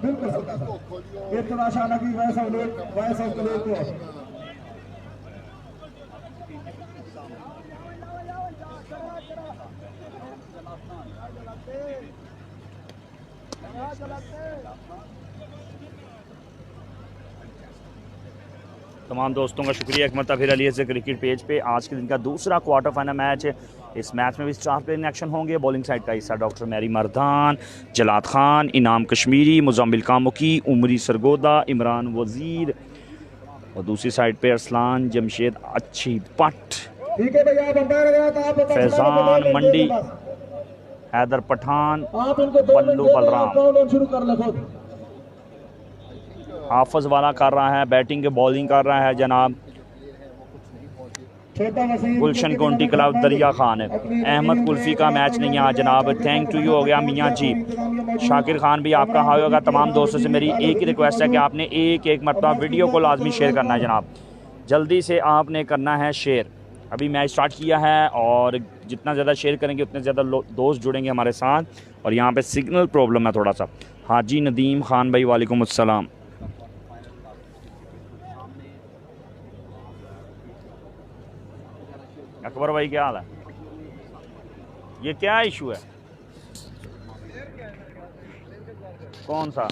बिल्कुल हल्का सा इतना आशा लगी वैसा लोग को तमाम दोस्तों का शुक्रिया एक मरतबा फिर अलीज़ क्रिकेट पेज पे। आज के दिन का दूसरा क्वार्टर फाइनल मैच है। इस मैच में भी स्टार प्लेयर एक्शन होंगे। बॉलिंग साइड का हिस्सा डॉक्टर मैरी मर्दान, जलाद खान, इनाम कश्मीरी, मुजम्मिल कामुकी, उमरी सरगोदा, इमरान वजीर और दूसरी साइड पे अरसलान जमशेद अच्छी पट, फैजान मंडी, हैदर पठान, बल्लू बलराम। हाफज वाला कर रहा है बैटिंग, बॉलिंग कर रहा है जनाब गुलशन कोंटी क्लब दरिया खान। अहमद कुल्फी का मैच नहीं है जनाब। थैंक टू यू हो गया मियाँ जी। शाकिर खान भी आपका हाई होगा। तमाम दोस्तों से मेरी एक ही रिक्वेस्ट है कि आपने एक मरतबा वीडियो को लाजमी शेयर करना है जनाब। जल्दी से आपने करना है शेयर। अभी मैच स्टार्ट किया है और जितना ज़्यादा शेयर करेंगे उतने ज़्यादा दोस्त जुड़ेंगे हमारे साथ। और यहाँ पे सिग्नल प्रॉब्लम है थोड़ा सा। हाजी नदीम खान भाई वालेकुम अस्सलाम। अकबर भाई क्या हाल है? ये क्या इशू है? कौन सा?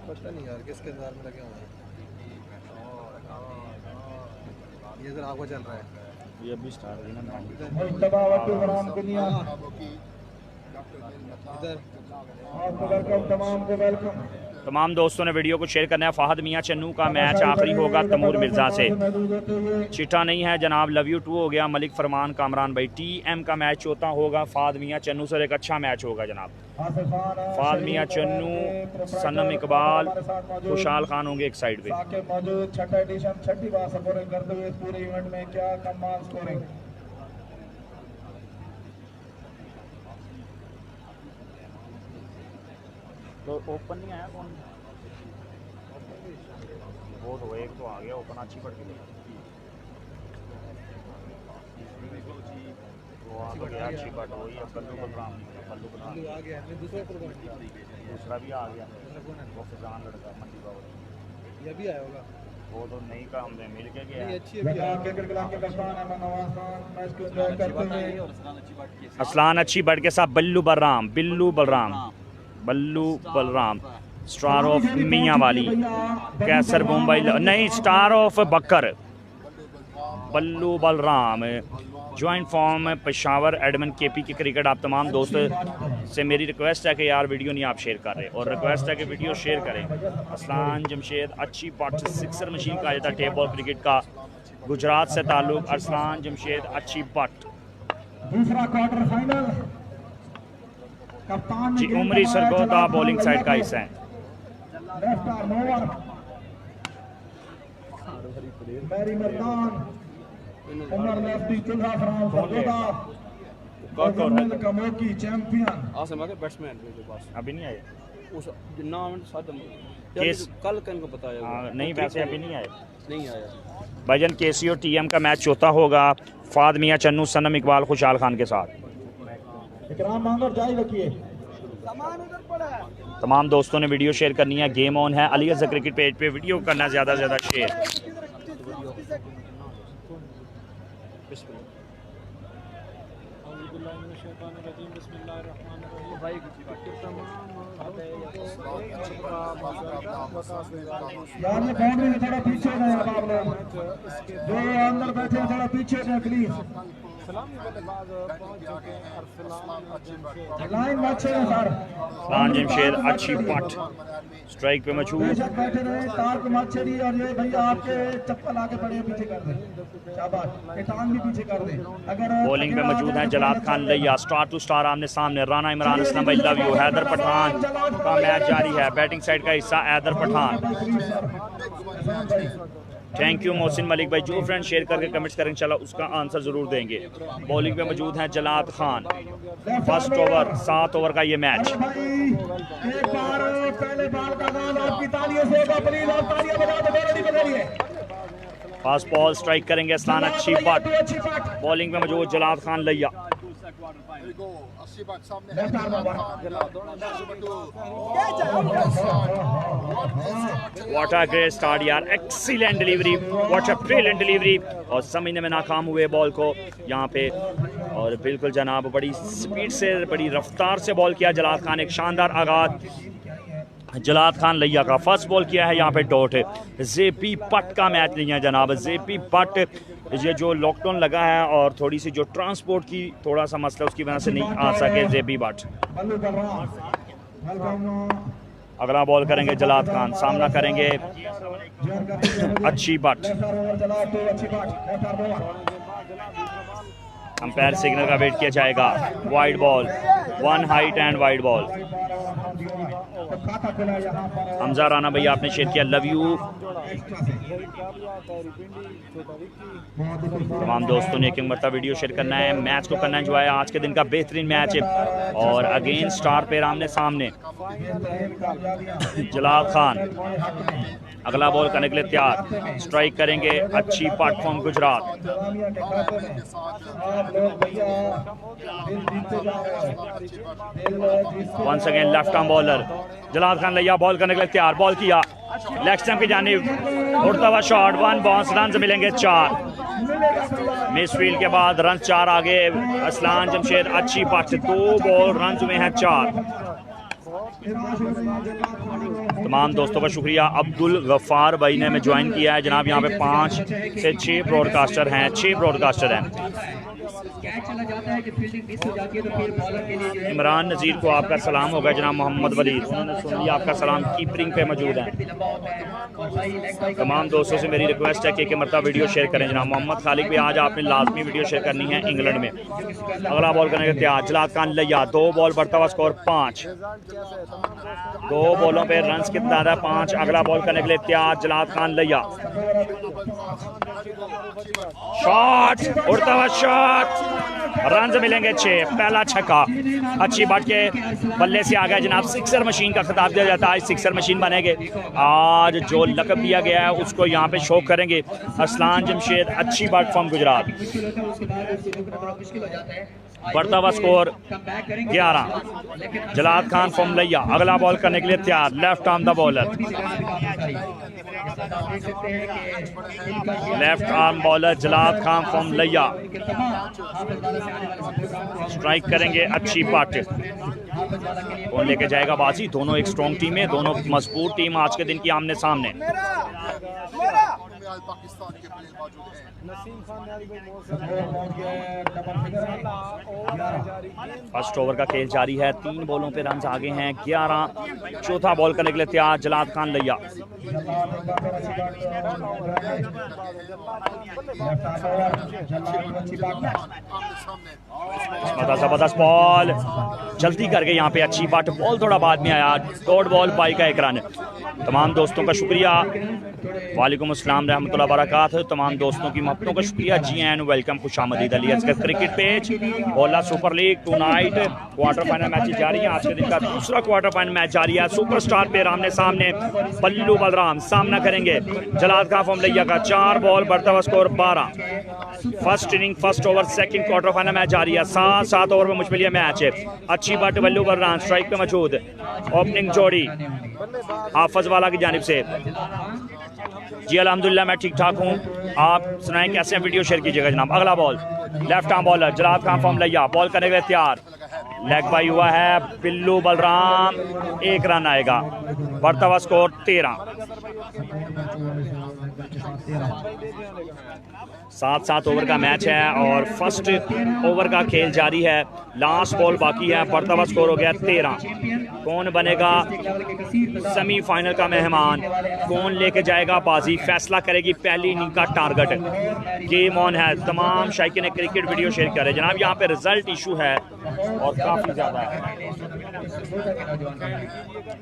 पता नहीं यार किसके इंतजार में लगे हुए हैं। ये इधर आगे चल रहा है। ये अभी स्टार्ट है ना। तमाम दोस्तों ने वीडियो को शेयर करना है। फ़ाहद मियाँ चन्नू का मैच आखिरी होगा तैमूर मिर्ज़ा से। चिट्ठा नहीं है जनाब। लव यू 2 हो गया। मलिक फरमान कामरान भाई। TM का मैच चौथा होगा। फ़ाहद मियाँ चन्नू से एक अच्छा मैच होगा जनाब। फ़ाहद मियाँ चन्नू, सनम इकबाल, खुशहाल खान होंगे एक साइड पे। छठा एडिशन छठी बार स्कोरिंग करते हुए इस पूरे इवेंट में क्या कमाल स्कोरिंग। तो ओपन नहीं आया कौन? वो तो एक तो आ गया ओपन अच्छी पड़ गई। वो आ गया अच्छी पड़ वही अब बल्लू बलराम आ गया है। दूसरा भी आ गया। वो फैजान लड़का मंडी बाबा ये भी आया होगा। वो तो नहीं का हमने मिल के गया। असलान अच्छी बढ़ के साथ बल्लू बलराम स्टार ऑफ मियाँ वाली कैसर मुंबई नहीं स्टार ऑफ बकर बल्लू बलराम जॉइंट फॉर्म पेशावर एडमन KP की क्रिकेट। आप तमाम दोस्तों से मेरी रिक्वेस्ट है कि यार वीडियो नहीं आप शेयर कर रहे और रिक्वेस्ट है कि वीडियो शेयर करें। असलान जमशेद अच्छी पट सिक्सर मशीन का था टेप बॉल क्रिकेट का। गुजरात से ताल्लुक असलान जमशेद अच्छी पट। दूसरा क्वार्टर फाइनल कप्तान जी उमरी सरगोदा बॉलिंग साइड का हिस्सा है। Left arm over Mari Mardan Umar lefty चुल्हा फराम सरगोदा मुजम्मिल कामुकी चैंपियन। आसम आगे बैट्समैन के पास अभी नहीं आए उस नाम सादम केस कल कन को बताया नहीं वैसे अभी नहीं आए नहीं आया भाईजान। KC और TM का मैच चौथा होगा। फ़ाहद मियाँ चन्नू, सनम इकबाल, खुशहाल खान के साथ। इकराम मांगर जारी रखिए। तमाम दोस्तों ने वीडियो शेयर करनी है। गेम ऑन है। अलीज़ क्रिकेट पेज पे वीडियो करना ज़्यादा से ज़्यादा शेयर। यार ये बाउंड्री से थोड़ा पीछे गए आप लोग जो अंदर बैठे हैं थोड़ा पीछे गए प्लीज। लाइन अच्छे हैं सर। असलान जमशेद अच्छी पट स्ट्राइक पे मशहूर। बैठे रहे तार को मत छेड़िए और ये भैया आपके चप्पल आके पड़े पीछे कर दें। शाबाश। टांग भी पीछे कर दें। अगर बॉलिंग पे मौजूद हैं जलाद खान लिया। स्टार टू स्टार आमने सामने। राना इमरान असलम भाई लव यू। हैदर पठान का मैच जारी है। बैटिंग साइड का हिस्सा हैदर पठान। थैंक यू मोहसिन मलिक भाई। जो फ्रेंड शेयर करके कमेंट्स करें इंशाल्लाह उसका आंसर ज़रूर देंगे। बॉलिंग पे मौजूद हैं जलाद खान। फर्स्ट ओवर 7 ओवर का ये मैच। एक बार पहले बाल का नाम आपकी तालियों से प्लीज आप तालियां बजा दो। फास्ट बॉल स्ट्राइक करेंगे असलान अच्छी बट बॉलिंग में मौजूद जलाद खान लैया। व्हाट अ ग्रेट स्टार्ट यार, excellent delivery, what a brilliant delivery, और समझने में नाकाम हुए बॉल को यहाँ पे। और बिल्कुल जनाब बड़ी स्पीड से बड़ी रफ्तार से बॉल किया जलाद खान, एक शानदार आगाज जलाद खान लैया का। फर्स्ट बॉल किया है यहाँ पे डॉट। जेपी पट का मैच नहीं है जनाब, जेपी पट ये जो लॉकडाउन लगा है और थोड़ी सी जो ट्रांसपोर्ट की थोड़ा सा मसला उसकी वजह से नहीं आ सके जेपी पट। अगला बॉल करेंगे जलाद खान, सामना करेंगे अच्छी बट। अंपायर सिग्नल का वेट किया जाएगा। Wide ball, one height and wide ball. Hamza Rana भैया आपने शेयर किया, लव यू। तमाम दोस्तों ने एक मरतबा वीडियो शेयर करना है, मैच को करना एंजॉय। आज के दिन का बेहतरीन मैच है और अगेन स्टार पेयर आमने सामने। जलाद खान अगला बॉल करने के लिए तैयार, स्ट्राइक करेंगे अच्छी प्लेटफॉर्म Gujrat. Once again left arm bowler Jalad Khan Layyah ball करने के लिए तैयार, बॉल किया लेग स्टंप की जानिब, उड़ता हुआ शॉट, वन बाउंस, रन मिलेंगे 4। मिस फील्ड के बाद रन 4 आगे असलान जमशेद अच्छी पार्ट, 2 बॉल रन हुए हैं 4। तमाम दोस्तों का शुक्रिया। अब्दुल गफ्फार भाई ने हमें ज्वाइन किया है जनाब, यहाँ पे 5 से 6 ब्रॉडकास्टर हैं, 6 ब्रॉडकास्टर हैं। इमरान नज़ीर को आपका सलाम होगा जनाब, मोहम्मद वलीद उन्होंने सुन लिया आपका सलाम, कीपरिंग पे मौजूद है। तमाम दोस्तों से मेरी रिक्वेस्ट है कि एक मरतबा वीडियो शेयर करें जनाब। मोहम्मद खालिक भी आज आपने लाजमी वीडियो शेयर करनी है इंग्लैंड में। अगला बॉल करने के तैयार जलाद खान लैया, 2 बॉल बढ़ता हुआ स्कोर 5, 2 बॉलों पे रन कितना है 5। अगला बॉल करने के लिए तैयार जलाद खान लैया, शॉट उड़ता हुआ शॉट, रन मिलेंगे 6। पहला छक्का अच्छी बट के बल्ले से आ गया जनाब, सिक्सर मशीन का खिताब दिया जाता है, आज सिक्सर मशीन बनेंगे। आज जो लकब दिया गया है उसको यहाँ पे शो करेंगे असलान जमशेद अच्छी बट फ्रॉम गुजरात। बढ़ता हुआ स्कोर 11, जलाद खान फ्रॉम लैया अगला बॉल करने के लिए तैयार, left arm the bowler, left arm bowler Jalad Khan from Layyah, strike करेंगे अच्छी पार्ट। कौन लेके जाएगा बाजी? दोनों एक स्ट्रॉन्ग टीम है, दोनों मजबूत टीम आज के दिन की आमने सामने। फर्स्ट ओवर का खेल जारी है, 3 बॉलों पे रन आगे हैं 11। चौथा बॉल करने के लिए तैयार जलाद खान लैया, जबरदस्त बॉल, जल्दी करके यहाँ पे अच्छी बात, बॉल थोड़ा बाद में आया, डॉट बॉल बाई का एक रन। तमाम दोस्तों का शुक्रिया, वालेकुम अस्सलाम रहमतुल्लाह बरकातहू। तमाम दोस्तों की मोहब्बतों का शुक्रिया, जी एन वेलकम, खुशामदीद। अली असगर क्रिकेट पेज, बोला super league tonight quarter final match जारी है। आज के दिन का दूसरा क्वार्टर फाइनल मैच जारी है। सुपरस्टार पे आमने सामने बल्लू बलराम सामना करेंगे जलाद खान फ्रॉम लैया का। 4 बॉल बढ़ता हुआ score 12। First inning first over second quarter final match जारी है। 7 ओवर में मुश्किल मैच है। अच्छी बट बल्लू बलराम स्ट्राइक पे मौजूद, ओपनिंग जोड़ी हाफिज वाला की जानिब से। जी अल्हम्दुलिल्लाह मैं ठीक ठाक हूँ, आप सुनाएं कैसे हैं? वीडियो शेयर कीजिएगा जनाब। अगला ball left arm bowler Jalad Khan from Layyah, ball करने के लिए तैयार, लेग बाई हुआ है बिल्लू बलराम, 1 रन आएगा, बढ़ता हुआ स्कोर 13। 7 ओवर का मैच है और फर्स्ट ओवर का खेल जारी है, लास्ट बॉल बाकी है, बढ़ता हुआ स्कोर हो गया 13। कौन बनेगा सेमीफाइनल का मेहमान, कौन लेके जाएगा बाजी, फैसला करेगी पहली इनिंग का टारगेट। गेम ऑन है, तमाम शायकीन क्रिकेट वीडियो शेयर करें जनाब। यहाँ पे रिजल्ट इशू है और काफ़ी ज़्यादा है।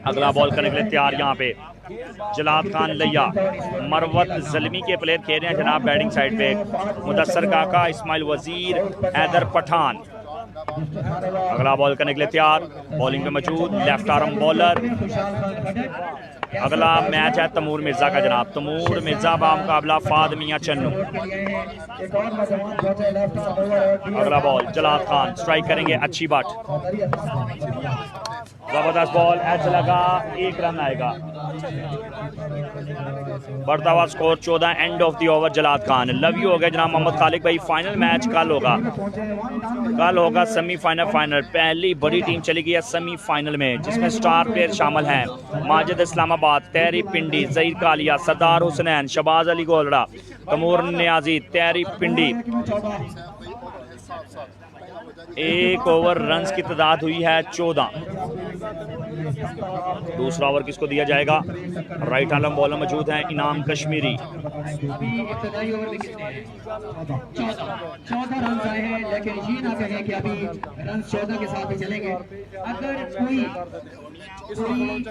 अगला बॉल करने के लिए तैयार यहाँ पे जलाद खान लैया, मरवत जलमी के प्लेयर खेल रहे हैं जनाब बैटिंग साइड पे, मुदस्सर काका, इस्माइल वजीर, हैदर पठान। अगला बॉल करने के लिए तैयार, बॉलिंग में मौजूद लेफ्ट आर्म बॉलर अगला मैच है तैमूर मिर्जा का जनाब। तैमूर मिर्जा का मुकाबला फाद मियां चन्नू। अगला बॉल जलाद खान स्ट्राइक करेंगे, अच्छी बात, जबरदस्त बॉल, एच लगा, 1 रन आएगा। बढ़ता हुआ score 14, end of the over Jalad Khan. Love you हो गया जनाब मोहम्मद खालिक भाई। फाइनल मैच कल होगा सेमीफाइनल फाइनल। पहली बड़ी टीम चली गई है सेमीफाइनल में, जिसमें स्टार प्लेयर शामिल हैं माजिद इस्लामाबाद, तहरी पिंडी, जहीर कालिया, सरदार हुसनैन, शबाज अली गोलड़ा, तैमूर नियाजी, तहरी पिंडी। 1 ओवर रन्स की तादाद हुई है 14। दूसरा ओवर किसको दिया जाएगा? राइट आर्म बॉलर मौजूद हैं इनाम कश्मीरी। 14 रन आए हैं, लेकिन ये ना कहें कि अभी रन 14 के साथ ही चलेंगे। अगर कोई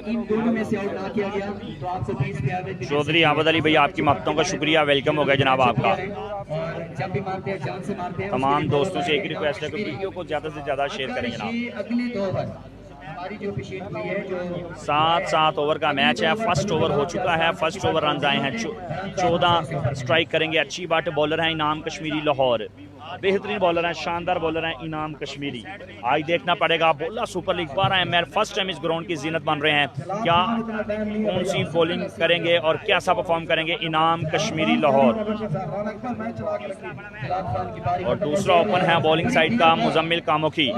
इन दोनों में से आउट ना किया गया तो आपको 20 पे चौधरी आबद अली भाई आपकी मफ्तों का शुक्रिया, वेलकम हो गया जनाब आपका। और जब भी मारते हैं जान से मारते हैं। तमाम दोस्तों से एक रिक्वेस्ट है कि वीडियो को ज़्यादा से ज़्यादा शेयर करें जनाब। अगले 2 ओवर हमारी जो अप्रिशिएट हुई है, जो 7 ओवर का मैच है। फर्स्ट ओवर हो चुका है, फर्स्ट ओवर रन आए हैं 14। स्ट्राइक करेंगे, अच्छी बात। बॉलर है इनाम कश्मीरी लाहौर, बेहतरीन बॉलर हैं, शानदार बॉलर हैं इनाम कश्मीरी। आज देखना पड़ेगा बोला super league 12 ML first time इस ग्राउंड की जीनत बन रहे हैं, क्या कौन सी बॉलिंग करेंगे और कैसा परफॉर्म करेंगे इनाम कश्मीरी लाहौर। और दूसरा ओपन है बॉलिंग साइड का मुजम्मिल कामोखी,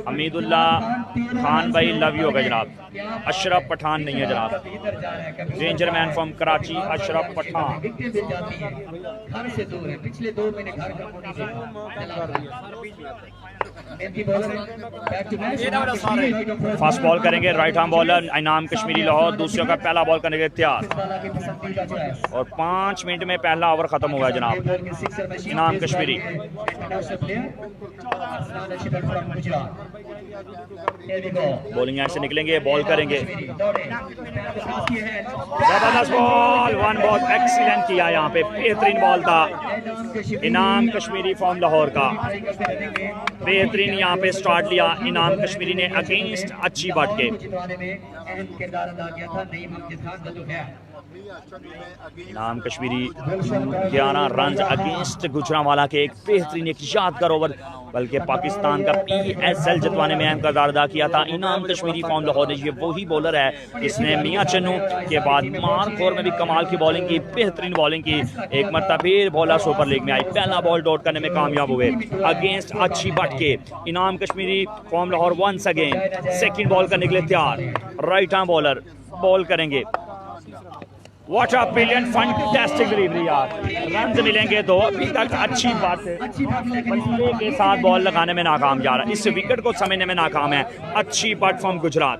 हमीदुल्ला खान भाई लव यू होगा जनाब। अशरफ पठान नहीं है जनाब, ranger man from Karachi Ashraf Pathan. घर से दूर है, पिछले 2 महीने घर का फास्ट बॉल करेंगे right arm bowler Inam Kashmiri Lahore. दूसरों का पहला बॉल करने के तैयार और 5 मिनट में पहला ओवर खत्म हुआ जनाब। इनाम कश्मीरी बॉलिंग ऐसे निकलेंगे, बॉल करेंगे, जबरदस्त बॉल, 1 बॉल एक्सीलेंट किया, यहाँ पे बेहतरीन बॉल था इनाम कश्मीरी फ्रॉम लाहौर का। बेहतरीन यहाँ पे स्टार्ट लिया इनाम कश्मीरी ने अगेंस्ट अच्छी बाट के। इनाम कश्मीरी 11 रन अगेंस्ट गुजरांवाला के, एक बेहतरीन एक यादगार ओवर, बल्कि पाकिस्तान का PSL जितवाने में अहम किरदार अदा किया था इनाम कश्मीरी फ्रॉम लाहौर ने। ये वही बॉलर है जिसने मियां चन्नू के बाद मारखोर में भी कमाल की बॉलिंग की, बेहतरीन बॉलिंग की। एक मरतबा फिर बॉलर सुपर लीग में आई, पहला बॉल डॉट करने में कामयाब हुए अगेंस्ट अच्छी बट के। Inam Kashmiri from Lahore once again second ball का निकले तैयार, राइट आर्म बॉलर बॉल करेंगे। What a brilliant fantastic delivery यार, रन मिलेंगे 2। अभी तक अच्छी बात है, बल्ले के साथ बॉल लगाने में नाकाम जा रहा है, इस विकेट को समझने में नाकाम है। अच्छी बट फ्रॉम गुजरात।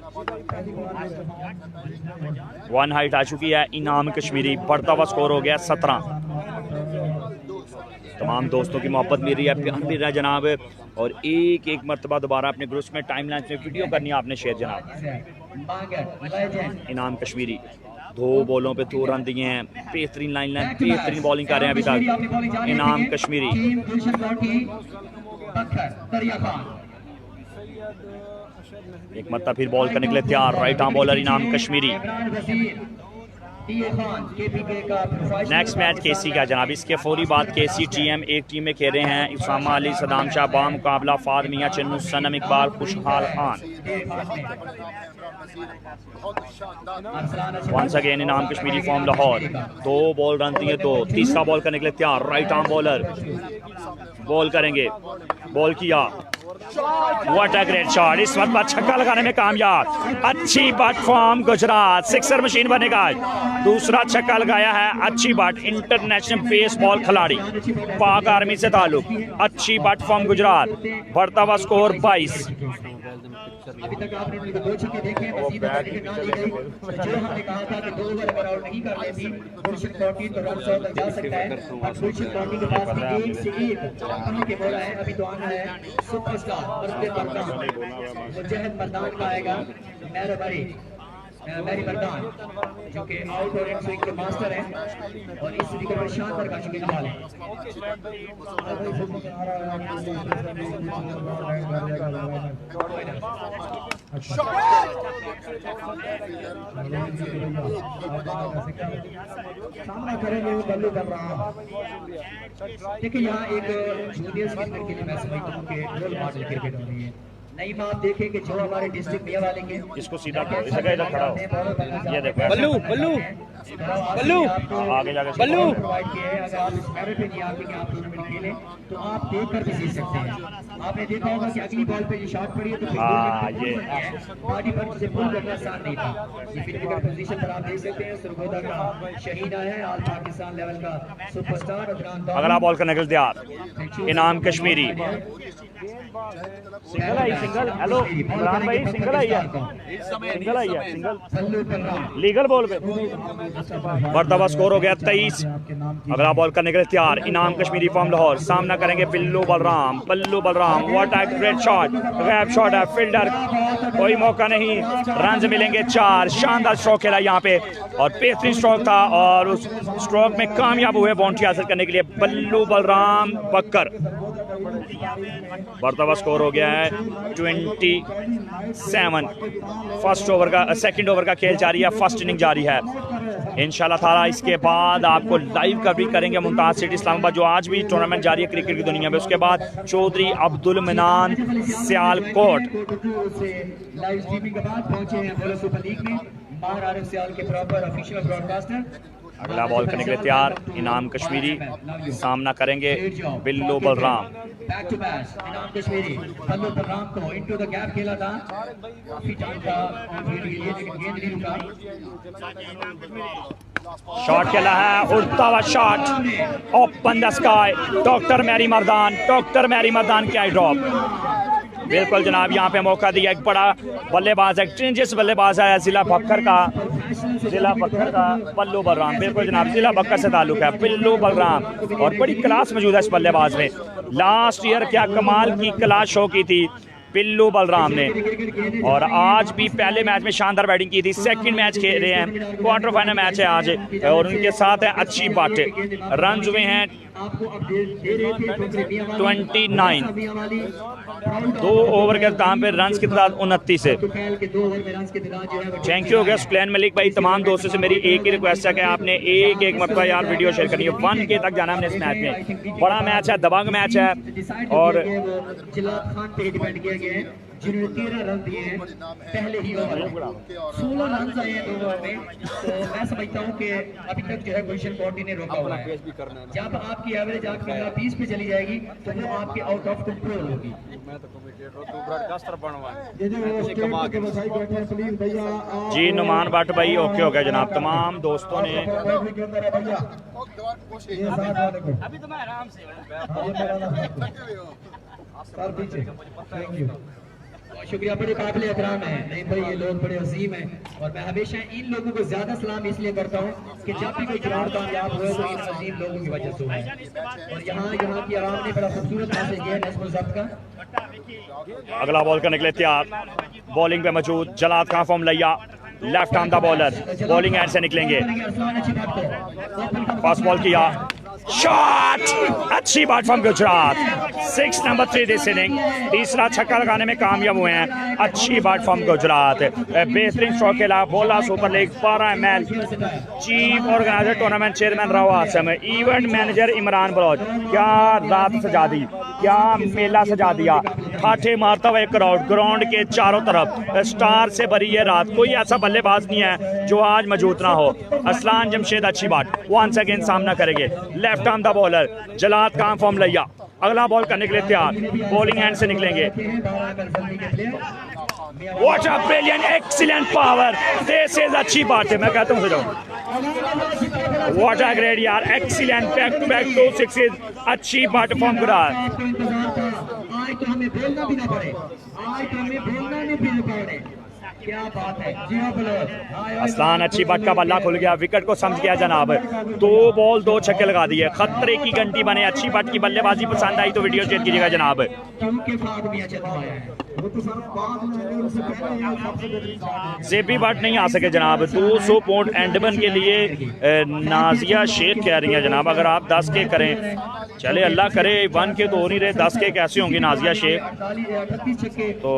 1 हाइट आ चुकी है इनाम कश्मीरी, बढ़ता हुआ स्कोर हो गया 17। तमाम दोस्तों की मोहब्बत मिल रही है, प्यार मिल रहा है जनाब, और एक मरतबा दोबारा अपने ग्रुप्स में टाइम लाइन में वीडियो करनी है आपने शेयर जनाब। इनाम कश्मीरी 2 बॉलों पे 2 रन दिए हैं, बेहतरीन लाइन बेहतरीन बॉलिंग कर रहे हैं अभी तक इनाम कश्मीरी। एक मरतबा फिर बॉल करने के लिए तैयार, right arm bowler Inam Kashmiri. Next match केसी का जनाब, इसके फौरी बाद केसी टीम एक टीम में खेल रहे हैं उसामा अली, सदाम शाह बा मुकाबला फाद मियां चन्नू, सनम इकबाल, खुशहाल खान। वंस अगेन इनाम Kashmiri from Lahore, 2 ball run दिए 2। तीसरा बॉल करने के लिए तैयार, राइट आर्म बॉलर बॉल करेंगे, बॉल किया, व्हाट अ ग्रेट शॉट, इस वक्त बाद छक्का लगाने में कामयाब। अच्छी but from Gujarat, sixer machine बनेगा। दूसरा छक्का लगाया है, अच्छी बट, इंटरनेशनल बेसबॉल खिलाड़ी, पाक आर्मी से ताल्लुक, अच्छी बट फ्रॉम गुजरात। बढ़ता हुआ स्कोर 22। अभी तक आपने 2 छक्के देखे हैं, सीधा विकेट ना ली गई। जो हमने कहा था कि 2 ओवर अगर आउट नहीं कर लेती गुलशन कौंटी तो रन 100 तक जा सकता है, और गुलशन कौंटी के पास भी 1 से 1 कंपनी के बोला है। अभी तो आना है सुपरस्टार मुजहिद मर्दान का आएगा, मेहरबानी मैरी मर्दान जो कि आउट और इन स्विंग के मास्टर हैं और इस विकेट पर शानदार काशी के कमाल है। सामना करेंगे बल्लू बलराम। देखिए यहाँ एक जूनियर क्रिकेट के लिए मैं समझता हूँ कि रोल मॉडल क्रिकेट होनी है। नहीं आप देखें कि जो हमारे डिस्ट्रिक्ट मियां वाले के इसको सीधा इस जगह इधर खड़ा हो, ये देखो बल्लू बल्लू बल्लू आगे जाके बल्लू प्रोवाइड किए हैं। अगर आप इस मेरिट पे नहीं आके कि आप टूर्नामेंट खेलें तो आप देख कर भी सीख सकते हैं। आपने देखा होगा कि अगली बॉल पे ये शॉट पड़ी है तो ये बॉडी पर से पुल करना आसान नहीं था। ये फिजिकल पोजीशन पर आप देख सकते हैं सरगोदा का शहीद आया है, ऑल पाकिस्तान लेवल का सुपरस्टार अदनान दाऊद। अगला बॉल करने के लिए तैयार Inam Kashmiri. Single I, single. Hello Imran भाई, सिंगल आई है, सिंगल आई है, सिंगल लीगल बॉल पे। मर्तबा स्कोर हो गया 23। अगला बॉल करने के लिए तैयार इनाम कश्मीरी फ्रॉम लाहौर। सामना करेंगे Billu Balram. Ballu Balram what a great shot, gap shot है, फील्डर कोई मौका नहीं, रन मिलेंगे 4। शानदार स्ट्रोक खेला यहाँ पे और बेहतरीन स्ट्रोक था और उस स्ट्रोक में कामयाब हुए बाउंड्री हासिल करने के लिए बल्लू बलराम बकर। मर्तबा स्कोर हो गया है 27। फर्स्ट ओवर का सेकंड ओवर का खेल जारी है, फर्स्ट इनिंग जारी है। इंशाल्लाह ताला इसके बाद आपको लाइव कवरेज करेंगे मुमताज सिटी इस्लामाबाद जो आज भी टूर्नामेंट जारी है क्रिकेट की दुनिया में। उसके बाद चौधरी अब्दुल मनान सियालकोट। लाइव स्ट्रीमिंग के बाद पहुंचे हैं बोलो सुपर लीग में मार आरिफ सियाल के प्रॉपर ऑफिशियल ब्रॉडकास्टर। अगला बॉल करने के लिए तैयार इनाम कश्मीरी। सामना करेंगे Billu Balram. Back to back Inam Kashmiri बल्लू बलराम को इनटू द गैप खेला था, काफी टाइम था ऑन फील्ड के लिए लेकिन गेंद नहीं रुका। शॉट खेला है, उड़ता हुआ shot open the sky. Doctor Mari Mardan, doctor Mari Mardan की आई ड्रॉप। बिल्कुल जनाब, यहाँ पे मौका दिया एक बड़ा बल्लेबाज, एक ट्रेंजियस बल्लेबाज है जिला बकर का बल्लू बलराम। बिल्कुल जनाब, जिला बकर से ताल्लुक है बिल्लू बलराम और बड़ी क्लास मौजूद है इस बल्लेबाज में। लास्ट ईयर क्या कमाल की क्लास शो की थी बिल्लू बलराम ने और आज भी पहले मैच में शानदार बैटिंग की थी। सेकंड मैच खेल रहे हैं, क्वार्टर फाइनल मैच है आज और उनके साथ है अच्छी बातें। रन हुए हैं 29। 2 ओवर के दाम पे रन की तादाद 29 है। थैंक यू हो गया सुकैन मलिक भाई। तमाम दोस्तों से मेरी एक ही रिक्वेस्ट है कि आपने एक मरतबा यार वीडियो शेयर करनी है। 1K तक जाना हमने इस मैच में। बड़ा मैच है, दबंग मैच है और जिन्होंने 13 रन दिए हैं पहले ही ओवर, 16 रन आए हैं 2 ओवर में। तो मैं समझता हूं कि अभी तक जो है गुलशन कौंडी ने रोका हुआ है। जब आपकी एवरेज आपकी 20 पे चली जाएगी तो वो आपके आउट ऑफ कंट्रोल होगी। जी नुमान भट्ट भाई ओके हो गया जनाब। तमाम दोस्तों ने अभी तो मैं आराम से शुक्रिया, बड़े काबिल एहतराम है। नहीं भाई ये लोग बड़े अजीम हैं और मैं हमेशा इन लोगों को ज्यादा सलाम इसलिए करता हूँ कि जब भी कोई खिलाड़ी कामयाब हुए तो इन अजीम लोगों की वजह से हुआ है। और यहाँ की आवाम ने बड़ा खूबसूरत हासिल किया है नस्मुल ज़ब्त का। अगला बॉल करने के लिए तैयार बॉलिंग पे मौजूद जलाद खान फ्रॉम लैया। Left arm the bowler, bowling end से निकलेंगे। फर्स्ट बॉल किया, शॉट, अच्छी बात from Gujarat. 6 number 3 this inning. तीसरा छक्का लगाने में कामयाब हुए हैं। अच्छी बात फ्रॉम गुजरात। बेहतरीन स्ट्रोक खेला। बोला super league 12 ML chief organizer tournament chairman Rao Asim, event manager Imran Baloch. क्या रात सजा दी, क्या मेला सजा दिया। ठाठे मारता हुआ एक क्राउड, ग्राउंड के चारों तरफ स्टार से भरी ये रात। कोई ऐसा बल्लेबाज नहीं है जो आज मौजूद ना हो। असलान जमशेद अच्छी बात वंस अगेन सामना करेंगे। Left arm the bowler Jalad Khan from Layyah. अगला बॉल करने के लिए तैयार, बॉलिंग एंड से निकलेंगे। What a brilliant excellent power, this is अच्छी बात है। मैं कहता हूँ व्हाट अ ग्रेट यार, excellent back to back 2 sixes. अच्छी बात फ्रॉम गुजरात। आज तो हमें बोलना भी ना पड़े, आज तो हमें बोलना नहीं भी पड़े। क्या बात है जी असलान अच्छी बात का बल्ला खुल गया, विकेट को समझ गया जनाब। 2 बॉल 2 छक्के लगा दिए, खतरे की घंटी बने। अच्छी बात की बल्लेबाजी पसंद आई तो वीडियो शेयर कीजिएगा जनाब। क्योंकि फाग मियां चल रहा है। वो तो सर बाद में आएंगे, उनसे पहले यहाँ सबसे बेहतरीन शॉट है। जेबी बट नहीं आ सके जनाब। 200 पॉइंट एंडमन के लिए नाजिया शेख कह रही हैं जनाब, अगर आप 10 के करें, चले अल्लाह करे 1 के तो हो नहीं रहे, 10 के कैसे होंगी नाजिया शेख, तो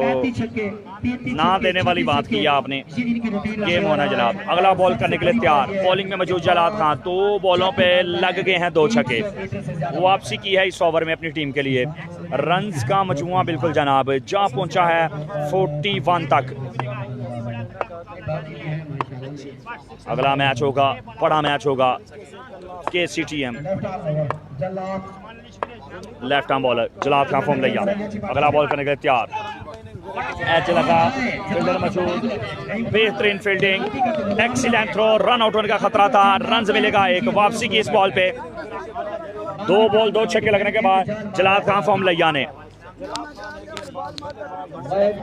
ना देने वाली बात की आपने। गेम होना जनाब। अगला बॉल करने के लिए तैयार, बॉलिंग में मौजूद जलाद खान, 2 बॉलों पे लग गए हैं 2 छक्के। वापसी की है इस ओवर में अपनी टीम के लिए। रन्स का मजमुआ बिल्कुल जनाब जा पहुंचा है 41 तक। अगला मैच होगा, बड़ा मैच होगा KCTM। Left arm bowler Jalad Khan from Layyah, अगला बॉल करने के लिए तैयार, एच लगा, फील्डर मौजूद, बेहतरीन fielding, excellent throw, run out होने का खतरा था, रन मिलेगा एक। वापसी की इस बॉल पे 2 बॉल 2 छक्के लगने के बाद जलाद खान फॉर्म लिया ने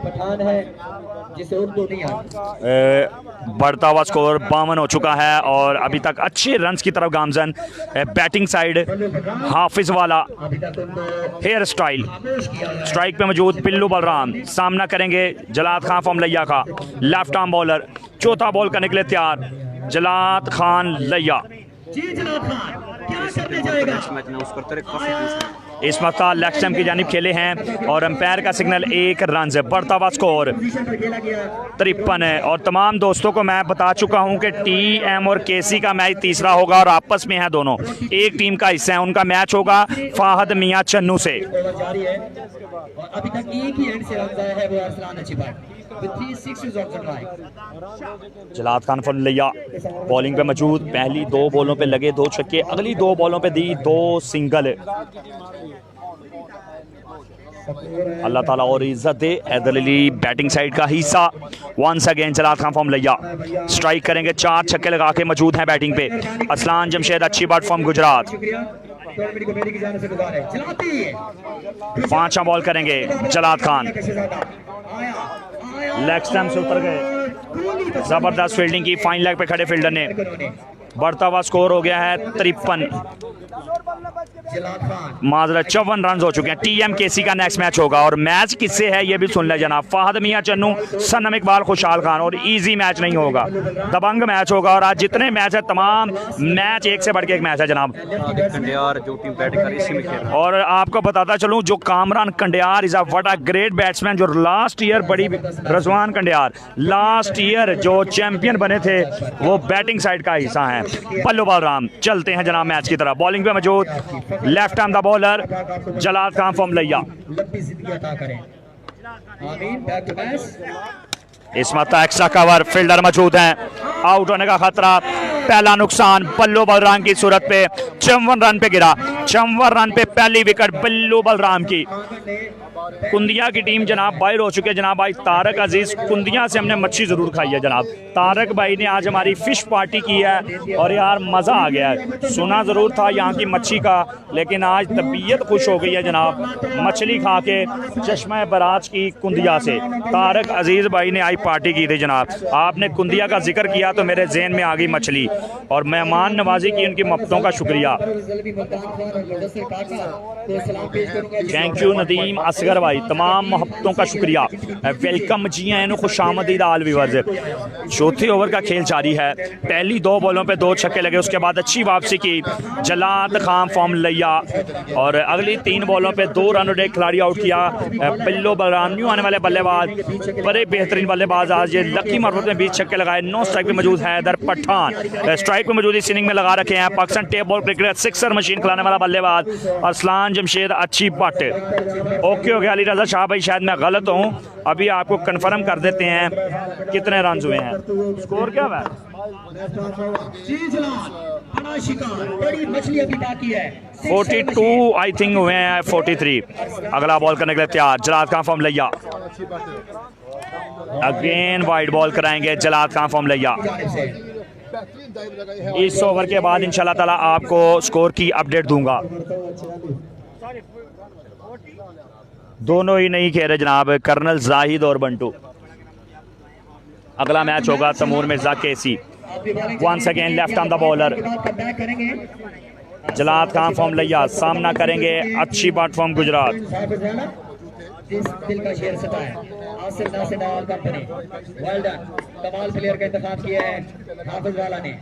पठान है जिसे उर्दू नहीं आती। बढ़ता हुआ स्कोर 52 हो चुका है और अभी तक अच्छे रन्स की तरफ गामजन। बैटिंग साइड हाफिज वाला हेयर स्टाइल, स्ट्राइक पे मौजूद पिल्लू बलराम, सामना करेंगे जलाद खान फॉर्म लिया का। लेफ्ट आर्म बॉलर, चौथा बॉल करने के लिए तैयार जलाद खान लिया। इस वक्त लेग स्टंप की जानिब खेले हैं और अंपायर का सिग्नल 1 रन से। बढ़ता हुआ स्कोर 53 है और तमाम दोस्तों को मैं बता चुका हूं कि TM और KC का मैच तीसरा होगा और आपस में है दोनों एक टीम का हिस्सा है। उनका मैच होगा फाहद मियां चन्नू से। अभी तक एक ही एंड से रन आया है, वो अरसलान अच्छी जलाद खान फन लिया बॉलिंग पे मौजूद, पहली 2 बॉलों पे लगे 2 छक्के, अगली 2 बॉलों पे दी 2 सिंगल। अल्लाह ताला और इज्जत दे। हैदर अली बैटिंग साइड का हिस्सा। वंस अगेन जलाद खान फॉर्म लिया, स्ट्राइक करेंगे, 4 छक्के लगा के मौजूद हैं बैटिंग पे। असलान जमशेद अच्छी बात फॉर्म गुजरात। 5वां बॉल करेंगे जलाद खान, लेग स्टंप से उतर गए, जबरदस्त फील्डिंग की फाइन लेग पे खड़े फील्डर ने। बढ़ता हुआ स्कोर हो गया है 53, माजरत 54 रन हो चुके हैं। TM KC का नेक्स्ट मैच होगा और मैच किससे है ये भी सुन ले जनाब, फाहद मियां चन्नू, सनम इकबाल, खुशहाल खान। और इजी मैच नहीं होगा, दबंग मैच होगा और आज जितने मैच है तमाम मैच एक से बढ़ के एक मैच है जनाब। जो टीम बैटिंग कर इसी में खेल। और आपको बताता चलूं जो Kamran Kandiar is a what a great batsman, जो लास्ट ईयर बड़ी रजवान कंडियार लास्ट ईयर जो चैंपियन बने थे वो बैटिंग साइड का हिस्सा है। पल्लू बलराम चलते हैं जनाब मैच की तरफ, बॉलिंग पे मौजूद left arm the bowler Jalad Khan from Layyah. इस मत एक्स्ट्रा कवर, फील्डर मौजूद हैं, आउट होने का खतरा, पहला नुकसान पल्लू बलराम की सूरत पे। 54 रन पे गिरा, 54 रन पे पहली विकेट पल्लू बलराम की। कुंदिया की टीम जनाब बाहर हो चुके हैं जनाब। भाई तारक अजीज कुंदिया से हमने मच्छी जरूर खाई है जनाब, तारक भाई ने आज हमारी फिश पार्टी की है और यार मज़ा आ गया है। सुना ज़रूर था यहाँ की मच्छी का, लेकिन आज तबीयत खुश हो गई है जनाब मछली खा के। चश्मा बराज की कुंदिया से तारक अजीज भाई ने आज पार्टी की थी जनाब। आपने कुंदिया का जिक्र किया तो मेरे जहन में आ गई मछली और मेहमान नवाजी की, उनकी मोहब्बतों का शुक्रिया। थैंक यू नदीम असगर भाई, तमाम मोहब्बतों का शुक्रिया, वेलकम जी आए, खुशामदीद आल व्यूअर्स। चौथे ओवर का खेल जारी है, पहली 2 बॉलों पे 2 छक्के लगे, उसके बाद अच्छी वापसी की जलाद खान फॉर्म लिया और अगली 3 बॉलों पे 2 रन और 1 खिलाड़ी आउट किया। पिल्लो बलराम न्यू आने वाले बल्लेबाज, बड़े बेहतरीन बल्लेबाज आज ये लकी मरबत में 20 छक्के लगाए। 9 स्ट्राइक पे मौजूद है हैदर पठान, स्ट्राइक पे मौजूद इस इनिंग में लगा रखे हैं Pakistan tape ball cricket sixer machine खिलाने वाला बल्लेबाज अरसलान जमशेद अच्छी पट। ओके हो गया अली रजा शाह भाई, शायद मैं गलत हूँ, अभी आपको कंफर्म कर देते हैं कितने रन हुए हैं, स्कोर क्या हुआ है। 42 आई थिंक हुए हैं, 43। अगला बॉल करने के लिए तैयार जलाद खान फॉर्म लिया, अगेन वाइड बॉल कराएंगे जलाद खान फॉर्म लिया। इस ओवर के बाद इंशाल्लाह ताला आपको स्कोर की अपडेट दूंगा। दोनों ही नहीं खेल रहे जनाब, कर्नल जाहिद और बंटू। अगला मैच होगा Taimur Mirza KC। Once again left on the bowler Jalad Khan from Layyah, सामना करेंगे अच्छी बात फॉर्म गुजरात। जिस दिल का शेर सता है। आसिफ नासिर डाल कंपनी, वेल डन, कमाल प्लेयर का इंतखाब किया है हाफिज वाला ने।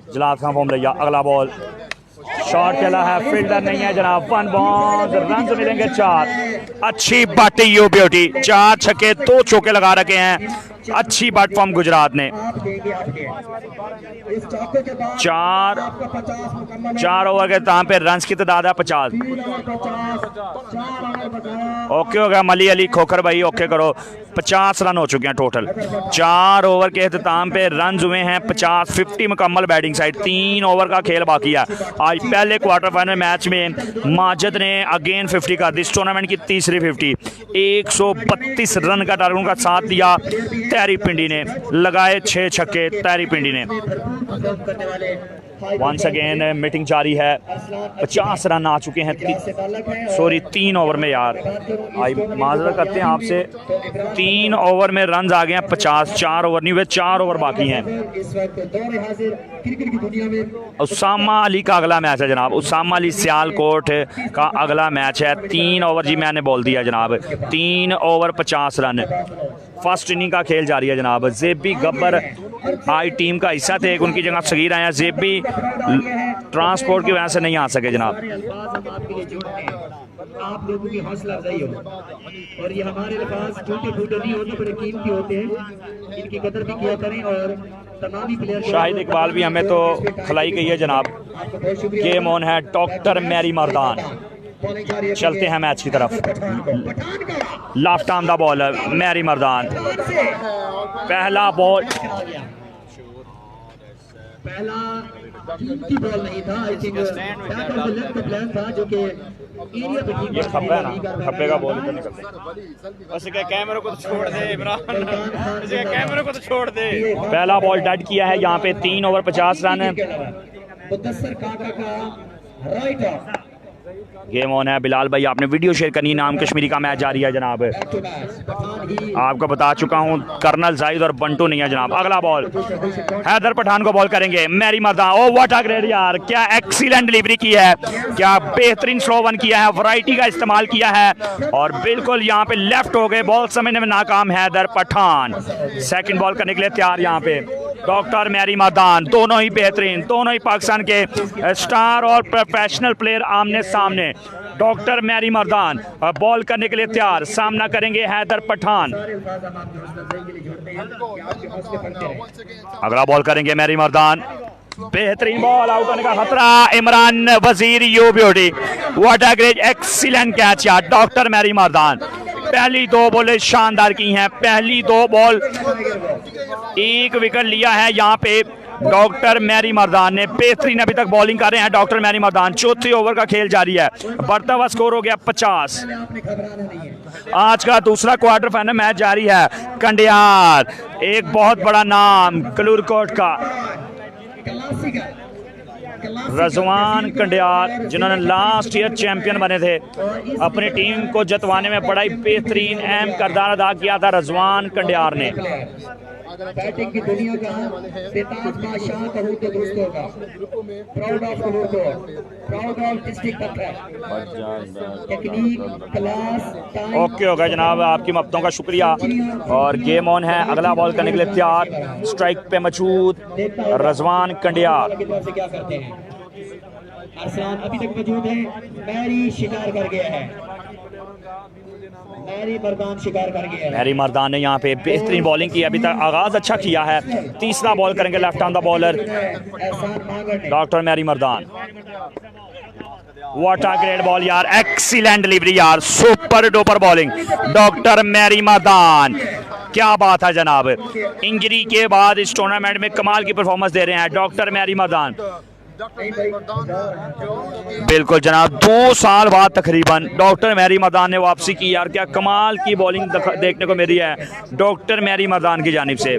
जलाद खान फॉर्म लिया, अगला बॉल शॉट चला है, फील्डर नहीं है जनाब, 1 बॉल, रन मिलेंगे 4। अच्छी बट यू ब्यूटी, 4 छक्के 2 चौके लगा रखे हैं, अच्छी बट फॉर्म गुजरात ने। आप देंगे आपके इस चौके के बाद 4 आपका 50 मुकम्मल है। 4 ओवर के टाइम पे रन की तादाद है 50। 3 ओवर 50, 4 ओवर बचा। ओके हो गया मली अली खोखर भाई, ओके करो। 50 रन हो चुके हैं टोटल, 4 ओवर के अख्ताम पे रन हुए हैं 50, 50 मुकम्मल बैटिंग साइड, 3 ओवर का खेल बाकी है। आज पहले क्वार्टर फाइनल मैच में माजिद ने अगेन 50 कर दी, इस टूर्नामेंट की तीसरी 50, 132 रन का टारगेट उनका साथ दिया। तैरी पिंडी ने लगाए 6 छक्के, तैरी पिंडी ने। करने वाले वंस अगेन मीटिंग जारी है, 50 रन आ चुके हैं, सॉरी 3 ओवर में यार, आई माजरत करते हैं आपसे, 3 ओवर में रन आ गए हैं 50, 4 ओवर नहीं हुए, 4 ओवर बाकी हैं। इस वक्त दौरे हाजिर क्रिकेट की दुनिया में उसामा अली का अगला मैच है जनाब, उसामा अली सियालकोट का अगला मैच है। 3 ओवर जी मैंने बोल दिया जनाब, 3 ओवर 50 रन, फर्स्ट इनिंग का खेल जारी है जनाब। जेबी गब्बर आई टीम का हिस्सा थे, उनकी जगह सगीर आए हैं, जेबी ट्रांसपोर्ट की वजह से नहीं आ सके जनाब। सारे अल्फाज हम आपके लिए जोड़ते हैं, आप लोगों की हौसला अफजाई हो, और ये हमारे अल्फाज छोटे फूटे नहीं होते, बड़े कीमती होते हैं, इनकी कदर भी किया करें। और तमाम ही प्लेयर शाहिद इकबाल भी हमें तो खिलाई गई है जनाब। आपको बहुत शुक्रिया। गेम ऑन है, डॉक्टर मैरी मर्दान। चलते हैं मैच की तरफ। लेफ्ट आर्म दा बॉलर मैरी मर्दान, पहला बॉल, पहला कीमती बॉल नहीं था, I think back of the leg का प्लान था, जो कि एरिया पे ठीक ये खब्बा है ना, खब्बे का बॉल इधर निकलता है। कैमरे को तो छोड़ दे इमरान, कैमरे को तो छोड़ दे। पहला बॉल डेड किया है यहाँ पे, 3 ओवर 50 रन। मुदस्सर काका का राइट ऑफ, गेम ऑन है। बिलाल भाई आपने वीडियो शेयर करनी, नाम कश्मीरी का मैच जारी है जनाब। बैक टू मैच, पठान ही आपको बता चुका हूँ कर्नल जाहिद और बंटू नहीं है जनाब। अगला बॉल हैदर पठान को बॉल करेंगे Mari Mardan. Oh what a great यार, क्या एक्सीलेंट डिलीवरी की है, क्या बेहतरीन स्लो वन किया है, वैरायटी का इस्तेमाल किया है, और बिल्कुल यहाँ पे लेफ्ट हो गए, बॉल समझने में नाकाम हैदर पठान। सेकंड बॉल करने के लिए तैयार यहाँ पे डॉक्टर मैरी मर्दान। दोनों ही बेहतरीन, दोनों ही पाकिस्तान के स्टार और प्रोफेशनल प्लेयर आमने सामने। डॉक्टर मैरी मर्दान बॉल करने के लिए तैयार, सामना करेंगे हैदर पठान। सारे अल्फाज हम आपकी हौसला अफजाई के लिए जोड़ते हैं कि आपके हौसले बढ़ते रहें। अगला बॉल करेंगे मैरी मर्दान, बेहतरीन बॉल, आउट होने का खतरा, Imran Wazir you beauty, what a great excellent catch यार डॉक्टर मैरी मर्दान। पहली 2 बॉलें शानदार की हैं, पहली 2 बॉल 1 विकेट लिया है यहाँ पे डॉक्टर मैरी मर्दान ने। बेहतरीन अभी तक बॉलिंग कर रहे हैं डॉक्टर मैरी मर्दान। चौथे ओवर का खेल जारी है, बढ़ता हुआ स्कोर हो गया 50। आपने घबराना नहीं है। आज का दूसरा क्वार्टर फाइनल मैच जारी है। कंडियार एक बहुत बड़ा नाम कलूरकोट का रजवान कंडियार, जिन्होंने लास्ट ईयर चैंपियन बने थे, अपनी टीम को जितवाने में बड़ा ही बेहतरीन अहम किरदार अदा किया था रजवान कंडियार ने। बैटिंग की दुनिया का बेताज बादशाह कहूँ तो दोस्तों का proud of Kalurkot, proud of district पत्थर, टेक्निक, क्लास, टाइम। ओके हो गया जनाब, आपकी मफ्तों का शुक्रिया। और गेम ऑन है, अगला बॉल करने के लिए तैयार, स्ट्राइक पे मौजूद रजवान कंडियार। की तरफ से क्या करते हैं, अरसलान अभी तक मौजूद है, मैरी शिकार कर गया है, मैरी मर्दान शिकार कर गया है। मैरी मर्दान ने यहाँ पे बेहतरीन बॉलिंग की, अभी तक आगाज अच्छा किया है। तीसरा बॉल करेंगे left arm the bowler Ehsan Mangar ने doctor Mari Mardan. What a great ball यार, एक्सीलेंट डिलीवरी यार, super duper bowling doctor Mari Mardan. क्या बात है जनाब, इंजरी के बाद इस टूर्नामेंट में कमाल की परफॉर्मेंस दे रहे हैं डॉक्टर मैरी मर्दान। बिल्कुल जनाब, 2 साल बाद तकरीबन डॉक्टर मैरी मर्दान ने वापसी की यार, क्या कमाल की बॉलिंग देखने को मिली है डॉक्टर मैरी मर्दान की जानिब से।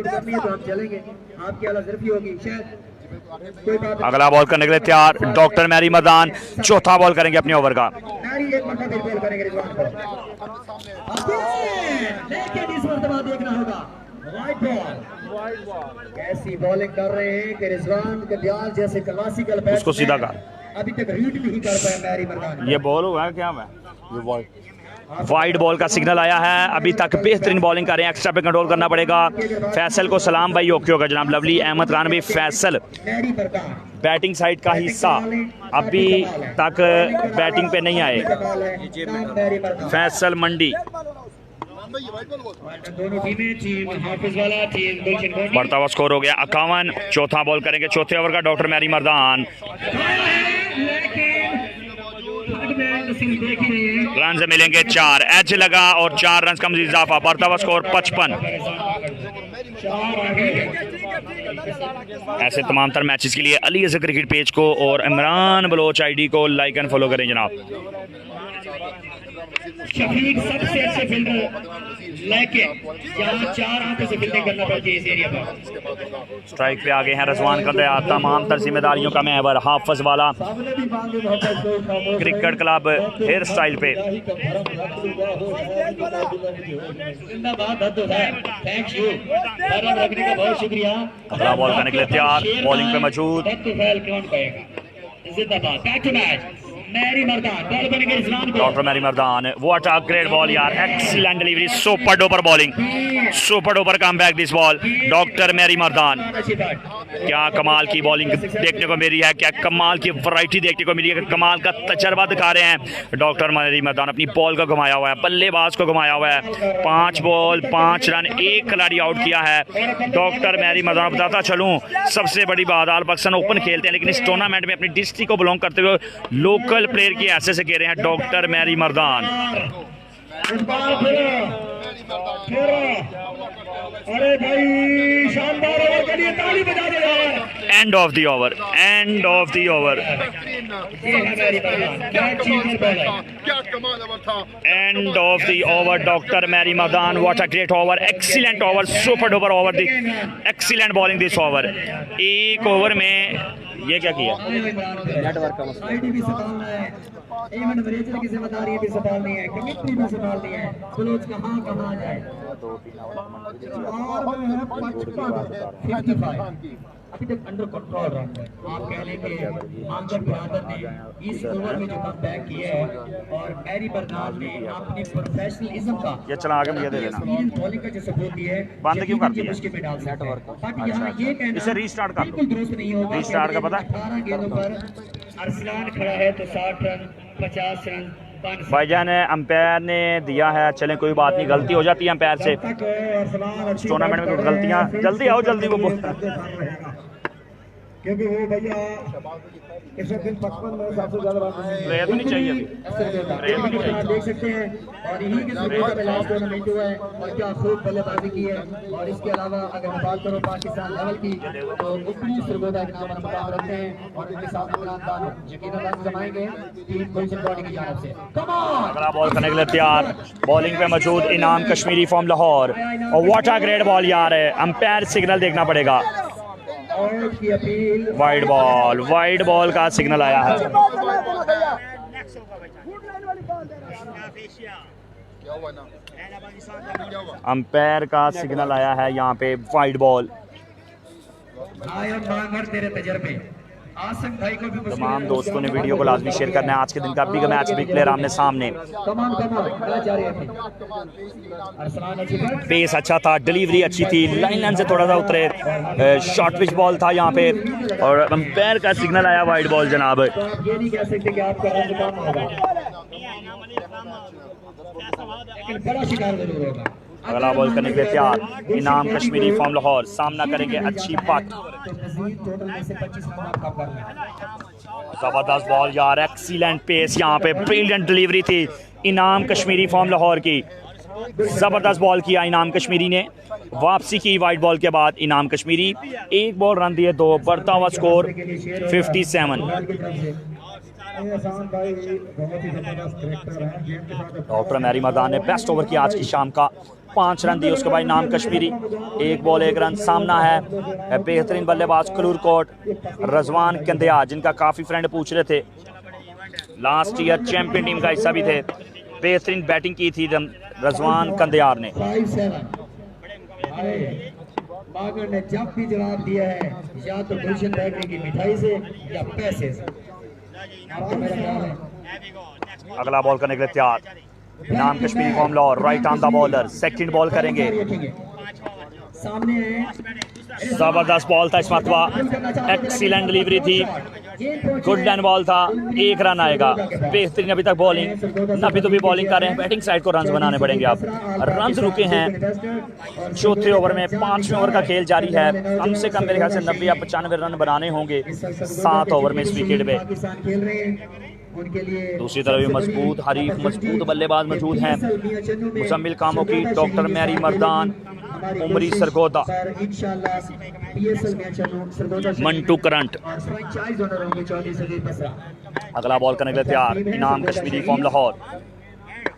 अगला बॉल करने के लिए तैयार डॉक्टर मैरी मर्दान, चौथा बॉल करेंगे अपने ओवर का। देखना होगा वाइड बॉल, कैसी बॉलिंग कर रहे हैं कि रिजवान कंडियार जैसे क्लासिकल बैट्समैन उसको सीधा कर, अभी तक रीड नहीं कर पाया मैरी मर्दान। ये बॉल हुआ है क्या? मैं वाइड बॉल का सिग्नल आया है। अभी तक बेहतरीन बॉलिंग कर रहे हैं, एक्स्ट्रा पे कंट्रोल करना पड़ेगा। फैसल को सलाम भाई, ओके होगा जनाब। लवली अहमद खान भी फैसल बैटिंग साइड का हिस्सा अभी तक बैटिंग पे नहीं आए। फैसल मंडी बढ़ता हुआ स्कोर हो गया 51। चौथा बॉल करेंगे चौथे ओवर का डॉक्टर मैरी मर्दान। रन मिलेंगे 4, एच लगा और 4 रन का मजीद इजाफा। बढ़ता हुआ स्कोर 55। ऐसे तमाम तर मैचेस के लिए अली अजहर क्रिकेट पेज को और इमरान बलोच आईडी को लाइक एंड फॉलो करें जनाब। शफीक सबसे अच्छे फील्डर लेके यहाँ 4 आंखों से फील्डिंग करना पड़ती है इस एरिया पर। स्ट्राइक पे आ गए हैं रजवान कंदिया। तमाम तर जिम्मेदारियों का महवर हाफिज वाला क्रिकेट क्लब हेयर स्टाइल पे। थैंक यू, रखने का बहुत शुक्रिया। अगला बॉल करने के लिए तैयार, बॉलिंग पे मौजूद जिंदाबाद। Back to match Mari Mardan, ball बनेंगे रिजवान को। Doctor Mari Mardan, what a great ball यार, excellent delivery, super duper bowling, super duper comeback this ball. Doctor Mari Mardan, क्या कमाल की बॉलिंग देखने को मिली है, क्या कमाल की वैरायटी देखने को मिली है, कमाल का तजर्बा दिखा रहे हैं डॉक्टर मैरी मर्दान। अपनी बॉल को घुमाया हुआ है, बल्लेबाज को घुमाया हुआ है। 5 बॉल 5 रन, 1 खिलाड़ी आउट किया है डॉक्टर मैरी मर्दान। बताता चलूँ सबसे बड़ी बात, आल पाकिस्तान ओपन खेलते हैं लेकिन इस टूर्नामेंट में अपनी डिस्ट्रिक्ट को बिलोंग करते हुए लोकल प्लेयर की ऐसे से कह रहे हैं डॉक्टर मैरी मर्दान। अरे भाई शानदार ओवर के लिए ताली बजा दो यार। End of the over, end of the over, end of the over doctor Mari Mardan. What a great over, excellent over, super duper over, the excellent bowling this over. एक ओवर में ये क्या किया, नेटवर्क का मसला, आईडी भी संभालना है, इवेंट मैनेजर की जिम्मेदारी भी संभालनी है, कमेटी भी संभालनी है, बलोच कहाँ जाए। और में है 55 अभी तक अंडर कंट्रोल रहा है। आप कह लें कि आंगन बिरादर ने इस ओवर में जो कम बैक किया है और मैरी मर्दान ने अपनी प्रोफेशनलिज्म का ये चला आगे मुझे दे देना, बॉलिंग का जो सपोर्ट दिया है बंद क्यों कर दिया मुश्किल में डाल सकते हैं। बट यहाँ ये कहना इसे रीस्टार्ट कर लो, बिल्कुल दुरुस्त नहीं होगा। रीस्टार्ट का पता 18 गेंदों पर अरसलान खड़ा है तो 60 रन 50 रन भाईजान अंपायर ने दिया है। चलें कोई बात नहीं, गलती हो जाती है अंपायर से टूर्नामेंट में, कुछ गलतियां। जल्दी आओ, जल्दी वो क्योंकि वो भैया इस दिन 55 में सबसे ज्यादा रेत नहीं चाहिए अभी, रेत नहीं चाहिए। देख सकते हैं और इन्हीं के सबूत में लास्ट टूर्नामेंट हुआ है और क्या खूब बल्लेबाजी की है। और इसके अलावा अगर मैं बात करूं पाकिस्तान लेवल की तो उपरी सरगोदा के नाम मुकाम रखते हैं और उनके साथ इमरान खान यकीनन रन जमाएंगे टीम पोजीशन बॉडी की जानिब से। कम ऑन, अगला बॉल करने के लिए तैयार, बॉलिंग पे मौजूद इनाम कश्मीरी फ्रॉम लाहौर। और व्हाट अ ग्रेट बॉल यार, अंपायर सिग्नल देखना पड़ेगा। की अपील, वाइड बॉल का सिग्नल आया है। अंपायर का सिग्नल आया है यहाँ पे, वाइड बॉल। तेरे तजर्बे आसिम भाई को भी तमाम दोस्तों ने वीडियो को लाजमी शेयर करना है। आज के दिन का बिग मैच, बिग प्लेयर आमने सामने। पेस अच्छा था, डिलीवरी अच्छी थी, लाइन से थोड़ा सा उतरे, शॉर्ट पिच बॉल था यहाँ पे और अंपायर का सिग्नल आया वाइड बॉल जनाब। ये नहीं कह सकते कि आपका रन कम होगा, लेकिन बड़ा शिकार जरूर होगा। अगला बॉल करने के लिए तैयार, इनाम कश्मीरी फ्रॉम लाहौर। सामना करेंगे अच्छी पट, जबरदस्त बॉल यार, एक्सीलेंट पेस यहाँ पे, ब्रिलियंट डिलीवरी थी इनाम कश्मीरी फ्रॉम लाहौर की। जबरदस्त बॉल किया इनाम कश्मीरी ने, वापसी की वाइड बॉल के बाद इनाम कश्मीरी। 1 बॉल रन दिए 2, बढ़ता हुआ स्कोर 57। डॉक्टर मैरी मर्दान ने बेस्ट ओवर किया आज की शाम का, 5 रन दिए। उसके बाद इनाम कश्मीरी 1 बॉल 1 रन। सामना है बेहतरीन बल्लेबाज कलूर कोट रजवान कंदिया, जिनका काफ़ी फ्रेंड पूछ रहे थे, लास्ट ईयर चैंपियन टीम का हिस्सा भी थे। बेहतरीन बैटिंग की थी रजवान कंदियार ने। बागर ने जब भी जवाब दिया है या तो गुलशन बेकरी की मिठाई से या पैसे से। आपको मेरा ख्याल है अगला बॉल करने के लिए तैयार, Inam Kashmiri form Lahore, right arm the bowler, second ball करेंगे। जबरदस्त बॉल था इस मरतबा, एक्सीलेंट डिलीवरी थी, गुड लैंड बॉल था, 1 रन आएगा। बेहतरीन अभी तक बॉलिंग, अभी तो भी बॉलिंग कर रहे हैं, बैटिंग साइड को रन बनाने पड़ेंगे। अब रन रुके हैं चौथे ओवर में, 5वें ओवर का खेल जारी है। कम से कम मेरे ख्याल से 90 या 95 रन बनाने होंगे 7 ओवर में इस विकेट पे। दूसरी तरफ भी मजबूत हरीफ, मजबूत बल्लेबाज मौजूद हैं, मुजम्मिल कामों की, डॉक्टर मैरी मर्दान, उमरी सरगोदा, मंटू करंट। अगला बॉल करने के लिए तैयार, इनाम कश्मीरी फॉर्म लाहौर,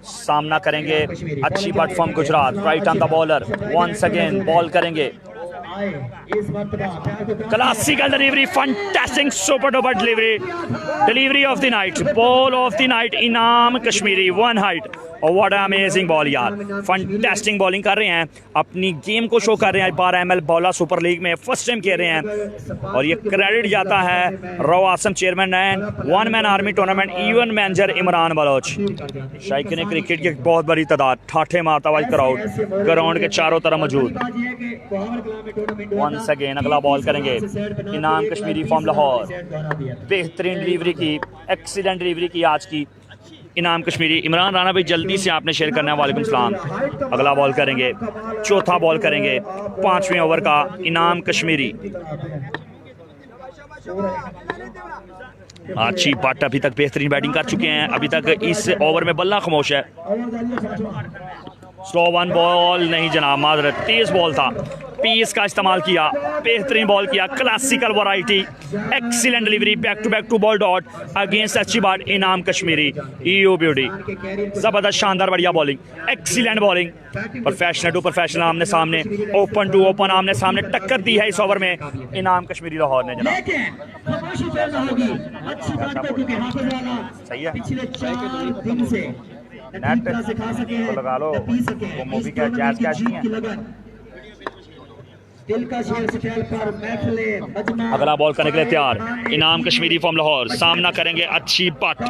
सामना करेंगे Achhi Butt from Gujrat, right on the bowler, once again ball करेंगे। Classical delivery, fantastic super duper delivery of the night, ball of the night, Inam Kashmiri, 1 height. और व्हाट अमेजिंग बॉल यार, फैंटास्टिक बॉलिंग कर रहे हैं, अपनी गेम को शो कर रहे हैं। 12 ML बॉलर सुपर लीग में फर्स्ट टाइम खेल रहे हैं और ये क्रेडिट जाता है Rao Asim chairman and 1 man army tournament event manager Imran Baloch. शायकीन क्रिकेट की बहुत बड़ी तादाद, ठाठे मारता हुआ क्राउड ग्राउंड के चारों तरफ मौजूद। वंस अगेन अगला बॉल करेंगे, इनाम कश्मीरी फॉर्म लाहौर, बेहतरीन डिलीवरी की, एक्सीलेंट डिलीवरी की आज की इनाम कश्मीरी। इमरान राणा भाई जल्दी से आपने शेयर करना है, वालेकुम सलाम। अगला बॉल करेंगे, चौथा बॉल करेंगे 5वें ओवर का, इनाम कश्मीरी। अच्छी बट अभी तक बेहतरीन बैटिंग कर चुके हैं, अभी तक इस ओवर में बल्ला खामोश है। स्लो 1 बॉल नहीं जनाब, माजरत, तेज बॉल था, पीस का इस्तेमाल किया, बेहतरीन बॉल किया, classical variety, excellent delivery, back to ball dot against अच्छी बात, इनाम कश्मीरी, ईओ ब्यूटी, जबरदस्त शानदार बढ़िया bowling, excellent bowling, professional to professional, आमने सामने, ओपन टू ओपन, आमने सामने टक्कर दी है इस ओवर में इनाम कश्मीरी लाहौर ने जनाब। सही है, नेट तो लगा लो, वो मूवी क्या जैज कैच नहीं है। अगला बॉल करने के लिए तैयार, इनाम कश्मीरी फॉर्म लाहौर, सामना करेंगे अच्छी बट,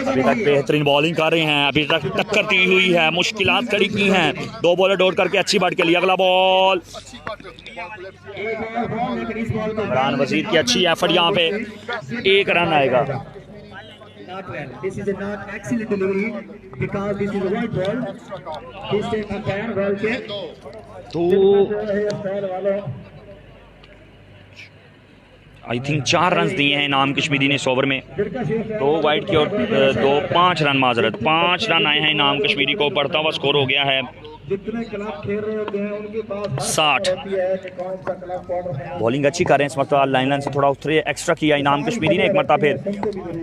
अभी तक बेहतरीन बॉलिंग कर रहे हैं, अभी तक टक्कर दी हुई है, मुश्किलात खड़ी की हैं, 2 बॉलर डोट करके अच्छी बट के लिए। अगला बॉल, इमरान वजीर की अच्छी एफर्ट, यहाँ पे 1 रन आएगा। Not well. This is a not excellent delivery because this is a white ball. This time umpire ball check. I think 4 run दिए हैं इनाम कश्मीरी ने इस ओवर में, 2 वाइड की और 5 रन, माजरत 5 रन आए हैं इनाम कश्मीरी को, बढ़ता हुआ स्कोर हो गया है 60। बॉलिंग अच्छी कर रहे हैं इस मरतबा, लाइन से थोड़ा उतरे एक्स्ट्रा किया इनाम कश्मीरी ने एक मरतबा, फिर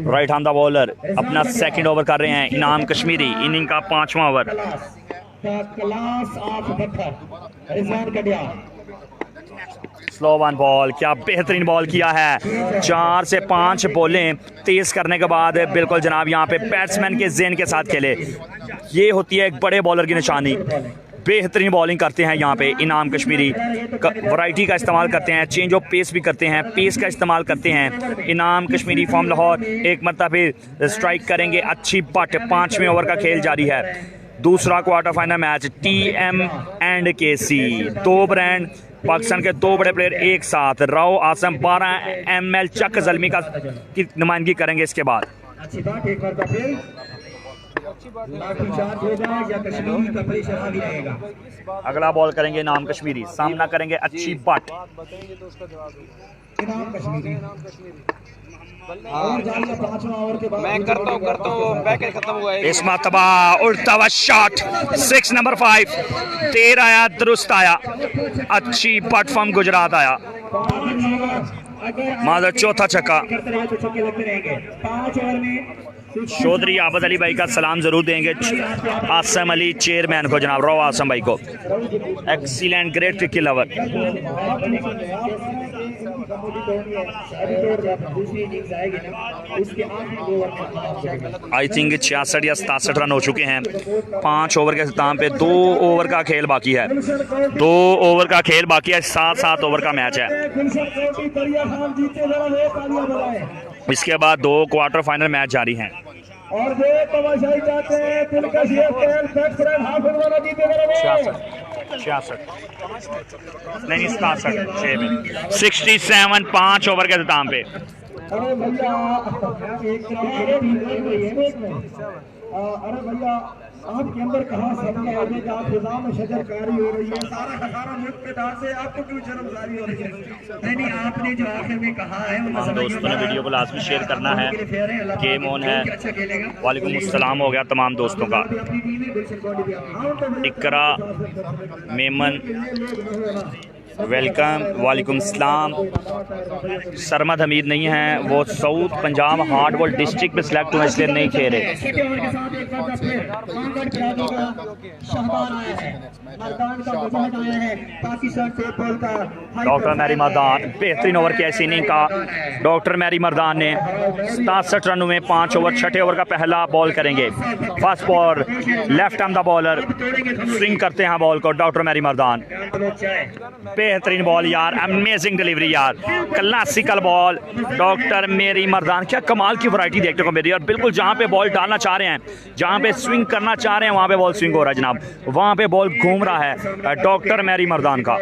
राइट हैंड द बॉलर, अपना सेकंड ओवर कर रहे हैं इनाम कश्मीरी, इनिंग का 5वां ओवर। स्लो 1 बॉल, क्या बेहतरीन बॉल किया है, 4 से 5 बॉलें तेज करने के बाद बिल्कुल जनाब यहाँ पे बैट्समैन के ज़हन के साथ खेले, ये होती है एक बड़े बॉलर की निशानी। बेहतरीन बॉलिंग करते हैं यहाँ पे इनाम कश्मीरी, वैरायटी का इस्तेमाल करते हैं, चेंज ऑफ पेस भी करते हैं, पेस का इस्तेमाल करते हैं इनाम कश्मीरी फॉर्म लाहौर। एक मरतबा फिर स्ट्राइक करेंगे अच्छी बट, 5वें ओवर का खेल जारी है, दूसरा quarter final match, TM and KC, 2 brand, Pakistan के 2 बड़े प्लेयर एक साथ, राव आसम 12 ML चक जलमी की नुमाइंदगी करेंगे इसके बाद। अगला बॉल करेंगे इनाम कश्मीरी, सामना करेंगे अच्छी बट, मैं करता हूँ पैकेज खत्म हुआ है। इस मरतबा उड़ता हुआ शॉट, 6 नंबर 5, देर आया दुरुस्त आया, अच्छी बट फ्रॉम गुजरात आया, मादर चौथा छक्का। चौधरी आबद अली भाई का सलाम जरूर देंगे, आसम अली चेयरमैन को, जनाब रॉ आसम भाई को, excellent great cricket lover. I think 66 या 67 रन हो चुके हैं, 5 ओवर के अख्ताम पे 2 ओवर का खेल बाकी है, 2 ओवर का खेल बाकी है, 7-7 ओवर का मैच है। इसके बाद 2 क्वार्टर फाइनल मैच जारी हैं। और जो तमाशाई चाहते हैं दिलकश ये खेल बैट्समैन हाफिज वाला जीतेगा 66 नहीं 67 6 में 67 5 ओवर के अख्ताम पे। अरे भैया अरे भैया आपके अंदर कहाँ सबका आ गया आप फिजा में शजरकारी हो रही है सारा का सारा मुल्क के डाल से आपको क्यों शर्मसारी हो रही है? नहीं आपने जो आखिर में कहा है तमाम दोस्तों ने वीडियो को लाजमी शेयर करना है। गेम ऑन है। वालेकुम अस्सलाम हो गया तमाम दोस्तों का। इकरा मेमन वेलकम, वालेकुम सलाम। सरमद हमीद नहीं है, वो साउथ पंजाब हार्डबॉल डिस्ट्रिक्ट में सिलेक्ट हुए इसलिए नहीं खेल रहे। डॉक्टर मैरी मर्दान बेहतरीन ओवर की ऐसी इनिंग का डॉक्टर मैरी मर्दान ने 67 रनों में 5 ओवर 6 ओवर का पहला बॉल करेंगे। First ball left arm the bowler swing करते हैं बॉल को डॉक्टर मैरी मर्दान। बेहतरीन बॉल यार, अमेजिंग डिलीवरी यार, classical ball doctor Mari Mardan. क्या कमाल की वैरायटी देखने को मिल रही है और बिल्कुल जहां पे बॉल डालना चाह रहे हैं, जहां पे स्विंग करना चाह रहे हैं वहां पे बॉल स्विंग हो रहा है जनाब, वहां पे बॉल घूम रहा है डॉक्टर मैरी मर्दान का।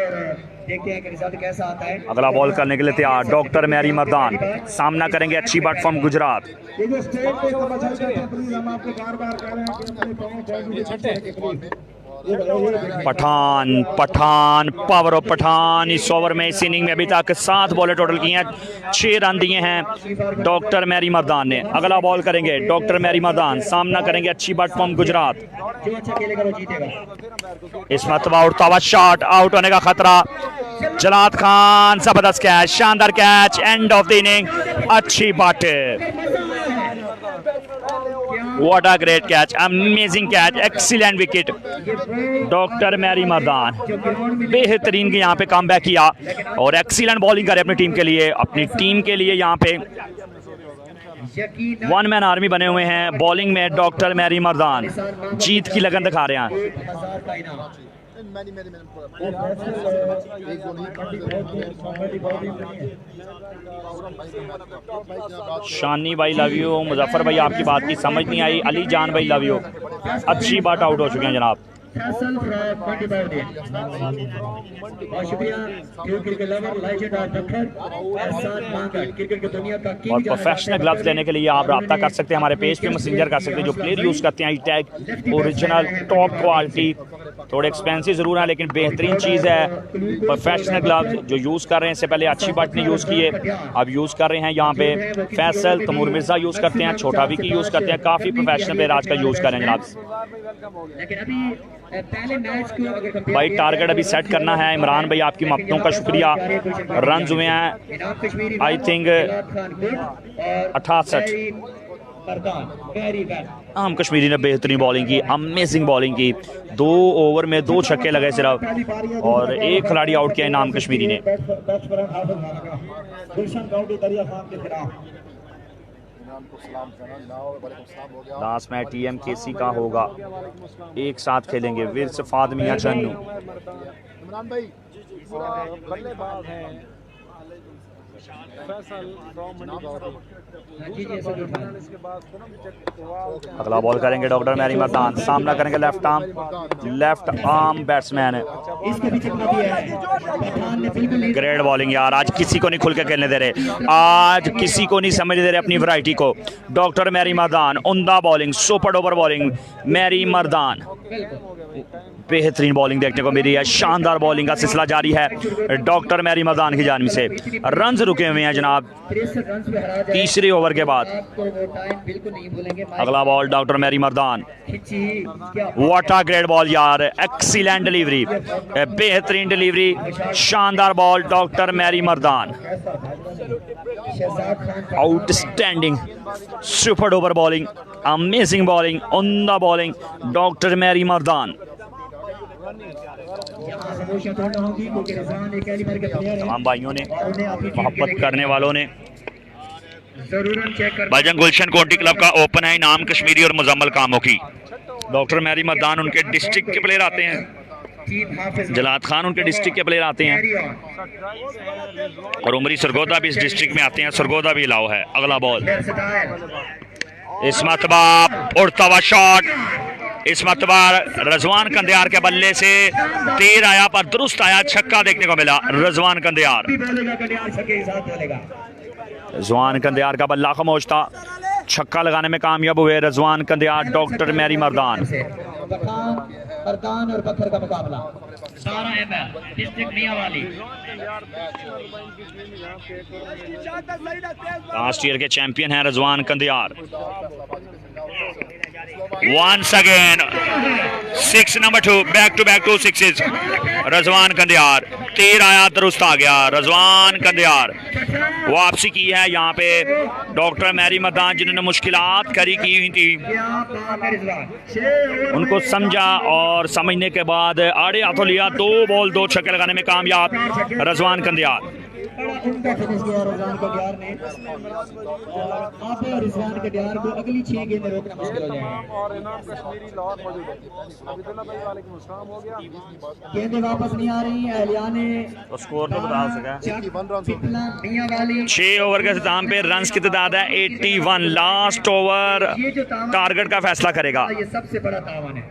देखते हैं कि रिजल्ट कैसा आता है। अगला बॉल करने के लिए तैयार डॉक्टर मैरी मर्दान। सामना करेंगे अच्छी बाट फ्रॉम गुजरात। ये जो स्टेट पे तमाशाई चाहते हैं प्लीज हम आपको बार-बार कह रहे हैं कि अपने पाँव पठान पठान पावर ऑफ पठान इस ओवर में इस इनिंग में अभी तक 7 बॉलें टोटल की हैं, 6 रन दिए हैं डॉक्टर मैरी मर्दान ने। अगला बॉल करेंगे डॉक्टर मैरी मर्दान। सामना करेंगे अच्छी बट फ्रॉम गुजरात। जो अच्छा खेलेगा वो जीतेगा। इस मरतबा उड़ता हुआ शॉट, आउट होने का खतरा। जलाद खान जबरदस्त कैच, शानदार catch, end of the innings. Achhi Butt, what a great catch, amazing catch, excellent wicket doctor Mari Mardan. बेहतरीन यहाँ पे कमबैक किया और एक्सीलेंट बॉलिंग करे अपनी टीम के लिए। अपनी टीम के लिए यहाँ पे 1 मैन आर्मी बने हुए हैं बॉलिंग में डॉक्टर मैरी मर्दान। जीत की लगन दिखा रहे हैं। शानी भाई लव यू। मुजफ्फर भाई आपकी बात की समझ नहीं आई। अली जान भाई लव यू। अच्छी बात आउट हो चुके हैं जनाब। और प्रोफेशनल ग्लव्स लेने के लिए आप रब्ता कर सकते हैं हमारे पेज पे, मैसेंजर कर सकते हैं। जो प्लेयर यूज़ करते हैं टैग ओरिजिनल टॉप क्वालिटी, थोड़े एक्सपेंसिव ज़रूर है लेकिन बेहतरीन चीज़ है। प्रोफेशनल ग्लव्स जो यूज़ कर रहे हैं, इससे पहले अच्छी बात ने यूज़ किए, अब यूज़ कर रहे हैं यहाँ पे फैसल, तमूर मिर्ज़ा यूज़ करते हैं, छोटा विकी यूज़ करते हैं। काफ़ी प्रोफेशनल प्लेयर आज का यूज़ कर रहे हैं जनाब। भाई टारगेट अभी सेट करना है। इमरान भाई आपकी मददों का शुक्रिया। रन हुए हैं आई थिंक 68। आम कश्मीरी ने बेहतरीन बॉलिंग की, अमेजिंग बॉलिंग की। 2 ओवर में 2 छक्के लगे सिर्फ और 1 खिलाड़ी आउट किया इनाम कश्मीरी ने। लास्ट मैच TMKC का होगा, एक साथ खेलेंगे विर्स फादमिया चन्नू। अगला बॉल करेंगे डॉक्टर मैरी मर्दान। सामना करेंगे left arm batsman. Great bowling यार, आज किसी को नहीं खुल के खेलने दे रहे, आज किसी को नहीं समझ दे रहे अपनी वैरायटी को। डॉक्टर मैरी मर्दान उम्दा bowling, super duper bowling Mari Mardan. बेहतरीन बॉलिंग देखने को मिली है, शानदार बॉलिंग का सिलसिला जारी है डॉक्टर मैरी मर्दान की जानिब से। रन्स रुके हुए हैं जनाब 3रे ओवर के बाद। अगला ball doctor Mari Mardan. What a great ball यार, एक्सीलेंट डिलीवरी, बेहतरीन डिलीवरी, शानदार ball doctor Mari Mardan. Outstanding super duper bowling, amazing bowling, उम्दा बॉलिंग डॉक्टर मैरी मर्दान। तमाम भाइयों ने, मोहब्बत करने वालों ने, भाईजान गुलशन काउंटी क्लब का ओपन है इनाम कश्मीरी और मुजम्मल कामों की। डॉक्टर मैरी मर्दान उनके डिस्ट्रिक्ट के प्लेयर आते हैं। टीम हाफिज जलाद खान उनके डिस्ट्रिक्ट के प्लेयर आते हैं कैरी ऑन और उमरी सरगोदा भी इस डिस्ट्रिक्ट में आते हैं। सरगोदा भी अलाउ है। अगला बॉल वेर्सटाइल इस मतबा उड़ता हुआ शॉट, इस मतबा रजवान कंदियार के बल्ले से तीर आया पर दुरुस्त आया, छक्का देखने को मिला। रजवान कंदियार भी बोलेगा कल्याण छक्के के साथ बोलेगा। रजवान कंदियार का बल्ला खामोश था, छक्का लगाने में कामयाब हुए रजवान कंदियार। डॉक्टर मैरी मर्दान मर्दान और पत्थर का मुकाबला 12 ml district Mianwali. Last year के चैंपियन हैं Rizwan Kandiar. Once again 6 number 2 back to back 2 sixes. Rizwan Kandiar तीर आया, दुरुस्त आ गया। रजवान कंदियार वापसी की है यहाँ पे डॉक्टर मैरी मर्दान, जिन्होंने मुश्किलात खड़ी की हुई थी, उनको समझा और समझने के बाद आड़े हाथों लिया। 2 बॉल 2 छक्के लगाने में कामयाब रजवान कंदियार। उनका फिनिश किया रजवान कंदियार ने। अब रजवान कंदियार को अगली 6 गेंद में रोकना मुश्किल हो जाएगा। गेंदें वापस नहीं आ रही। अहलिया ने तो स्कोर तो बता सका। मियांवाली 6 ओवर के इख्तिताम पे रन्स की तादाद है 81। लास्ट ओवर ये जो तावन टारगेट का फैसला करेगा। ये सबसे बड़ा तावन है,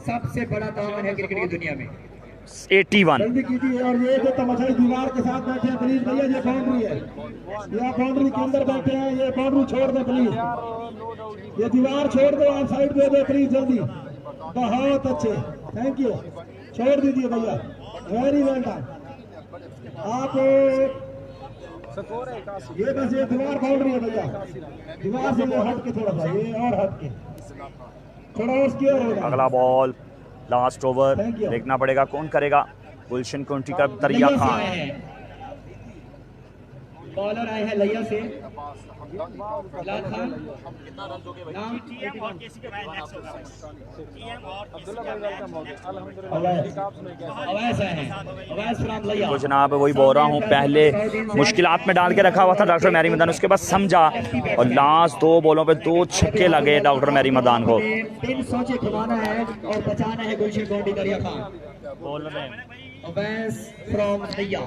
सबसे बड़ा तावन है क्रिकेट की दुनिया में। 81 जल्दी कीजिए। और ये जो तमाशाई दीवार के साथ बैठे हैं प्लीज भैया, ये बाउंड्री है, ये आप बाउंड्री के अंदर बैठे हैं, ये बाउंड्री छोड़ दे प्लीज, ये दीवार छोड़ दो, आप साइड दे दो प्लीज जल्दी। बहुत अच्छे, थैंक यू, छोड़ दीजिए भैया, वेरी वेल डन। आप ये बस ये दीवार बाउंड्री है भैया, दीवार से ये हट के थोड़ा सा, ये और हट के थोड़ा और उसकी ओर होगा। अगला बॉल लास्ट ओवर देखना पड़ेगा कौन करेगा। गुलशन काउंटी का दरिया खान। बॉलर आए हैं लैया से लाल खान। तो जनाब वही बोल रहा हूँ, पहले मुश्किलात में डाल के रखा हुआ था डॉक्टर मैरी मदान, उसके बाद समझा और लास्ट 2 बॉलों पे 2 छक्के लगे डॉक्टर मैरी मदान को। 3 सोचे खिलाना है और बचाना है गुलशन काउंटी दरिया खान। अवैस फ्रॉम लैया,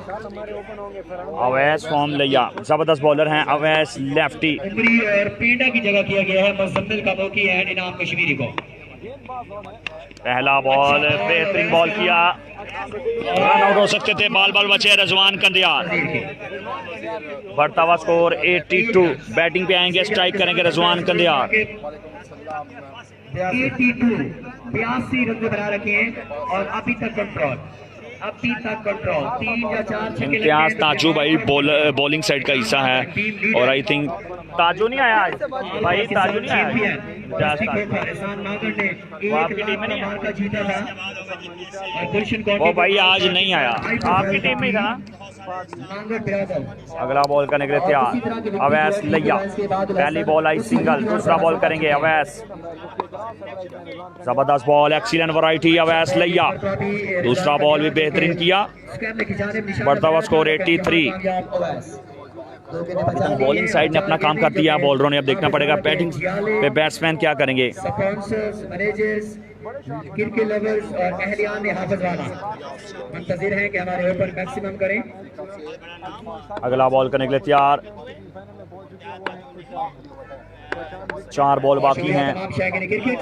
अवैस फ्रॉम लैया जबरदस्त बॉलर हैं अवैस, लेफ्टी। उमरी और पेंडा की जगह किया गया है मुजम्मिल का मौकी है इनाम कश्मीरी को। पहला बॉल बेहतरीन बॉल किया, रन आउट हो सकते थे, बाल बाल बचे रजवान कंदियार। बढ़ता हुआ स्कोर 82। बैटिंग पे आएंगे, स्ट्राइक करेंगे रजवान कंदियार। 82 रन बना रखे हैं और अभी तक कंट्रोल, 3 या 4 छक्के इम्तियाज ताजू भाई बॉलिंग साइड का हिस्सा है और आई थिंक ताजू नहीं आया आज भाई, ताजू नहीं आया। आपकी टीम में नहीं आया वो भाई, आज नहीं आया, आपकी टीम में ही था। अगला बॉल करने के लिए तैयार अवैस लैया। पहली बॉल आई सिंगल, दूसरा बॉल करेंगे अवैस। जबरदस्त बॉल, एक्सीलेंट वैरायटी अवैस लैया। दूसरा बॉल भी बेहतरीन किया। बढ़ता हुआ स्कोर 83। बॉलिंग साइड ने अपना काम कर दिया, बॉलरों ने अब देखना पड़ेगा बैटिंग पे बैट्समैन क्या करेंगे। क्रिकेट लवर्स और अहलियान ने हाफिज वाला मुंतजिर हैं कि हमारे ऊपर मैक्सिमम करें। अगला बॉल करने के लिए तैयार, 4 बॉल बाकी हैं।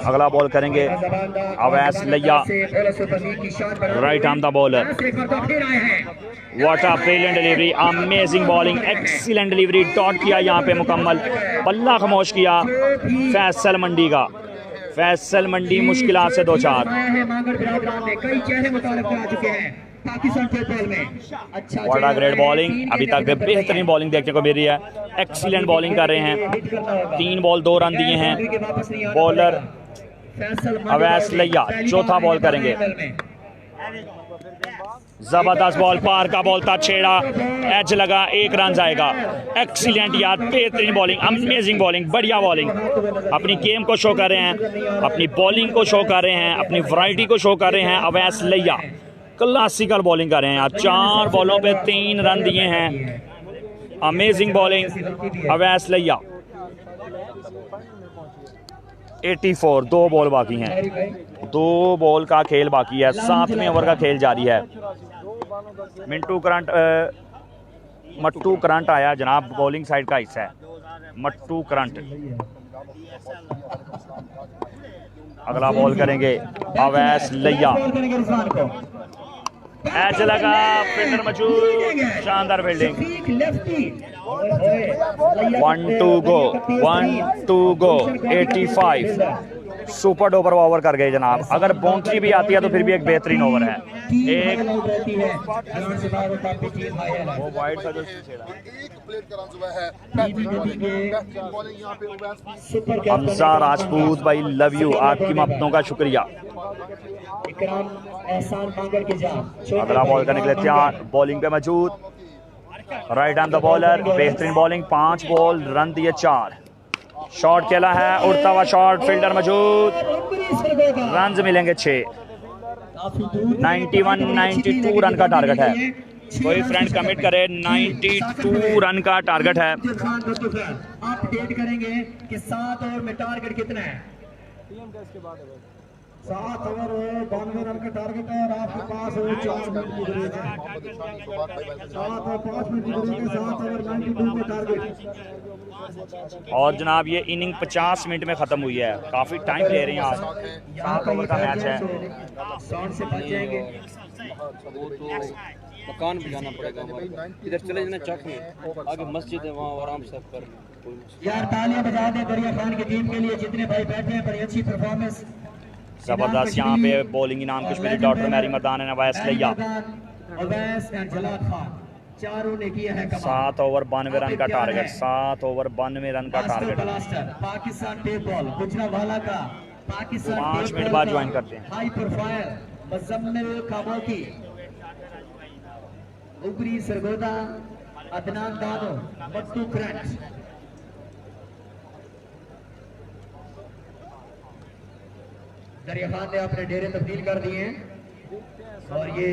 अगला बॉल करेंगे अवैस लैया, right arm the bowler. What a brilliant delivery, amazing bowling, excellent delivery, dot किया यहाँ पे मुकम्मल, बल्ला खामोश किया फैसल मंडी का। फैसल मंडी मुश्किलात से 2-4। व्हाट अ ग्रेट बॉलिंग, अभी तक बेहतरीन बॉलिंग देखने को मिल रही है, एक्सीलेंट बॉलिंग कर रहे हैं। 3 बॉल 2 रन दिए हैं बॉलर अवैस लैया। चौथा बॉल करेंगे, जबरदस्त बॉल, पार का बॉल था, छेड़ा, एज लगा, 1 रन जाएगा। एक्सीलेंट यार, बेहतरीन बॉलिंग, अमेजिंग बॉलिंग, बढ़िया बॉलिंग। अपनी गेम को शो कर रहे हैं, अपनी बॉलिंग को शो कर रहे हैं, अपनी वैरायटी को शो कर रहे हैं अवैस लैया। क्लासिकल बॉलिंग कर रहे हैं यार, 4 बॉलों पे 3 रन दिए हैं। अमेजिंग बॉलिंग अवैस लैया। 84, 2 बॉल बाकी हैं, 2 बॉल का खेल बाकी है, 7वें ओवर का खेल जारी है। मट्टू करंट आया जनाब, बॉलिंग साइड का हिस्सा है मट्टू करंट। अगला बॉल करेंगे अवैस लैया, एच लगा, फील्डर मौजूद, शानदार fielding. 1 to go 85, super duper over कर गए जनाब। अगर बाउंड्री भी आती है तो फिर भी एक बेहतरीन ओवर है। एक वो वाइड का जो हमजा राजपूत भाई, लव यू, आपकी मोहब्बतों का शुक्रिया। अगला बॉल करने के लिए तैयार, बॉलिंग पे मौजूद, राइट हैंड द बॉलर, बेहतरीन बॉलिंग, 5 बॉल, रन दिए 4। शॉट खेला है, उड़ता हुआ शॉट, फील्डर मौजूद, रन मिलेंगे 6। 92 रन का टारगेट है, कोई फ्रेंड कमिट करे, 92 रन का टारगेट है। अपडेट करेंगे कि 7 ओवर में टारगेट कितना है। 7 ओवर 92 रन का टारगेट है और आपके पास 4 मिनट की जरूरत है। 7 और 5 मिनट की जरूरत है, 7 ओवर 92 का टारगेट। और जनाब ये इनिंग 50 मिनट में खत्म हुई है, काफी टाइम ले रहे हैं आज, 7 ओवर का मैच है। शॉट से बच जाएंगे, मकान भी जाना पड़ेगा, इधर चले जाना चौक में, आगे मस्जिद है वहाँ आराम से कर। यार तालियां बजा दें दरिया खान की टीम के लिए, जितने भाई बैठे हैं, बड़ी अच्छी परफॉर्मेंस, जबरदस्त। यहाँ पे बॉलिंग इनाम कश्मीरी डॉक्टर मैरी मदान है, अवैस लैया, अवैस एंड जलाल खान, चारों ने किया है कमाल। 7 ओवर 92 रन का टारगेट, 7 ओवर 92 रन का target. Pakistan tape ball Gujranwala का, पाकिस्तान 5 मिनट बाद ज्वाइन करते हैं। हाई प्रोफाइल मुजम्मिल कामोकी, उगरी सरगोदा, अदनान दानो, मट्टू करंट। दरिया खान ने अपने डेरे तब्दील कर दिए हैं और ये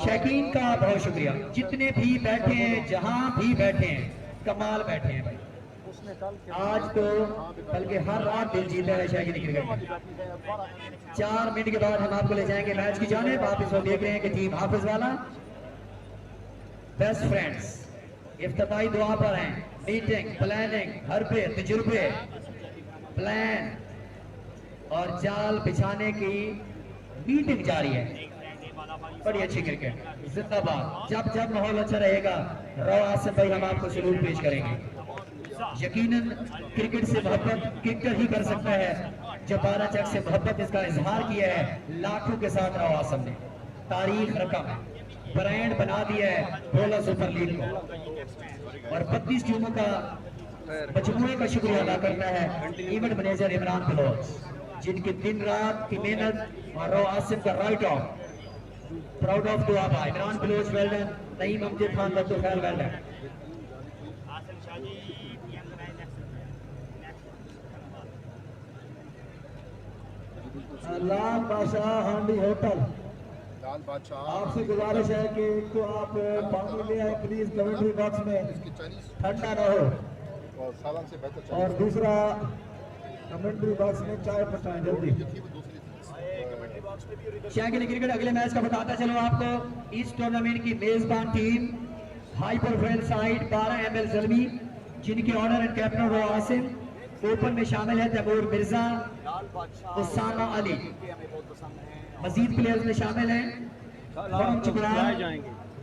शकीन का बहुत शुक्रिया, जितने भी बैठे हैं, जहां भी बैठे हैं, कमाल बैठे हैं भाई। आज तो बल्कि हर रात दिल जीता है शकीन क्रिकेट में। 4 मिनट के बाद हम आपको ले जाएंगे मैच की जानिब। आप इस वक्त देख रहे हैं कि टीम हाफिज वाला बेस्ट फ्रेंड्स इफ्तिताई दुआ पर हैं। मीटिंग, प्लानिंग, हर पे तजुर्बे, प्लान और जाल बिछाने की मीटिंग जारी है। बड़ी अच्छी क्रिकेट जिंदाबाद। जब जब माहौल अच्छा रहेगा रो आसिफ भाई हम आपको सलूट पेश करेंगे। यकीनन क्रिकेट से मोहब्बत क्रिकेटर ही कर सकता है, जो 12 चक से मोहब्बत इसका इजहार किया है लाखों के साथ। रो आसिफ ने तारीख रकम है, ब्रांड बना दिया है बोला सुपर लीग को, और 32 टीमों का मजमूए का शुक्रिया अदा करता है इवेंट मैनेजर इमरान बलोच, जिनकी दिन रात की मेहनत और रो आसिफ का right of. Proud of Dua भाई इमरान बलोच, वेल डन। नईम अमजद खान लत्तू खैर, वेल डन। लाल बादशाह हांडी होटल, आपसे गुजारिश है कि तो आप पानी ले आए प्लीज कमेंट्री बॉक्स में, ठंडा ना हो। और दूसरा कमेंट्री बॉक्स में चाय पहुंचाएं जल्दी। शकीन क्रिकेट अगले मैच का बताता चलो आपको। इस टूर्नामेंट की मेजबान team high profile side 12 ML Zalmi, जिनके owner and captain Rao Asim. Open में शामिल है तैमूर मिर्जा, उसामा अली। मजीद प्लेयर्स में शामिल हैं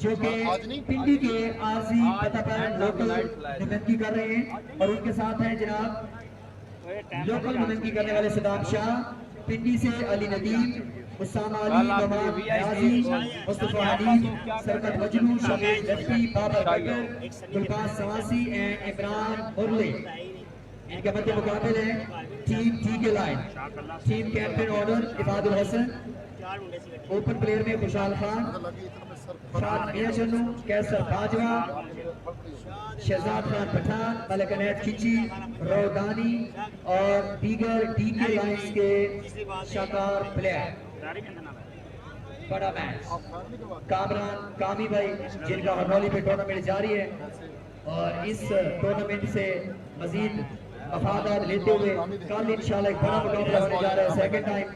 जो कि पिंडी के आरजी पता पर लोकल नुमाइंदगी कर रहे हैं, और उनके साथ हैं जनाब लोकल नुमाइंदगी करने वाले सदाब शाह, पिंडी से अली नदीम, उसामा अली, मुस्तफा हनीफ, सरकत मजनू, शमीर जफ्फी, बाबर बकर, गुलबाज सवासी एंड इमरान मुरली। इनके मध्य मुकाबले हैं टीम टी के line. Team captain order Ibadul Hasan, open player में खुशहाल खान, चन्नू, कैसर बाजवा, शहजाद खान पठान, मलिक अनैत खिची, रोदानी और दीगर टी के लाइन्स के शानदार प्लेयर। बड़ा मैच कामरान कामी भाई, जिनका हरनौली पे टूर्नामेंट जारी है, और इस टूर्नामेंट से मजीद मफादात लेते हुए कल इंशाल्लाह एक बड़ा मुकाबला होने जा रहा है सेकंड टाइम,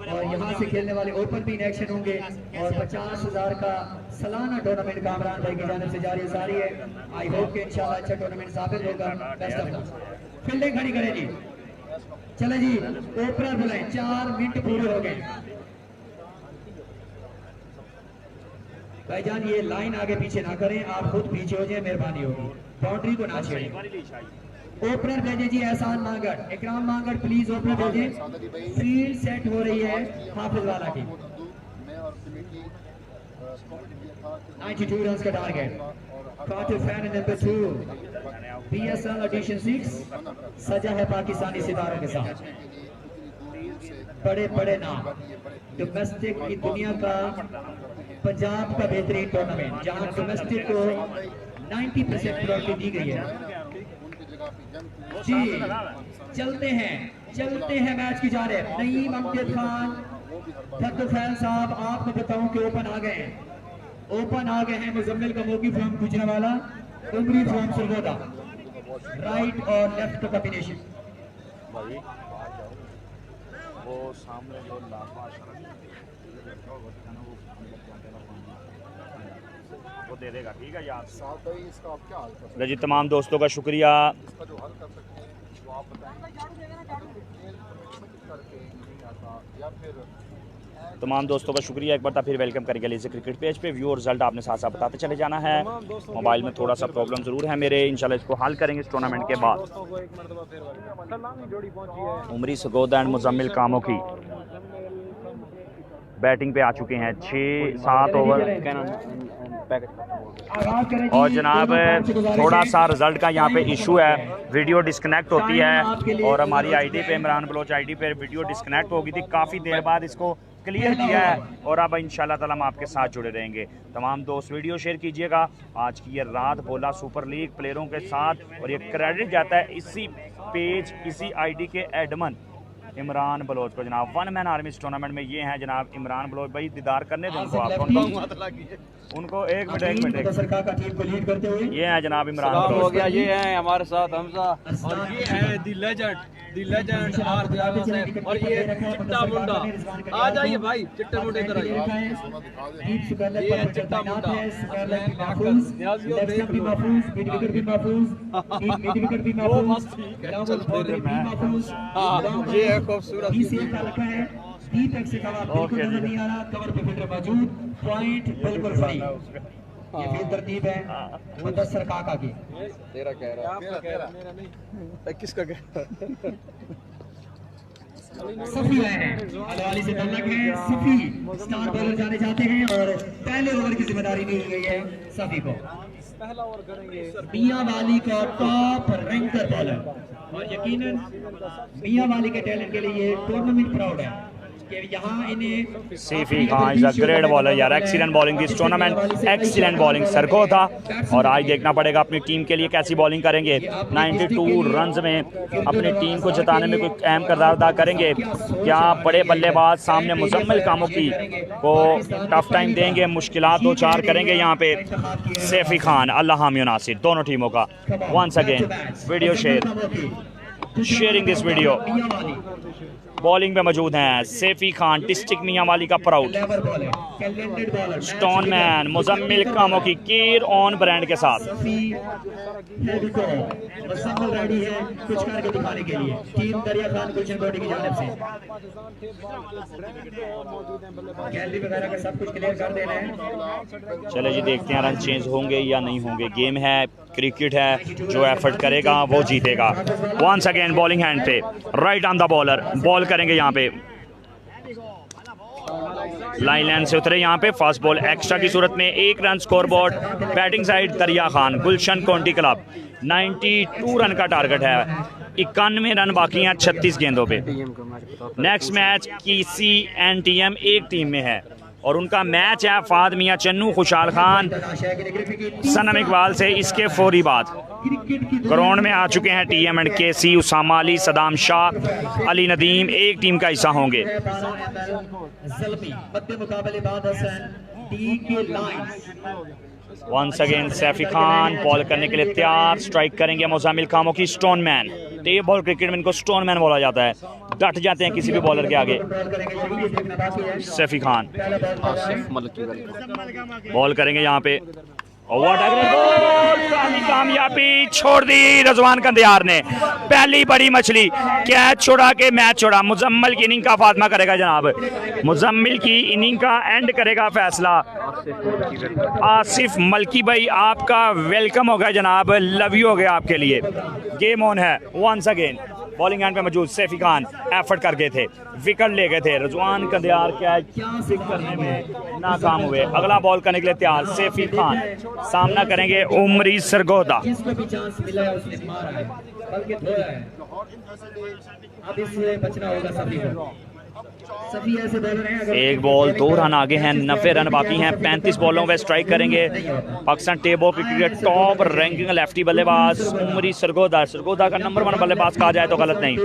और यहाँ से खेलने वाले ओपन भी इन एक्शन होंगे और 50,000 का सालाना टूर्नामेंट कामरान भाई की जानिब से जारी सारी है। आई होप कि इंशाल्लाह अच्छा टूर्नामेंट साबित होगा। Best of luck. फील्डिंग खड़ी करें जी, चले जी ओपनर बुलाएं, 4 मिनट पूरे हो गए भाईजान। ये लाइन आगे पीछे ना करें, आप खुद पीछे हो जाए, मेहरबानी होगी, बाउंड्री को ना छेड़ें। ओपनर भेजे जी एहसान मांगड़, इकराम मांगड़ प्लीज ओपनर भेजें। फील्ड सेट हो रही है हाफिज वाला की, 92 रन का target. Quarter final number 2 PSL edition 6 सजा है पाकिस्तानी सितारों के साथ। बड़े बड़े नाम डोमेस्टिक की दुनिया का, पंजाब का बेहतरीन टूर्नामेंट जहां डोमेस्टिक को 90% प्रायोरिटी दी गई है जी। चलते हैं मैच की जानिब। नईम अमजद खान फैल साहब, आपको बताऊं कि ओपन आ गए हैं Muzammil Kamoki from Gujranwala, Umri from Sargodha, right और लेफ्ट का कॉम्बिनेशन। वो सामने जो वो दे देगा, ठीक है यार। जी तमाम दोस्तों का शुक्रिया। तमाम दोस्तों का शुक्रिया एक बार फिर वेलकम करेंगे लीजिए क्रिकेट पेज पे। व्यू और रिजल्ट आपने साथ साथ बताते चले जाना है। मोबाइल में थोड़ा सा प्रॉब्लम ज़रूर है मेरे, इंशाल्लाह इसको हल करेंगे इस टूर्नामेंट के बाद। उमरी सगोदा एंड मुजम्मिल कामों की बैटिंग पे आ चुके हैं। 6-7 ओवर और जनाब थोड़ा सा रिजल्ट का यहाँ पे इशू है, वीडियो डिस्कनेक्ट होती है और हमारी आईडी पे, इमरान बलोच आईडी पे वीडियो डिस्कनेक्ट हो गई थी, काफ़ी देर बाद इसको क्लियर किया है और अब इंशाल्लाह ताला हम आपके साथ जुड़े रहेंगे। तमाम दोस्त वीडियो शेयर कीजिएगा। आज की ये रात बोला सुपर लीग प्लेयरों के साथ और ये क्रेडिट जाता है इसी पेज, इसी आईडी के एडमन इमरान बलोच को। जनाब 1 मैन आर्मी इस टूर्नामेंट में ये हैं जनाब इमरान बलोच भाई, दीदार करने दें उनको, आप उनको एक मिनट ये हैं जनाब इमरान बलोच हो गया। ये है हमारे साथ हमजा और ये है दी लेजेंड और ये चिट्टा मुंडा। आ जाइए भाई, चिट्टे मुंडे इधर आइए। ये चिट्टा मुंडा ये है खूबसूरत दीपक से कवर नहीं आ रहा, कवर पे फिल्टर मौजूद, पॉइंट बिल्कुल फ्री। ये फिर तरतीब है मुदस्सर काका की। तेरा कह रहा है, मेरा नहीं, किसका कह रहा है? सफी आए हैं, अलवाली से तल्लक है, सफी स्टार बॉलर जाने जाते हैं और पहले ओवर की जिम्मेदारी दी गई है सफी को। पहला ओवर करेंगे मियां वाली का टॉप रैंकर बॉलर और यकीनन मियां वाली के टैलेंट के लिए टूर्नामेंट प्राउड है कि यहाँ इन्हें Saifi Khan is a great bowler यार, excellent bowling this tournament, excellent bowling सरको था और आज देखना पड़ेगा अपनी टीम के लिए कैसी बॉलिंग करेंगे। 92 रन्स में अपनी टीम को जिताने में कोई अहम किरदार अदा करेंगे क्या? बड़े बल्लेबाज सामने मुजम्मिल कामों की को टफ टाइम देंगे, मुश्किलात दो चार करेंगे यहाँ पे सैफी खान, अल्लाह हामी नासिर दोनों टीमों का। Once again video sharing this video. Bowling में मौजूद हैं सैफी खान, डिस्ट्रिक्ट मियां वाली का प्राउड, स्टोन मैन, मुजम्मिल कामों की कीर ऑन ब्रांड के साथ। कुछ करके दिखाने के लिए टीम दरिया खान गुलशन बॉडी की जानिब से गैलरी वगैरह का सब कुछ क्लियर कर देना है। चले जी देखते हैं रन चेंज होंगे या नहीं होंगे। गेम है, क्रिकेट है, जो एफर्ट करेगा वो जीतेगा। वंस अगेन बॉलिंग हैंड पे, right on the bowler, ball करेंगे यहाँ पे, लाइन लाइन से उतरे यहाँ पे, फास्ट बॉल एक्स्ट्रा की सूरत में 1 run score board. Batting side दरिया खान, गुलशन काउंटी क्लब, 92 रन का टारगेट है, 91 रन बाकी हैं 36 गेंदों पे। नेक्स्ट मैच KC NTM एक टीम में है और उनका मैच है फाद मियां चन्नू खुशहाल खान सनम इकबाल से। इसके फौरी बाद ग्राउंड में आ चुके हैं TM and KC, Usama Ali, Saddam Shah, Ali Nadeem एक टीम का हिस्सा होंगे। Once again Saifi Khan ball करने के लिए तैयार, स्ट्राइक करेंगे मुजम्मिल कामो की stone man. Tape ball cricket में इनको स्टोन मैन बोला जाता है, डट जाते हैं किसी भी बॉलर के आगे। सैफी खान बॉल करेंगे यहाँ पे, पहली कामयाबी छोड़ दी रजवान कंदियार ने, पहली बड़ी मछली कैच छोड़ा के मैच छोड़ा। मुजम्मिल की इनिंग का फातिमा करेगा जनाब, मुजम्मिल की इनिंग का एंड करेगा फैसला। आसिफ मलकी भाई आपका वेलकम हो गया जनाब, लव यू हो गया आपके लिए। गेम ऑन है वंस अगेन, बॉलिंग एंड पे मौजूद सैफी खान एफर्ट कर गए थे, विकेट ले गए थे, रजवान कंदियार कैच पिक करने में नाकाम हुए। अगला बॉल करने के लिए तैयार सैफी खान, सामना करेंगे उमरी सरगोदा। जिसको भी चांस मिला है उसने मारा है, बल्कि धोया है। अब इससे बचना होगा सभी को। सभी ऐसे बॉलर हैं, अगर एक बॉल 2 रन आगे हैं, 90 रन बाकी हैं, 35 बॉलों पे स्ट्राइक करेंगे। पाकिस्तान टेबल क्रिकेट के टॉप रैंकिंग लेफ्टी बल्लेबाज उमरी सरगोदा, सरगोदा का नंबर 1 बल्लेबाज कहा जाए तो गलत नहीं।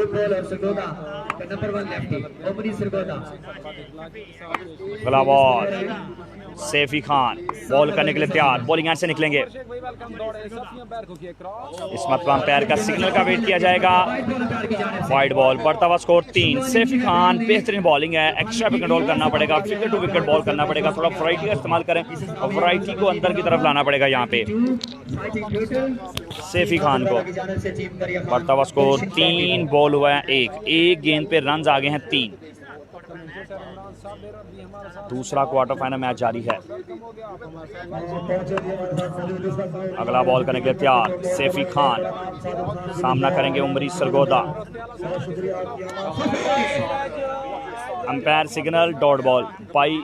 नंबर 1 लेफ्टी उमरी सरगोदा। अगला बॉल सैफी खान बॉल करने के लिए तैयार, बॉलिंग एंड से निकलेंगे। इस मतलब पैर का सिग्नल का वेट किया जाएगा। वाइड बॉल, बढ़ता हुआ स्कोर 3। सैफी खान बेहतरीन बॉलिंग है, एक्स्ट्रा पे कंट्रोल करना पड़ेगा, विकेट टू विकेट बॉल करना पड़ेगा, थोड़ा वैरायटी का इस्तेमाल करें और वैरायटी को अंदर की तरफ लाना पड़ेगा यहाँ पे सैफी खान को। बढ़ता हुआ स्कोर 3, बॉल हुआ है 1, एक गेंद पे रन आगे हैं 3। दूसरा क्वार्टर फाइनल मैच जारी है। अगला बॉल करने के लिए तैयार सैफी खान, सामना करेंगे Umri Sargodha. Umpire signal dot ball, पाई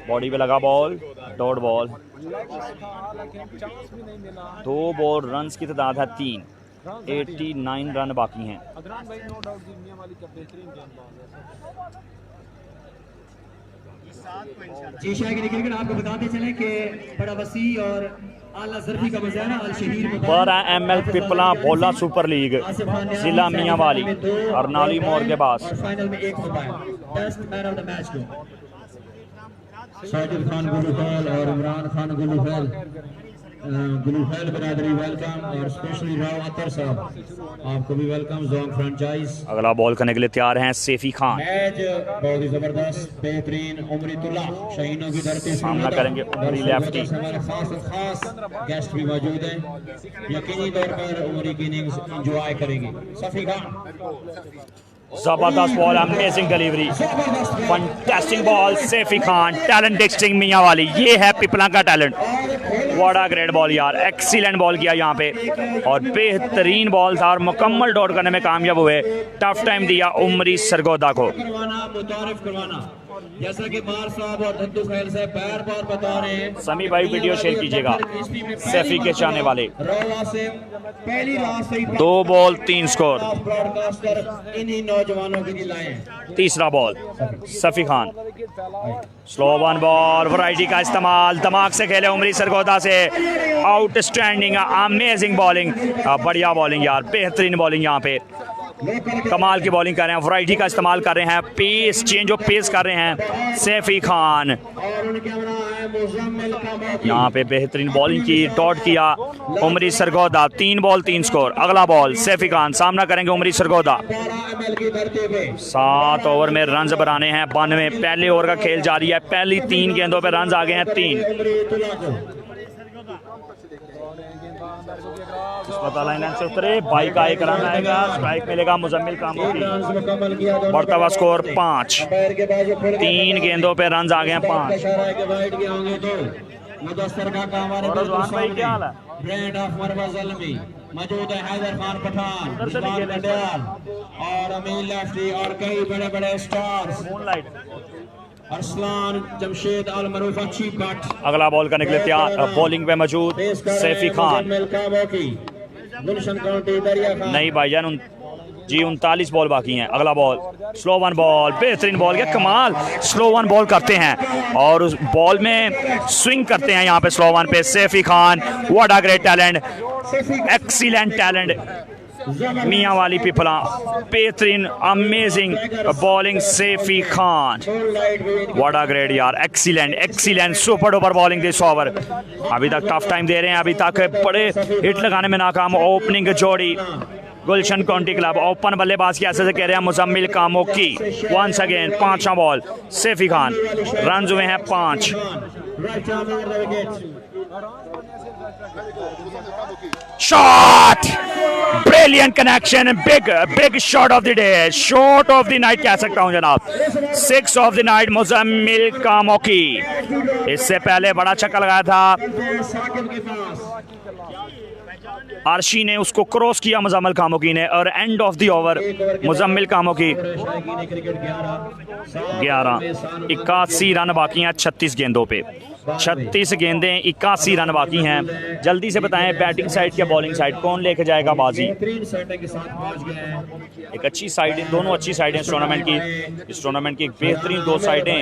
बॉडी पे लगा ball, dot ball. 2 ball, runs की तादाद है 3, 89 रन बाकी हैं। जी शायद क्रिकेट आपको बताते चले कि बड़ा वसी और आला ज़रफ़ी का मुज़ाहरा अल शहीर 12 ML पिपला भोला सुपर लीग जिला मियांवाली अर्नाली मोड़ के पास। और फाइनल में 1 रुपया best man of the match को साजिद खान गुलूफैल और इमरान खान गुलूफैल बरादरी वेलकम, और स्पेशली राव अतर साहब आपको भी वेलकम, जोन फ्रेंचाइज। अगला बॉल करने के लिए तैयार हैं सैफी खान, मैच बहुत ही जबरदस्त बेहतरीन उमरीतुल्लाह शहीनों की धरती, सामना करेंगे उमरी लेफ्टी। खास गेस्ट भी मौजूद हैं, यकीनी तौर पर उमरी की इनिंग्स एंजॉय करेंगे। सैफी खान जबरदस्त ball, amazing delivery, fantastic ball Saifi Khan, talent testing Mianwali, ये है पिपला का talent. What a great ball यार, एक्सीलेंट बॉल किया यहाँ पे और बेहतरीन बॉल था और मुकम्मल डॉट करने में कामयाब हुए। टफ टाइम दिया उमरी सरगोदा को। मुतारिफ करवाना, जैसा कि मार साहब और धंधु खैल साहब बार बार बता रहे हैं। समी भाई वीडियो शेयर कीजिएगा सैफी के चाहने वाले। पहली रात से 2 बॉल 3 स्कोर। ब्रॉडकास्टर इन्हीं नौजवानों के लिए लाए। तीसरा ball Saifi Khan, slow 1 ball, variety का इस्तेमाल, दिमाग से खेले उमरी सरगोदा से, आउटस्टैंडिंग अमेजिंग बॉलिंग, बढ़िया बॉलिंग यार, बेहतरीन बॉलिंग यहाँ पे, कमाल की बॉलिंग कर रहे हैं, वैरायटी का इस्तेमाल कर रहे हैं, पेस चेंज ऑफ पेस कर रहे हैं सैफी खान। यहाँ पे बेहतरीन बॉलिंग की, डॉट किया उमरी सरगोदा, 3 बॉल 3 स्कोर। अगला बॉल सैफी खान, सामना करेंगे उमरी सरगोदा। 7 ओवर में रन बनाने हैं 92, पहले ओवर का खेल जारी है, पहली 3 गेंदों पे रन आ गए हैं 3। लाइन से उतरे, बाई का 1 रन आएगा, स्ट्राइक मिलेगा मुजम्मिल कामो की। बढ़ता हुआ स्कोर 5, 3 गेंदों पे रन आ गए हैं 5। रजवान भाई क्या हाल है? ब्रांड ऑफ मरवा ज़ल्मी मौजूद है, हैदर खान पठान और अमीर लेफ्टी और कई बड़े बड़े स्टार्स, अरसलान जमशेद अल मरूफ अच्छी बट। अगला बॉल करने के लिए तैयार, बॉलिंग पे मौजूद सैफी खान। नहीं भाईजान, जी 39 बॉल बाकी हैं। अगला बॉल स्लो वन बॉल, बेहतरीन बॉल, क्या कमाल स्लो वन बॉल करते हैं और उस बॉल में स्विंग करते हैं यहाँ पे स्लो वन पे Saifi Khan. What a great talent, excellent talent Mianwali Pipla, बेहतरीन amazing bowling Saifi Khan. What a great यार, excellent excellent super duper bowling this over. अभी तक टफ टाइम दे रहे हैं, अभी तक बड़े हिट लगाने में नाकाम। ओपनिंग जोड़ी गुलशन काउंटी क्लब, ओपन बल्लेबाज की ऐसे से कह रहे हैं मुजम्मिल कामोकी। वंस अगेन 5वां बॉल सैफी खान, रन हुए हैं 5। Shot, brilliant connection, big shot of the day, shot of the night कह सकता हूं जनाब। 6 of the night Muzammil Kamoki. इससे पहले बड़ा छक्का लगाया था, आरशी ने उसको क्रॉस किया मुजम्मिल कामोकी ने, और end of the over Muzammil Kamoki 11, 81 run बाकी हैं 36 गेंदों पे। 36 गेंदें 81 रन बाकी हैं। जल्दी से बताएं बैटिंग साइड या बॉलिंग साइड कौन लेके जाएगा बाजी? एक अच्छी साइड, दोनों अच्छी साइडें इस टूर्नामेंट की। इस टूर्नामेंट की एक बेहतरीन 2 साइडें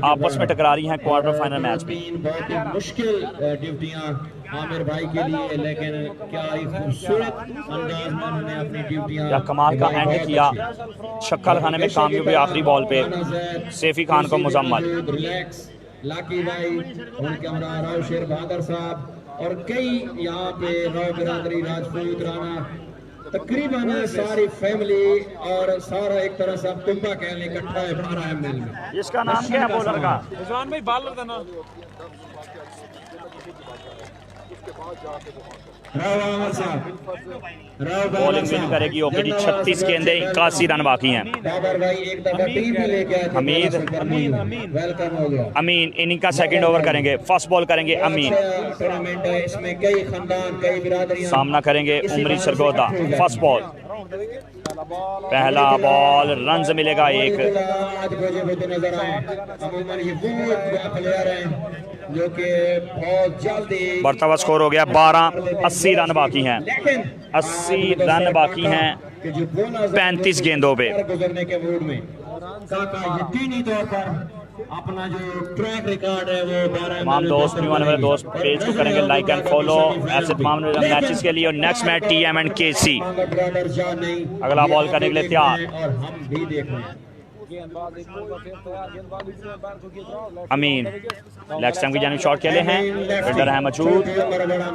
आपस में टकरा रही हैं क्वार्टर फाइनल मैच में। बहुत ही मुश्किल ड्यूटियां आमिर भाई के लिए, लेकिन क्या ही खूबसूरत अंदाज में उन्होंने अपनी ड्यूटियां या कमाल का एंड किया, छक्का लगाने में कामयाब हुए आखिरी बॉल पे सैफी खान को मुजम्मल। लाकी भाई, उनके हमरा राव शेर बहादुर साहब और कई यहाँ पे राव बिरादरी राजपूत राणा, तकरीबन सारी फैमिली और सारा एक तरह से कुंबा कहने इकट्ठा है 12 ML में। इसका नाम क्या है बॉलर का? रिजवान भाई बॉलर था ना। बॉलिंग विन करेगी ओके जी। 36 गेंदें 81 रन बाकी हैं। हमीद अमीन इनिंग का सेकंड ओवर करेंगे, फर्स्ट बॉल करेंगे अमीन, इसमें कई खानदान कई बिरादरियां सामना करेंगे उमरी सरगोदा। फर्स्ट बॉल, पहला बॉल, रन मिलेगा 1। आज नजर आए अमूमन ये बहुत प्लेयर हैं जो कि बहुत जल्दी बढ़ता स्कोर हो गया 12, 80 रन बाकी हैं। 80 रन बाकी हैं 35 गेंदों पे। गुजरने के मूड में काका यकीनी तौर पर अपना जो ट्रैक रिकॉर्ड है वो 12 तमाम दोस्त न्यू आने वाले दोस्त पेज को करेंगे लाइक एंड फॉलो ऐसे तमाम मैचेस के लिए। और next match TM and KC। अगला बॉल करने के लिए तैयार और हम भी देख रहे हैं अमीन, लेग स्टंप की जानिब शॉट खेले हैं, फील्डर है मौजूद।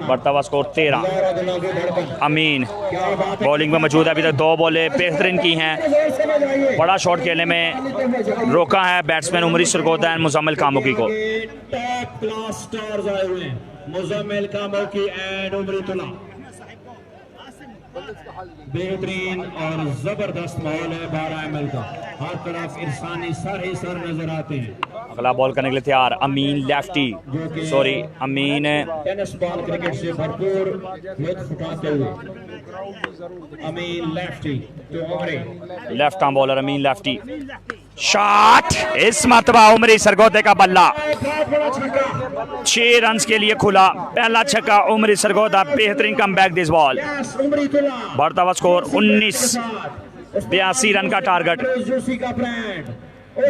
बढ़ता हुआ स्कोर 13। अमीन बॉलिंग में मौजूद है, अभी तक 2 बॉलें बेहतरीन की हैं। बड़ा शॉट खेलने में रोका है बैट्समैन उमरी सरगोदा एंड मुजम्मिल कामोकी को। टॉप क्लास स्टार्स आए हुए हैं, मुजम्मिल कामोकी एंड उमरीतुल्लाह। बेहतरीन और जबरदस्त माहौल है 12 ML का, हर तरफ इंसानी सर ही सर नजर आते हैं। अगला बॉल करने के लिए तैयार अमीन, लेफ्टी सॉरी अमीन टेनिस बॉल क्रिकेट से भरपूर लुत्फ उठाते हुए अमीन लेफ्टी तो उमरी left arm bowler Amin lefty. Shot, इस मरतबा उमरी सरगोदे का बल्ला 6 रन के लिए खुला। पहला छक्का उमरी सरगोदा, बेहतरीन कमबैक दिस बॉल। बढ़ता हुआ स्कोर 19, 82 रन का टारगेट।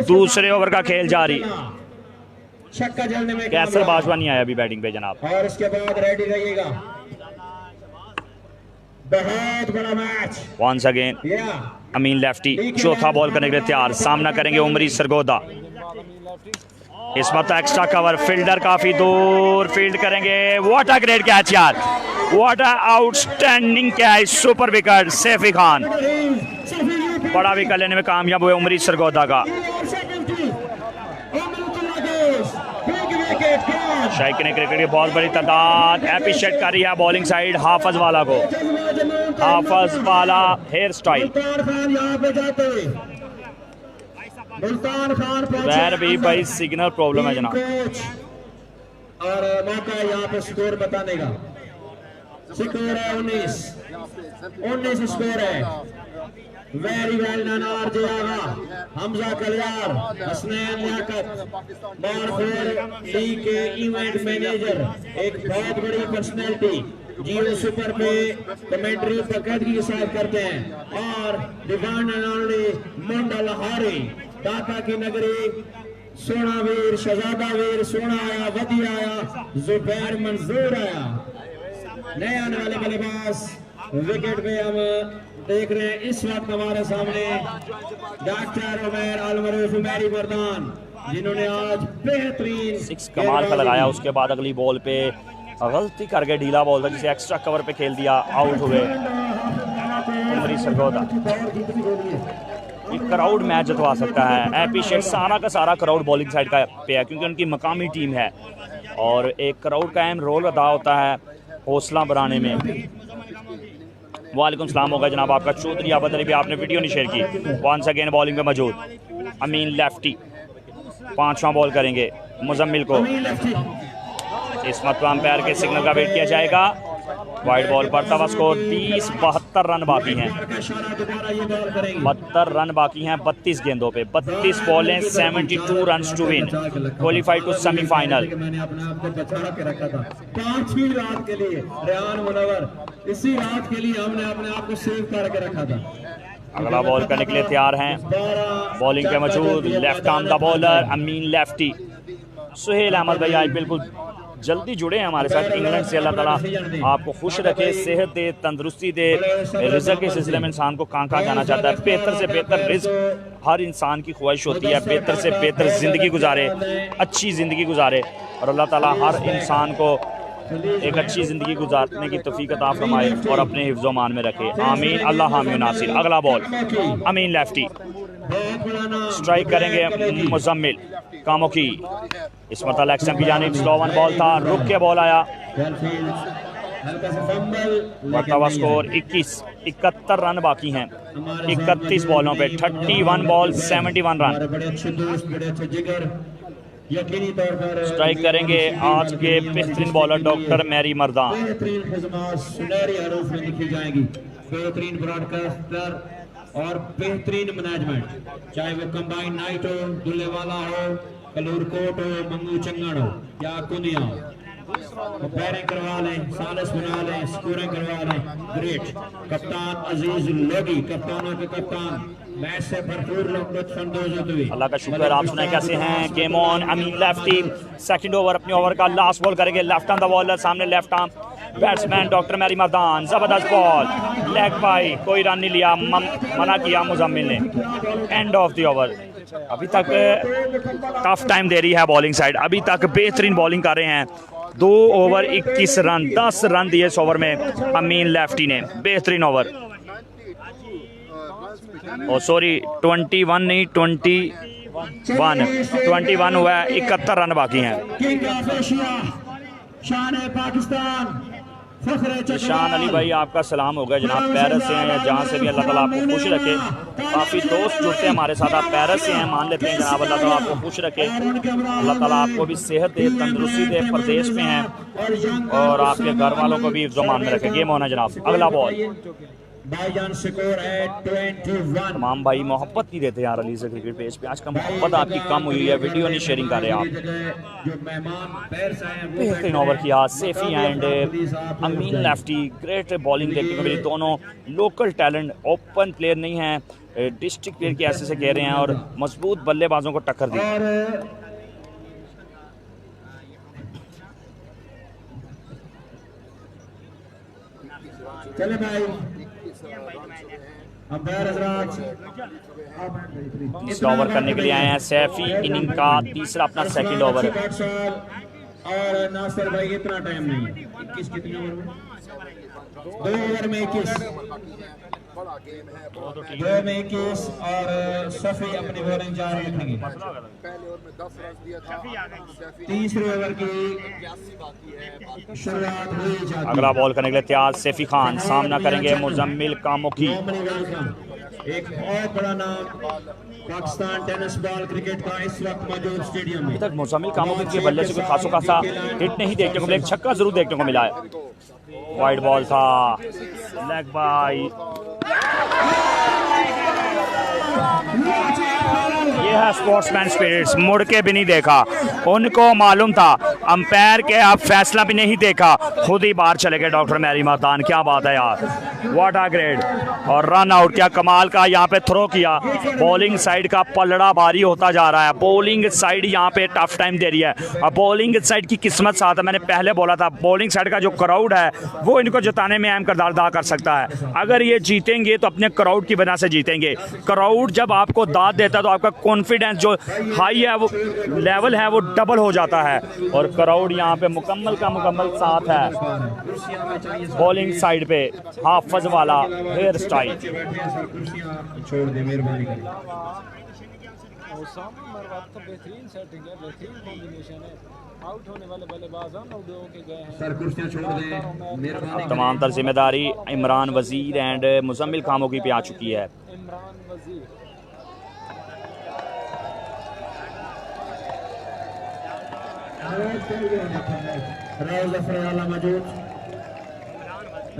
दूसरे ओवर का खेल जारी। छक्का जलने में कैसर बाजवा नहीं आया अभी बैटिंग पे जनाब, और इसके बाद रेडी रहिएगा। बहुत बड़ा मैच। वंस अगेन अमीन लेफ्टी, चौथा बॉल करने के लिए तैयार, सामना करेंगे उमरी सरगोदा। इस वक्त एक्स्ट्रा कवर, फील्डर काफी दूर फील्ड करेंगे। व्हाट अ ग्रेट कैच यार, what a outstanding catch, super wicket Saifi Khan. बड़ा विकेट लेने में कामयाब हुए उमरी सरगोदा का। शाइक ने क्रिकेट की बहुत बड़ी तादाद एप्रिशिएट कर रही है बॉलिंग साइड हाफज वाला को। हाफज वाला हेयर स्टाइल वैर भी भाई सिग्नल प्रॉब्लम है जनाब। और मौका यहाँ पे स्कोर बताने का। स्कोर है 19 स्कोर है। वेरी वेल डन आरजे आगा, हमजा कलियार, हसनैन लियाकत, बारफोर लीग के इवेंट मैनेजर, एक बहुत बड़ी पर्सनैलिटी। जियो सुपर पे कमेंट्री बाकायदगी के साथ करते हैं और डिवान मुंडा लहारी दाता की नगरी सोना वीर शहजादा वीर सोना आया वदी आया जुबैर मंजूर आया नए आने वाले बल्लेबाज विकेट पे हम देख रहे हैं इस वक्त हमारे सामने डॉक्टर उमैर अलमरूफ मैरी मर्दान जिन्होंने आज बेहतरीन 6 कमाल का लगाया। उसके बाद अगली बॉल पे गलती करके ढीला बॉल था जिसे एक्स्ट्रा कवर पे खेल दिया, आउट हुए उमरी सरगोदा। एक क्राउड मैच जितवा सकता है, एप्रिशिएट सारा का सारा क्राउड बॉलिंग साइड का पे है क्योंकि उनकी मकामी टीम है और एक क्राउड का अहम रोल अदा होता है हौसला बढ़ाने में। वालेकुम सलाम होगा जनाब आपका चौधरी आबद अली भी आपने वीडियो नहीं शेयर की। वंस अगेन बॉलिंग पे मौजूद अमीन लेफ्टी, 5वां बॉल करेंगे मुजम्मिल को। इस मत अंपायर के सिग्नल का वेट किया जाएगा। वाइड बॉल पर तब स्कोर 30-72 रन बाकी हैं, 72 रन बाकी हैं 32 गेंदों पे, 32 बॉलें 72 run to win, qualified to semifinal. मैंने अपने आप को बचा के रखा था 5वीं रात के लिए, रेहान मुनव्वर, इसी रात के लिए हमने अपने आप को सेव करके रखा था। अगला बॉल करने के लिए तैयार हैं, बॉलिंग पे मौजूद left arm the bowler Amin lefty. Suhail Ahmed भाई आज बिल्कुल जल्दी जुड़े हैं हमारे साथ। इंग्लैंड से अल्लाह ताला आपको खुश रखे, सेहत दे, तंदुरुस्ती दे। रिज़्क़ के सिलसिले में इंसान को कहाँ जाना चाहता है, बेहतर से बेहतर रिज़्क़ हर इंसान की ख्वाहिश होती है, बेहतर से बेहतर ज़िंदगी गुजारे, अच्छी ज़िंदगी गुजारे और अल्लाह ताला हर इंसान को एक अच्छी ज़िंदगी गुजारने की तौफीक अता फरमाए और अपने हिफ्ज़ मान में रखे, आमीन अल्लाह हामी नासिर। अगला बॉल अमीन लेफ्टी, स्ट्राइक करेंगे मुजम्मिल कामोकी। इस मतलब एक्शन की जानिब स्लो वन बॉल था, रुक के बॉल आया। बढ़ता स्कोर 71 रन बाकी हैं 31 बॉलों पे, 31 बॉल 71 रन। स्ट्राइक करेंगे आज के बेहतरीन बॉलर डॉक्टर मैरी मर्दान। बेहतरीन ब्रॉडकास्टर और बेहतरीन मैनेजमेंट, चाहे वो कंबाइन नाइट हो, दुल्लेवाला हो, कलूरकोट हो, मंगू चंगड़ हो या कुंदिया हो, वो बैरिंग करवा लें, सालिस बना लें, स्कोरिंग करवा लें, ग्रेट। कप्तान अजीज लोगी, कप्तानों के कप्तान, मैच से भरपूर लुत्फ अंदोज होते हुए। अल्लाह का शुक्र, आप सुनाए कैसे हैं। Game on, Amin lefty second over, अपने ओवर का लास्ट बॉल करेंगे। लेफ्ट आर्म द बॉलर, सामने left arm batsman doctor Mari Mardan, जबरदस्त बॉल, लेग बाई, कोई रन नहीं लिया, मना किया मुजम्मिल ने। End of the over. अभी तक टफ टाइम दे रही है बॉलिंग साइड, अभी तक बेहतरीन बॉलिंग कर रहे हैं। 2 ओवर 21 रन, 10 रन दिए इस ओवर में अमीन लेफ्टी ने, बेहतरीन ओवर। और सॉरी 21 नहीं 21 हुआ है, 71 रन बाकी हैं। शान अली भाई आपका सलाम होगा जनाब, पेरिस से हैं या जहाँ से भी, अल्लाह ताला आपको खुश रखे। काफ़ी दोस्त जुड़ते हैं हमारे साथ, आप पेरिस से हैं मान लेते हैं जनाब, अल्लाह ताला आपको खुश रखे, अल्लाह ताला आपको भी सेहत दे, तंदुरुस्ती दे, परदेश में हैं और आपके घर वालों को भी ईमान में रखे। गेम होना जनाब। अगला बॉल भाईजान स्कोर है 21। तमाम भाई मोहब्बत नहीं देते यार अली से क्रिकेट पेज पे, आज का मोहब्बत आपकी कम हुई है, वीडियो नहीं शेयरिंग कर रहे आप। बेहतरीन ओवर किया Saifi and Amin lefty, great bowling देखने को मिली। दोनों लोकल टैलेंट, ओपन प्लेयर नहीं है, डिस्ट्रिक्ट प्लेयर के ऐसे से कह रहे हैं और मजबूत बल्लेबाजों को टक्कर दी। चले भाई इस ओवर करने के लिए आए हैं सैफी, इनिंग का तीसरा अपना सेकंड ओवर। और नासिर भाई इतना टाइम नहीं है, 21 कितने ओवर में, 2 ओवर में 21, 2 में 21 और सफी अपनी बॉलिंग जारी रखेंगे। तीसरे ओवर की शुरुआत हुई। अगला बॉल करने के लिए तैयार सैफी खान, सामना करेंगे मुजम्मिल कामोकी। एक बहुत बड़ा नाम पाकिस्तान टेनिस बॉल क्रिकेट का इस वक्त मौजूद स्टेडियम में। अभी तक मुजम्मिल कामोकी के बल्ले से कोई खासो खासा हिट नहीं देखने को मिला, एक छक्का जरूर देखने को मिला है। वाइड बॉल था, लेग बाई। ये है स्पोर्ट्समैन स्पिरिट्स, मुड़ के भी नहीं देखा, उनको मालूम था अंपायर के आप फैसला भी नहीं देखा, खुद ही बाहर चले गए डॉक्टर मैरी मातान। क्या बात है यार, व्हाट अ ग्रेड। और रन आउट, क्या कमाल का यहाँ पे थ्रो किया। बॉलिंग साइड का पलड़ा भारी होता जा रहा है, बॉलिंग साइड यहाँ पे टफ टाइम दे रही है। और बॉलिंग साइड की किस्मत साथ है, मैंने पहले बोला था बॉलिंग साइड का जो क्राउड है वो इनको जिताने में अहम किरदार अदा कर सकता है। अगर ये जीतेंगे तो अपने क्राउड की वजह से जीतेंगे। क्राउड जब आपको दाद देता है तो आपका कॉन्फिडेंस जो हाई है, वो लेवल है, वो डबल हो जाता है। और क्राउड यहाँ पे मुकम्मल का मुकम्मल साथ है। बॉलिंग साइड पे हाफिज वाला हेयर स्टाइल। छोड़ दे मेहरबानी कर। बेहतरीन सेटिंग है, बेहतरीन कॉम्बिनेशन है। आउट होने वाले बल्लेबाज हम आउट होके गए हैं। सर कुर्सियां छोड़ दे मेहरबानी। तमाम तर जिम्मेदारी इमरान वजीर एंड मुजम्मिल खामोगी पे आ चुकी है। इमरान वजीर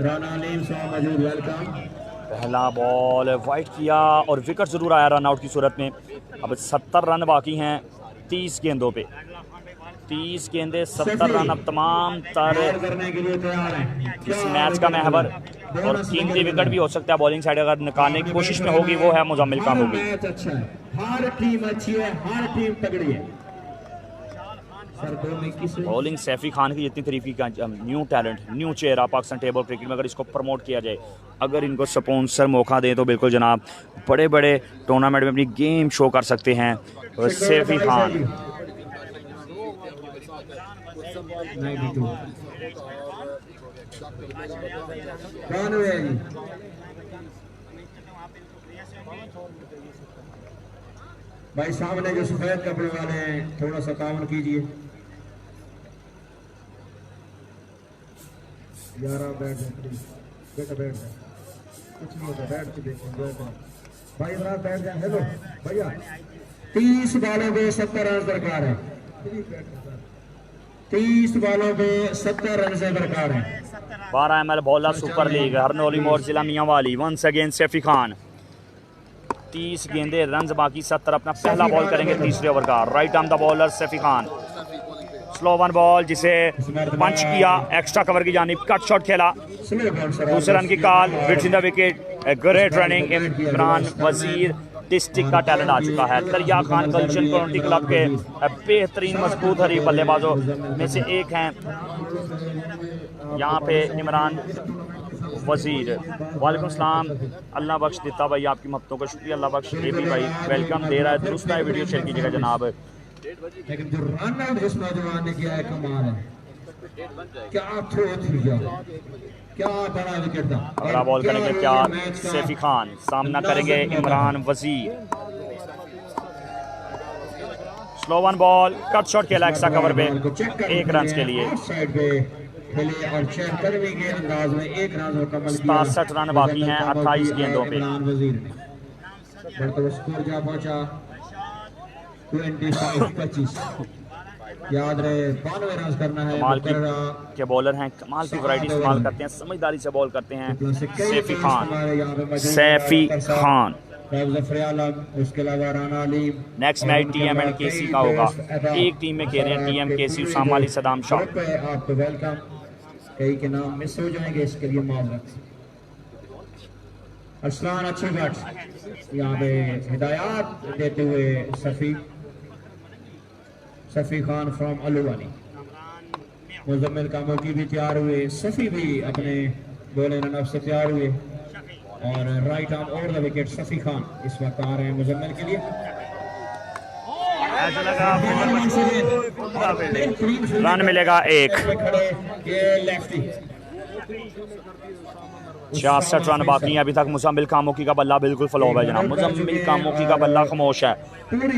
राना अलीम मौजूद, वेलकम। पहला बॉल वाइड किया और विकेट ज़रूर आया रन आउट की सूरत में। अब 70 रन बाकी हैं 30 गेंदों पे। 30 गेंदे 70 रन। अब तमाम तर करने के लिए तैयार हैं इस मैच का महवर और कीमती विकेट भी हो सकता है बॉलिंग साइड अगर निकालने की कोशिश में होगी, वो है मुजम्मिल खामोगी। मैच अच्छा है, हर टीम अच्छी है, हर टीम तगड़ी है। बॉलिंग सैफी खान की जितनी तारीफ की, न्यू टैलेंट, न्यू चेहरा पाकिस्तान टेबल क्रिकेट में, अगर इसको प्रमोट किया जाए, अगर इनको स्पॉन्सर मौका दें तो बिल्कुल जनाब बड़े बड़े टूर्नामेंट में अपनी गेम शो कर सकते हैं। और सैफी खान भाई सामने जो सफेद कपड़े वाले हैं थोड़ा सा तावन कीजिए। 11 बैठ जाए प्लीज, बेटा बैठ जाए, कुछ नहीं होता, बैठ के देखो, बैठ जाए भाई, इमरान बैठ जाए। हेलो भैया, 30 बालों पे 70 रन दरकार है। 30 बालों पे 70 रन से दरकार है। 12 ML बॉलर सुपर लीग हरनोली मोर जिला मियां वाली। Once again Saifi Khan. 30 गेंदे, रन बाकी 70। अपना पहला बॉल करेंगे तीसरे ओवर का। Right arm the bowler Saifi Khan. Slow one ball जिसे पंच किया, एक्स्ट्रा कवर की जानिब कट शॉट खेला, दूसरे रन की call, bits in the wicket. Great running Imran वजीर। डिस्ट्रिक्ट का टैलेंट आ चुका है। दरिया खान गुलशन काउंटी क्लब के बेहतरीन मजबूत हरीफ बल्लेबाजों में से एक हैं यहाँ पे इमरान वजीर। वालेकुम सलाम, अल्लाह बख्श देता भाई, आपकी मोहब्बतों का शुक्रिया। अल्लाह बख्श भी भाई वेलकम दे रहा है। दुरुस्त है, वीडियो शेयर कीजिएगा जनाब। लेकिन जो रन आउट इस नौजवान ने किया है कमाल है, क्या थ्रो थी, क्या बड़ा विकेट था। अगला बॉल करेंगे क्या सैफी खान, सामना करेंगे इमरान वजीर। Slow one ball, cut shot खेला एक्स्ट्रा कवर पे, 1 रन के लिए। 67 रन बाकी हैं 28 गेंदों पे। याद रहे 92 रन करना है। कमाल के बॉलर हैं, कमाल की वैरायटी इस्तेमाल करते हैं, समझदारी से बॉल करते हैं सैफी खान। सैफी खान। उसके अलावा Rana Aleem. Next match TM and KC का होगा। एक टीम में खेल रहे हैं TM KC, उसामा अली सदाम शाह। आपको वेलकम। कई के नाम मिस हो जाएंगे, इसके लिए माजरत। अरसलान अच्छी बैट यहाँ पे हिदायत देते हुए सफ़ी खान फ्रॉम अलुवानी। मुजम्मिल कामोगी भी तैयार हुए, सफ़ी भी अपने बोले रन से तैयार हुए। और right arm over the wicket Safi Khan इस वक्त आ रहे हैं मुजम्मिल के लिए। रन मिलेगा 1। 66 रन बाकी हैं अभी तक। मुजम्मिल कामोगी का बल्ला बिल्कुल फ्लॉप है जनाब। मुजम्मिल कामोगी का बल्ला खामोश है,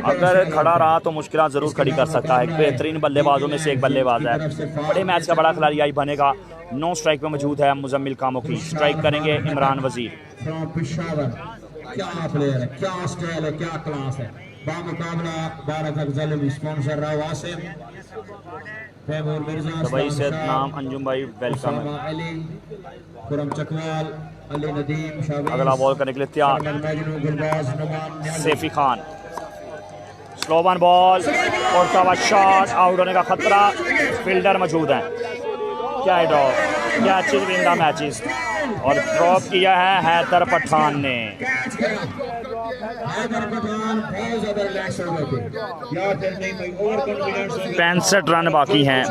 अगर खड़ा रहा तो मुश्किल ज़रूर खड़ी कर सकता है। एक बेहतरीन बल्लेबाजों में से एक बल्लेबाज है, बड़े मैच का बड़ा खिलाड़ी आई बनेगा। 9 स्ट्राइक पे मौजूद है मुजम्मिल कामोगी। स्ट्राइक करेंगे इमरान वजीर। क्या प्लेयर है, क्या स्टाइल है, क्या क्लास है। बामुकाबला भारत अफजल स्पॉन्सर रहा वासिम तैमूर मिर्जा, दुबई से नाम अंजुम भाई वेलकम है। खुरम चकवाल, अली नदीम शाहबाज। अगला बॉल करने के लिए तैयार Saifi Khan. Slow one ball और शॉट, आउट होने का खतरा। फील्डर मौजूद हैं। क्या ड्रॉप, क्या चिरविंदा मैचेस और ड्रॉप किया है हैदर पठान ने। हैदर पठान बहुत ज्यादा रिलैक्स हो गए थे यार, नहीं भाई ओवर कॉन्फिडेंस हो गया। 65 रन बाकी हैं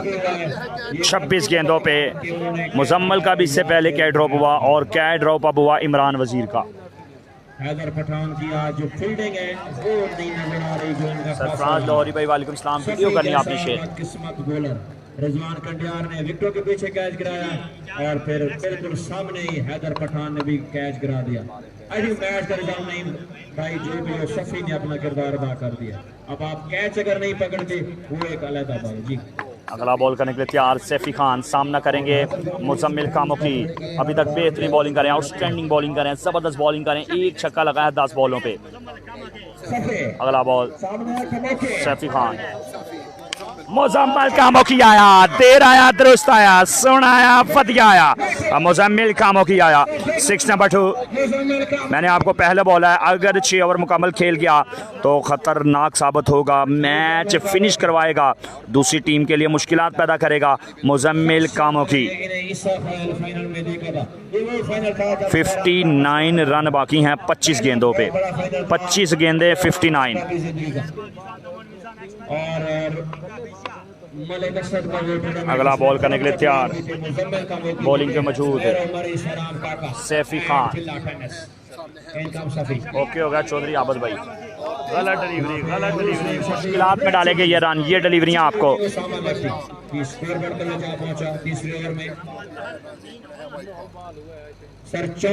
26 गेंदों पे। मुजम्मल का भी इससे पहले क्या ड्रॉप हुआ और क्या ड्रॉप अब हुआ इमरान वजीर का। हैदर पठान की आज जो फील्डिंग है वो नहीं नजर आ रही, जो इनका सरफराज लाहौरी भाई वालेकुम सलाम, वीडियो करनी आपने शेयर। किस्मत बॉलर रिजवान कंडियार ने विकेटों के पीछे कैच गिराया और फिर बिल्कुल सामने ही हैदर पठान ने भी कैच गिरा दिया। आई थिंक मैच का रिजल्ट नहीं भाई, जो भी हो शफी ने अपना किरदार अदा कर दिया। अब आप कैच अगर नहीं पकड़ते वो एक अलग बात जी। अगला बॉल करने के लिए तैयार सैफी खान, सामना करेंगे मुजम्मिल कामों की। अभी तक बेहतरीन बॉलिंग करें, आउटस्टैंडिंग बॉलिंग करें, जबरदस्त बॉलिंग करें, एक छक्का लगा है 10 बॉलों पे। अगला बॉल सैफी खान, मुजम्मिल कामों की आया, देर आया दुरुस्त आया, सुनाया फतिया आया, मुजम्मिल कामों की आया 6 नंबर 2। मैंने आपको पहले बोला है अगर 6 ओवर मुकम्मल खेल गया तो ख़तरनाक साबित होगा, मैच फिनिश करवाएगा, दूसरी टीम के लिए मुश्किलात पैदा करेगा। मुजम्मिल कामों की 59 रन बाकी हैं 25 गेंदों पे, 25 गेंदे 59। अगला बॉल करने के लिए तैयार, बॉलिंग पे मौजूद है सैफी खान। ओके हो गया चौधरी आबद भाई, गलत डिलीवरी, मुश्किलात में डालेंगे ये रन, ये डिलीवरियां आपको।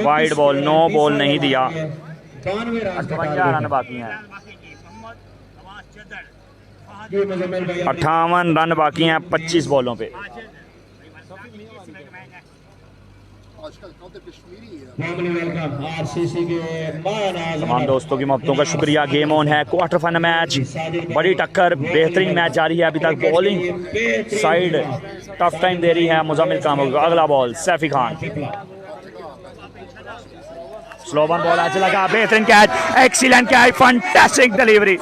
वाइड बॉल, नो बॉल नहीं दिया। 58 रन बाकी हैं, 58 रन बाकी हैं 25 बॉलों पे। तमाम दोस्तों की मोहब्बतों का शुक्रिया। गेम ऑन है, क्वार्टर फाइनल मैच, बड़ी टक्कर, बेहतरीन मैच जारी है। अभी तक बॉलिंग साइड टफ टाइम दे रही है मुजम्मिल कामों को। अगला ball Saifi Khan, slow one ball आज लगा, बेहतरीन catch, excellent catch, fantastic delivery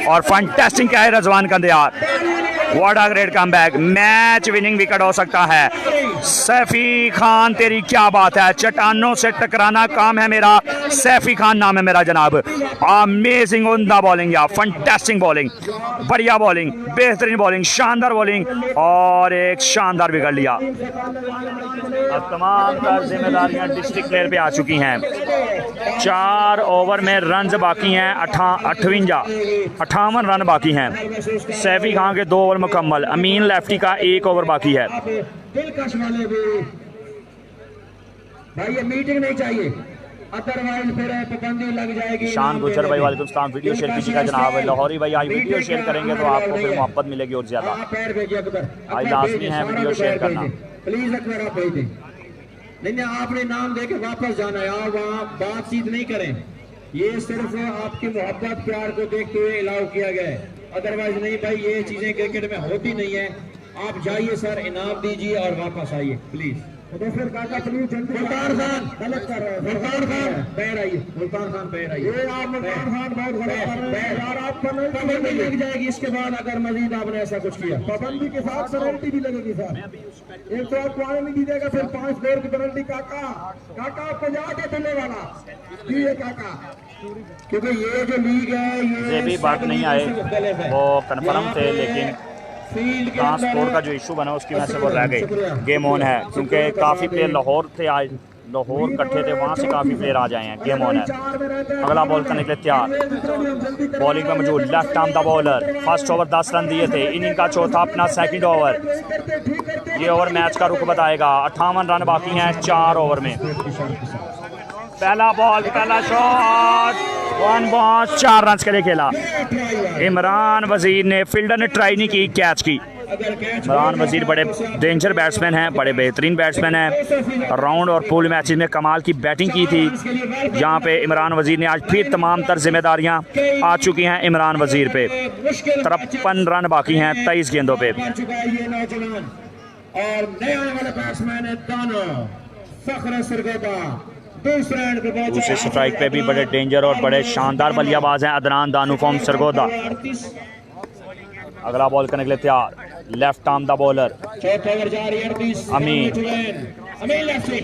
और fantastic catch Rizwan Kandiar. What a great comeback, match winning wicket हो सकता है। सैफी खान तेरी क्या बात है, चट्टानों से टकराना काम है मेरा, सैफी खान नाम है मेरा जनाब। अमेजिंग उम्दा बॉलिंग या फंटास्टिक बॉलिंग, बढ़िया बॉलिंग, बेहतरीन बॉलिंग, शानदार बॉलिंग और एक शानदार विकेट लिया। अब तमाम जिम्मेदारियां डिस्ट्रिक्ट प्लेयर पे आ चुकी हैं। 4 ओवर में रन बाकी हैं 58 रन बाकी हैं। सैफी खान के 2 ओवर मुकम्मल, अमीन लेफ्टी का 1 ओवर बाकी है। दिलकश वाले भी भाई, ये मीटिंग नहीं चाहिए, अदरवाइज फिर पाबंदी लग जाएगी। शान गुजर भाई वालेकुम सलाम, वीडियो शेयर कीजिएगा जनाब। लाहौरी भाई आज वीडियो शेयर करेंगे तो आपको फिर मोहब्बत मिलेगी और ज्यादा। आज लाजमी है वीडियो शेयर करना प्लीज। अकबर आप भेज दें, नहीं आपने नाम दे के वापस जाना है, आप वहाँ बातचीत नहीं करें, ये सिर्फ आपकी मोहब्बत प्यार को देखते हुए अलाउ किया गया है, अदरवाइज नहीं भाई, ये चीजें क्रिकेट में होती नहीं है। आप जाइए सर, इनाम दीजिए और वापस आइए प्लीज। तो फिर काका प्लीज जल्दी, मुल्तान खान गलत कर रहे हैं, मुल्तान खान पैर आइए, मुल्तान खान पैर आइए, ये आप मुल्तान खान बहुत गलत कर रहे हैं यार, आपको पाबंदी लग जाएगी इसके बाद अगर मजीद आपने ऐसा कुछ किया। पाबंदी के साथ पेनल्टी भी लगेगी सर, एक तो आपको आने नहीं दीजिएगा, फिर 5 ओवर की पेनल्टी। काका आपको याद है चलने वाला जी ये काका, क्योंकि ये जो लीग है ये भी बात नहीं आए वो कन्फर्म थे, लेकिन ट्रांसपोर्ट का जो इशू बना उसकी वजह से वो रह गए। गेम ऑन है क्योंकि काफ़ी प्लेयर लाहौर थे, आज लाहौर इकट्ठे थे, वहाँ से काफ़ी प्लेयर आ जाए हैं। गेम ऑन है, अगला बॉल करने के लिए तैयार, बॉलिंग में मौजूद left arm the bowler. First over 10 run दिए थे, इनिंग का चौथा अपना सेकंड ओवर, ये ओवर मैच का रुख बताएगा। 58 रन बाकी हैं 4 ओवर में। पहला बॉल, पहला शॉट, 1 बॉल 4 रन के लिए खेला। इमरान वजीर ने, फील्डर ने ट्राई नहीं की, कैच की। इमरान वजीर बड़े डेंजर बैट्समैन हैं, बड़े बेहतरीन बैट्समैन हैं, राउंड और पूल मैचेस में कमाल की बैटिंग की थी। यहाँ पे इमरान वजीर ने आज फिर तमाम तर जिम्मेदारियाँ आ चुकी हैं इमरान वजीर पे। 53 रन बाकी हैं 23 गेंदों पे। दूसरे स्ट्राइक पे भी बड़े डेंजर और बड़े शानदार बल्लेबाज हैं अदनान दानू फॉर्म सरगोदा। अगला बॉल करने के लिए तैयार, लेफ्ट आर्म द बॉलर चौथा ओवर जारी है 38 Amin. Amin lefty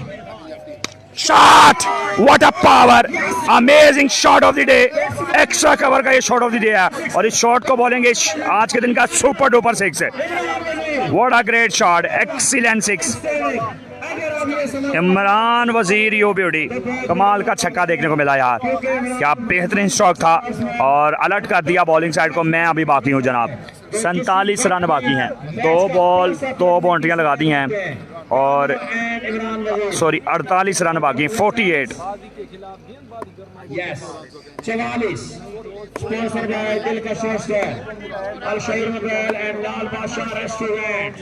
shot, what a power, amazing shot of the day. Extra cover का ये शॉट ऑफ द डे है और इस शॉट को बोलेंगे आज के दिन का सुपर डुपर सिक्स है। What a great shot, excellent six. Imran वजीर यो ब्यूटी, कमाल का छक्का देखने को मिला यार, क्या बेहतरीन स्ट्रोक था और अलर्ट कर दिया बॉलिंग साइड को। मैं अभी बाकी हूँ जनाब, 47 रन बाकी हैं, 2 बॉल 2 बाउंड्रियाँ लगा दी हैं और सॉरी 48 रन बाकी हैं, 48। Yes 44 sponsor by Dilkash restaurant Al Shaheer mobile and Lal Badshah restaurant.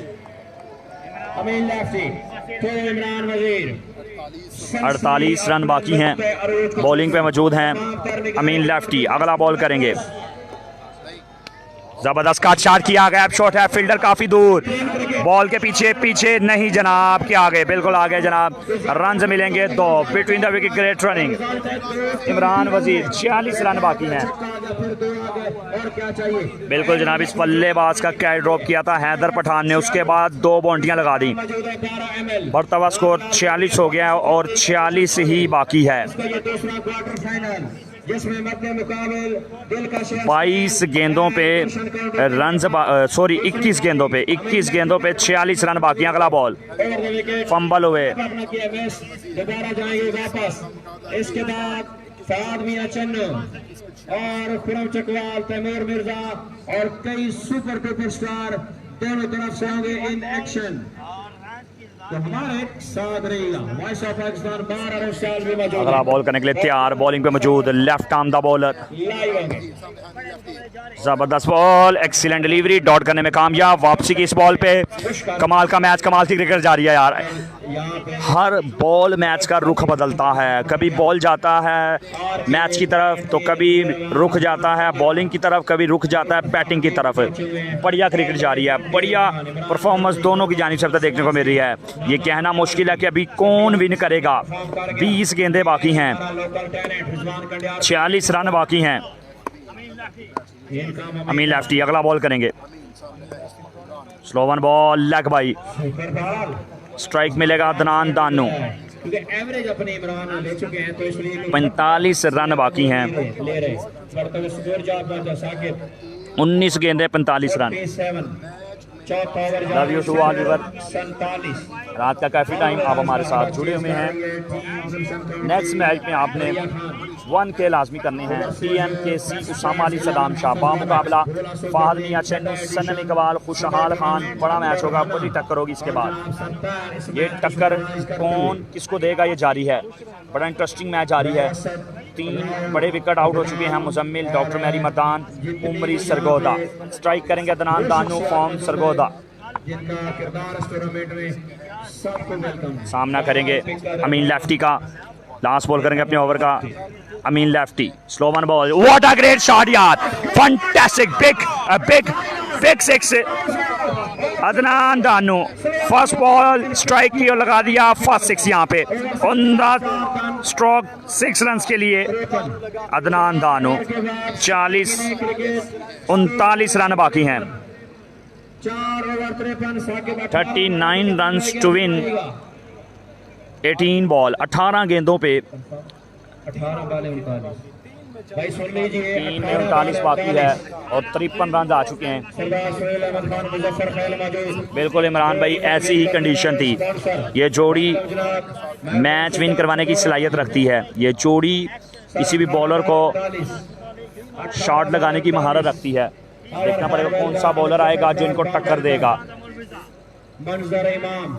Amin lefty तो इमरान वजीर 48 रन बाकी हैं, बॉलिंग पे मौजूद हैं अमीन लेफ्टी। अगला बॉल करेंगे, जबरदस्त का शॉट किया गया, शॉट है फील्डर काफी दूर, बॉल के पीछे पीछे नहीं जनाब, के आगे, बिल्कुल आगे जनाब। रन मिलेंगे 2 between the wicket, great running. Imran वजीर 46 रन बाकी हैं, बिल्कुल जनाब। इस बल्लेबाज का कैच ड्रॉप किया था हैदर पठान ने, उसके बाद 2 बाउंड्रियां लगा दी, बढ़ता हुआ स्कोर 46 हो गया और 46 ही बाकी है। 22 गेंदों पे रन, सॉरी 21 गेंदों पे 46 रन बाकी। अगला बॉल फंबल हुए, दोबारा जाएंगे वापस। इसके बाद फवाद मियां चन्नू और खुरम चकवाल, तैमूर मिर्जा और कई सुपर डुपर स्टार दोनों तरफ से होंगे इन एक्शन, तो हमारे साथ रहेगा वॉइस ऑफ पाकिस्तान बार और साल भी मौजूद। अगला बॉल करने के लिए तैयार, बॉलिंग पे मौजूद लेफ्ट आर्म द बॉलर, जबरदस्त बॉल, एक्सीलेंट डिलीवरी, डॉट करने में कामयाब। वापसी की इस बॉल पे कमाल का मैच, कमाल की क्रिकेट जारी है यार। हर बॉल मैच का रुख बदलता है, कभी बॉल जाता है मैच की तरफ तो कभी रुख जाता है बॉलिंग की तरफ, कभी रुख जाता है बैटिंग की तरफ। बढ़िया क्रिकेट जारी है, बढ़िया परफॉर्मेंस दोनों की जानिब से देखने को मिल रही है। ये कहना मुश्किल है कि अभी कौन विन करेगा। 20 गेंदें बाकी हैं, 46 रन बाकी हैं। अमीन लेफ्टी अगला बॉल करेंगे, Sloan ball, leg by, strike मिलेगा अदनान दानू। एवरेज अपने इमरान ले चुके हैं तो इसलिए 45 रन बाकी हैं, ले रहे, बढ़ते स्कोर जा पहुंचा साकिब 19 गेंदें 45 रन। 7 चौथा over love you to all viewer. 47 रात का काफ़ी टाइम आप हमारे साथ जुड़े हुए हैं। नेक्स्ट मैच में आपने 1K लाजमी करने हैं। TMKC उसामा अली सदाम शाह बामुकाबला फहद मियां चन्नू, सनम इकबाल, खुशहाल खान। बड़ा मैच होगा, बड़ी टक्कर होगी इसके बाद। ये टक्कर कौन किसको देगा ये जारी है, बड़ा इंटरेस्टिंग मैच जारी है। 3 बड़े विकेट आउट हो चुके हैं, मुजम्मिल, डॉक्टर मैरी मदान, उमरी सरगोदा। स्ट्राइक करेंगे अदनान दानू, फॉर्म सरगोदा। जिनका किरदार इस टूर्नामेंट में सबको वेलकम। सामना करेंगे अमीन लेफ्टी का, लास्ट बॉल करेंगे अपने ओवर का Amin lefty. Slow one ball, what a great shot यार, fantastic, big six. Adnan Danu first ball strike की और लगा दिया फर्स्ट 6 यहाँ पे ऑन द स्ट्रोक 6 रन के लिए। अदनान दानू 39 रन बाकी हैं, 39 रन टू विन। 18 बॉल 18 गेंदों पे 18 बाले 39 भाई सुन लीजिए, 3 में 39 बाकी है और 53 रन आ चुके हैं। सरदार सुहेल अहमद खान मुजफ्फर खैल मौजूद। बिल्कुल इमरान भाई, ऐसी ही कंडीशन थी। ये जोड़ी मैच विन करवाने की सलाहियत रखती है। ये जोड़ी किसी भी बॉलर को शॉट लगाने की महारत रखती है। देखना पड़ेगा कौन सा बॉलर आएगा जो इनको टक्कर देगा। मंजर इमाम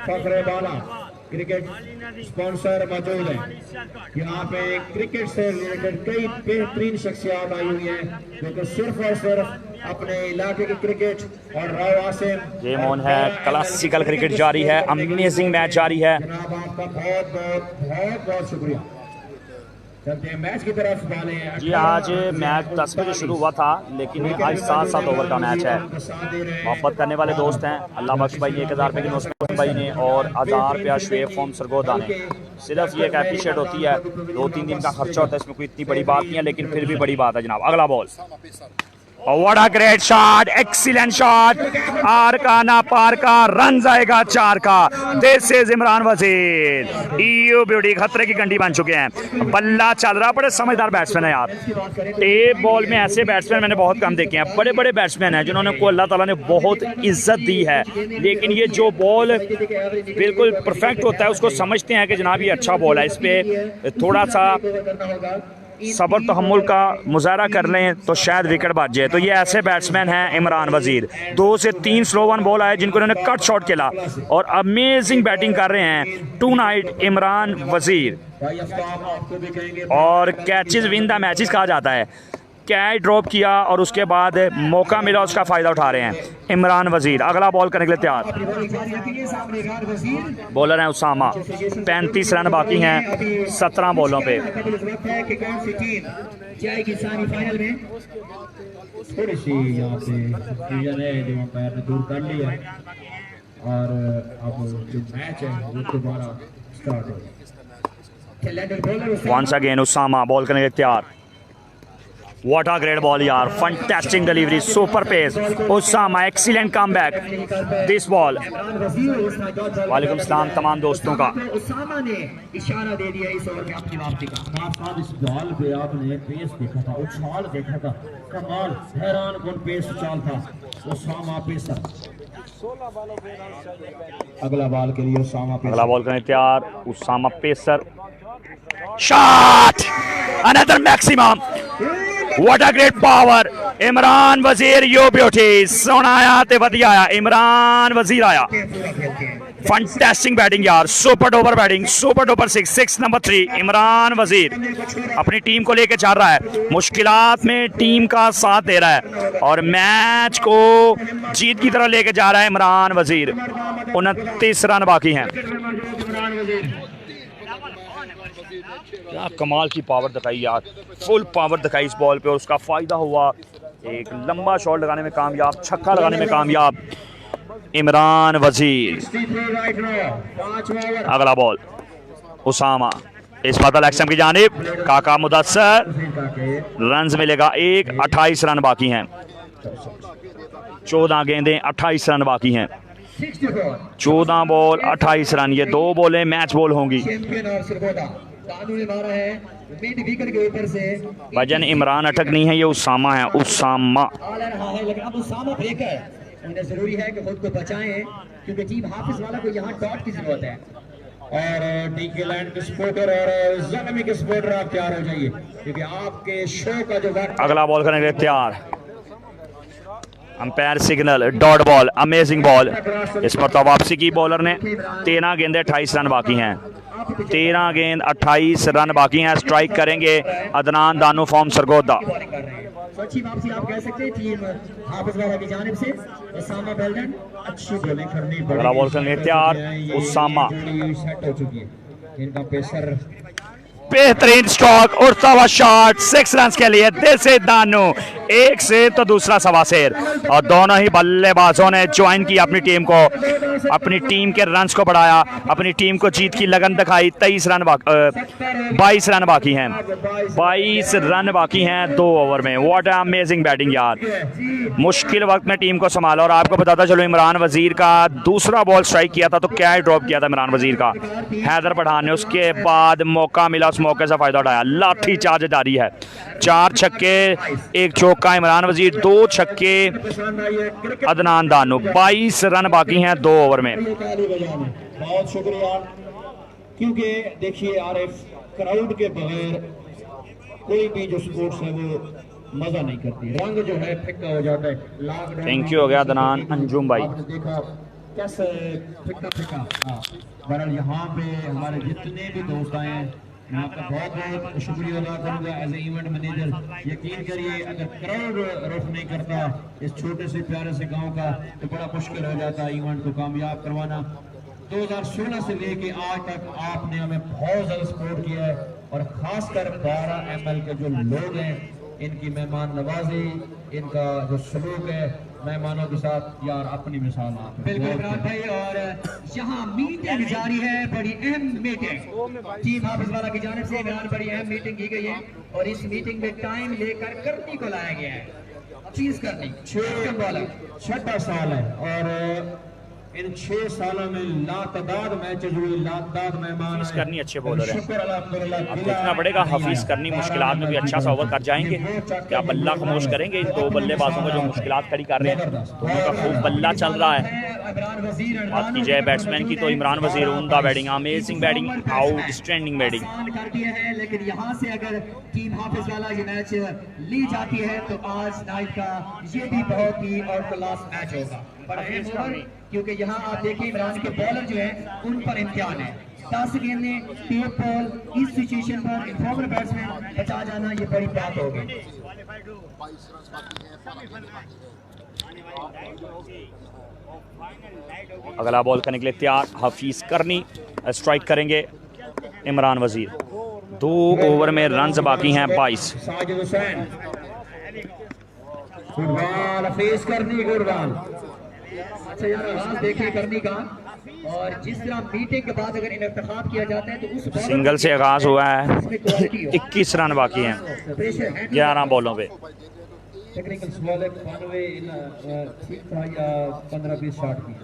फखरे बाला क्रिकेट स्पॉन्सर मौजूद है। यहाँ पे क्रिकेट से रिलेटेड कई बेहतरीन शख्सियत आई हुई हैं जो सिर्फ और सिर्फ अपने इलाके की क्रिकेट और राव आसिम गेम ऑन है, क्लासिकल क्रिकेट जारी है, अमेजिंग मैच जारी है। जनाब आपका बहुत बहुत शुक्रिया। चलते हैं मैच की तरफ वाले। जी आज मैच 10 बजे शुरू हुआ था लेकिन आज 7 ओवर का मैच है। मोहब्बत करने वाले दोस्त हैं अल्लाह बख्श भाई ने 1000 रुपये की नौसम भाई ने और 1000 रुपया शुएब फॉर्म सरगोदा ने। सिर्फ ये एक एप्रीशिएट होती है, 2-3 दिन का खर्चा होता है, इसमें कोई इतनी बड़ी बात नहीं है लेकिन फिर भी बड़ी बात है जनाब। अगला ball what a great shot, excellent shot, आर का ना पार का, रन जाएगा 4 का। दिस इज इमरान वजीर। ईयू ब्यूटी खतरे की घंटी बन चुके हैं। बल्ला चल रहा, बड़े समझदार बैट्समैन है यार। टेप बॉल में ऐसे बैट्समैन मैंने बहुत कम देखे हैं। बड़े बड़े बैट्समैन हैं जिन्होंने को अल्लाह ताला ने बहुत इज्जत दी है, लेकिन ये जो बॉल बिल्कुल परफेक्ट होता है उसको समझते हैं कि जनाब ये अच्छा बॉल है, इस पर थोड़ा सा सब्र तहम्मुल का मुजाहरा कर लें तो शायद विकेट बच जाए। तो ये ऐसे बैट्समैन हैं इमरान वजीर। 2 से 3 स्लो वन बॉल आए जिनको इन्होंने कट शॉट खेला और अमेजिंग बैटिंग कर रहे हैं टू नाइट इमरान वजीर। और कैचेस विन द मैचेस कहा जाता है। कैच ड्रॉप किया और उसके बाद मौका मिला, उसका फ़ायदा उठा रहे हैं इमरान वजीर। अगला बॉल करने के लिए तैयार, बॉलर हैं उसामा। 35 रन बाकी हैं 17 बॉलों पे। थोड़ी सी यहाँ पे जो अंपायर ने दूर कर लिया और अब जो मैच है वो दोबारा स्टार्ट हो। वंस अगेन उसामा बॉल करने के लिए तैयार। What a great ball यार, fantastic delivery, super pace, Usama excellent comeback this ball. वालेकुम सलाम तमाम दोस्तों का। उसामा ने इशारा दे दिया इस ओवर में अपनी वापसी का। इस बॉल पे आपने पेस देखा था, उछाल देखा था, कमाल, हैरान कौन पेस उछाल था उसामा पेसर। अगला बॉल के लिए उसामा पेसर। अगला बॉल करने तैयार Usama pacer. Shot, another maximum, what a great power, Imran Wazir you beauty. सोना आया ते वधिया आया, इमरान वजीर आया। फंटास्टिक बैटिंग यार, super duper batting, super duper 6 number 3 Imran वजीर अपनी टीम को लेके चल रहा है, मुश्किलात में टीम का साथ दे रहा है और मैच को जीत की तरफ लेके जा रहा है इमरान वजीर। 29 रन बाकी हैं। क्या कमाल की पावर दिखाई यार, फुल पावर दिखाई इस बॉल पे और उसका फ़ायदा हुआ। एक लंबा शॉट लगाने में कामयाब, छक्का लगाने में कामयाब इमरान वजीर। अगला बॉल उसामा, इस्मात एक्सम की जानिब, काका मुदस्सर। रन्स मिलेगा 1, 28 रन बाकी हैं। 14 गेंदें 28 रन बाकी हैं। 14 बॉल 28 रन, ये 2 बॉलें मैच बॉल होंगी। वजन इमरान अटक नहीं है, ये उसामा है, उसामा। जरूरी है कि खुद को बचाएं क्योंकि टीम हाफिज वाला को यहाँ डॉट की जरूरत है। और डीके लैंड के सपोर्टर और ज़लमी के सपोर्टर आप तैयार हो जाइए क्योंकि आपके शो का जो वक्त। अगला बॉल करने के लिए तैयार, umpire signal, dot ball, amazing ball. इस पर तो वापसी की बॉलर ने। 13 गेंदें 28 रन बाकी हैं। 13 गेंद 28 रन बाकी हैं। स्ट्राइक करेंगे अदनान दानू फॉर्म सरगोदा। अच्छी वापसी आप कह सकते हैं टीम हाफिज वाला की जानिब से। उसामा बेल्डन अच्छी बॉलिंग करनी पड़ेगी। अगला बॉल करने तैयार उसामा, सेट हो चुकी है इनका पेसर। बेहतरीन स्ट्रोक, उड़ता हुआ शॉट, 6 रन के लिए। दिस इज दानू, एक से तो दूसरा सवा शेर और दोनों ही बल्लेबाजों ने ज्वाइन की अपनी टीम को, अपनी टीम के रन्स को बढ़ाया, अपनी टीम को जीत की लगन दिखाई। 22 रन बाकी हैं। 22 रन बाकी हैं 2 ओवर में। व्हाट अ अमेजिंग बैटिंग यार, मुश्किल वक्त में टीम को संभाला। और आपको बताता चलो इमरान वजीर का दूसरा बॉल स्ट्राइक किया था तो क्या ड्रॉप किया था इमरान वजीर का, हैदर पठान ने। उसके बाद मौका मिला, उस मौके से फायदा उठाया। लाठी चार्ज जारी है, 4 छक्के 1 चौका इमरान वजीर, 2 छक्के अदनान दानू। 22 रन बाकी हैं 2 ओवर में। बहुत शुक्रिया, क्योंकि देखिए आरिफ, क्राउड के बगैर कोई भी जो स्पोर्ट्स है वो मजा नहीं करती, रंग जो है फिक्का हो जाता है। थैंक यू हो गया अदनान अंजुम भाई। देखा कैसे फिक्का फिक्का। बहरहाल यहाँ पे हमारे जितने भी दोस्त आए हैं मैं आपका बहुत बहुत शुक्रिया अदा करूँगा एज ए इवेंट मैनेजर। यकीन करिए अगर क्राउड रुख नहीं करता इस छोटे से प्यारे से गांव का तो बड़ा मुश्किल हो जाता इवेंट को कामयाब करवाना। 2016 से लेके आज तक आपने हमें बहुत ज़्यादा सपोर्ट किया है और ख़ासकर 12 ML के जो लोग हैं इनकी मेहमान नवाजी, इनका जो सलूक है मेहमानों के साथ यार अपनी मिसाल है। बिल्कुल इमरान भाई, और यहाँ मीटिंग जारी है, बड़ी अहम मीटिंग टीम हाफिज वाला की जानिब से इमरान, बड़ी अहम मीटिंग की गई है और इस मीटिंग में टाइम लेकर करनी को लाया गया है। चीज करनी 6 बॉलर। छठा साल है और इन 6 सालों में लातादाद मैचेज हुए, लातादाद मेहमान हफीज आए। करनी अच्छे बॉलर है। शुक्र अल्हम्दुलिल्लाह। अब देखना पड़ेगा हफीज करनी मुश्किलात में भी अच्छा सा ओवर कर जाएंगे, क्या बल्ला खामोश करेंगे इन दो बल्लेबाजों को जो मुश्किलात खड़ी कर रहे हैं। दोनों का खूब बल्ला चल रहा है। इमरान वजीर बात की जाए बैट्समैन की तो इमरान वजीर उम्दा batting, amazing batting, outstanding batting. आसान कर दिया है, लेकिन यहाँ से अगर टीम हाफिज वाला ये मैच ली जाती है तो आज नाइट का ये भी बहुत ही और क्लास मैच होगा। बड़ा अहम ओवर, क्योंकि यहाँ आप देखिए इमरान के बॉलर जो है उन पर इम्तिहान है। 10 गेंदें, 3 बॉल, इस सिचुएशन पर इन्फॉर्मर बैट्समैन बचा जाना ये बड़ी बात होगी। अगला बॉल करने के लिए तैयार हफीज करनी, स्ट्राइक करेंगे इमरान वजीर। 2 ओवर में रन्स बाकी हैं 22। साजिद हुसैन, गुडबाल हफीज करनी, गुडबाल। अच्छा यार आवाज देखिए करनी का, और जिस तरह मीटिंग के बाद अगर इंतखाब किया जाता है तो उस ball सिंगल से आगाज हुआ है, में क्वालिटी हो। 21 रन बाकी हैं प्रेशर हैंडल 11 बॉलों पे। टेक्निकल सवाल है 92 ठीक था या 15-20 शॉट की।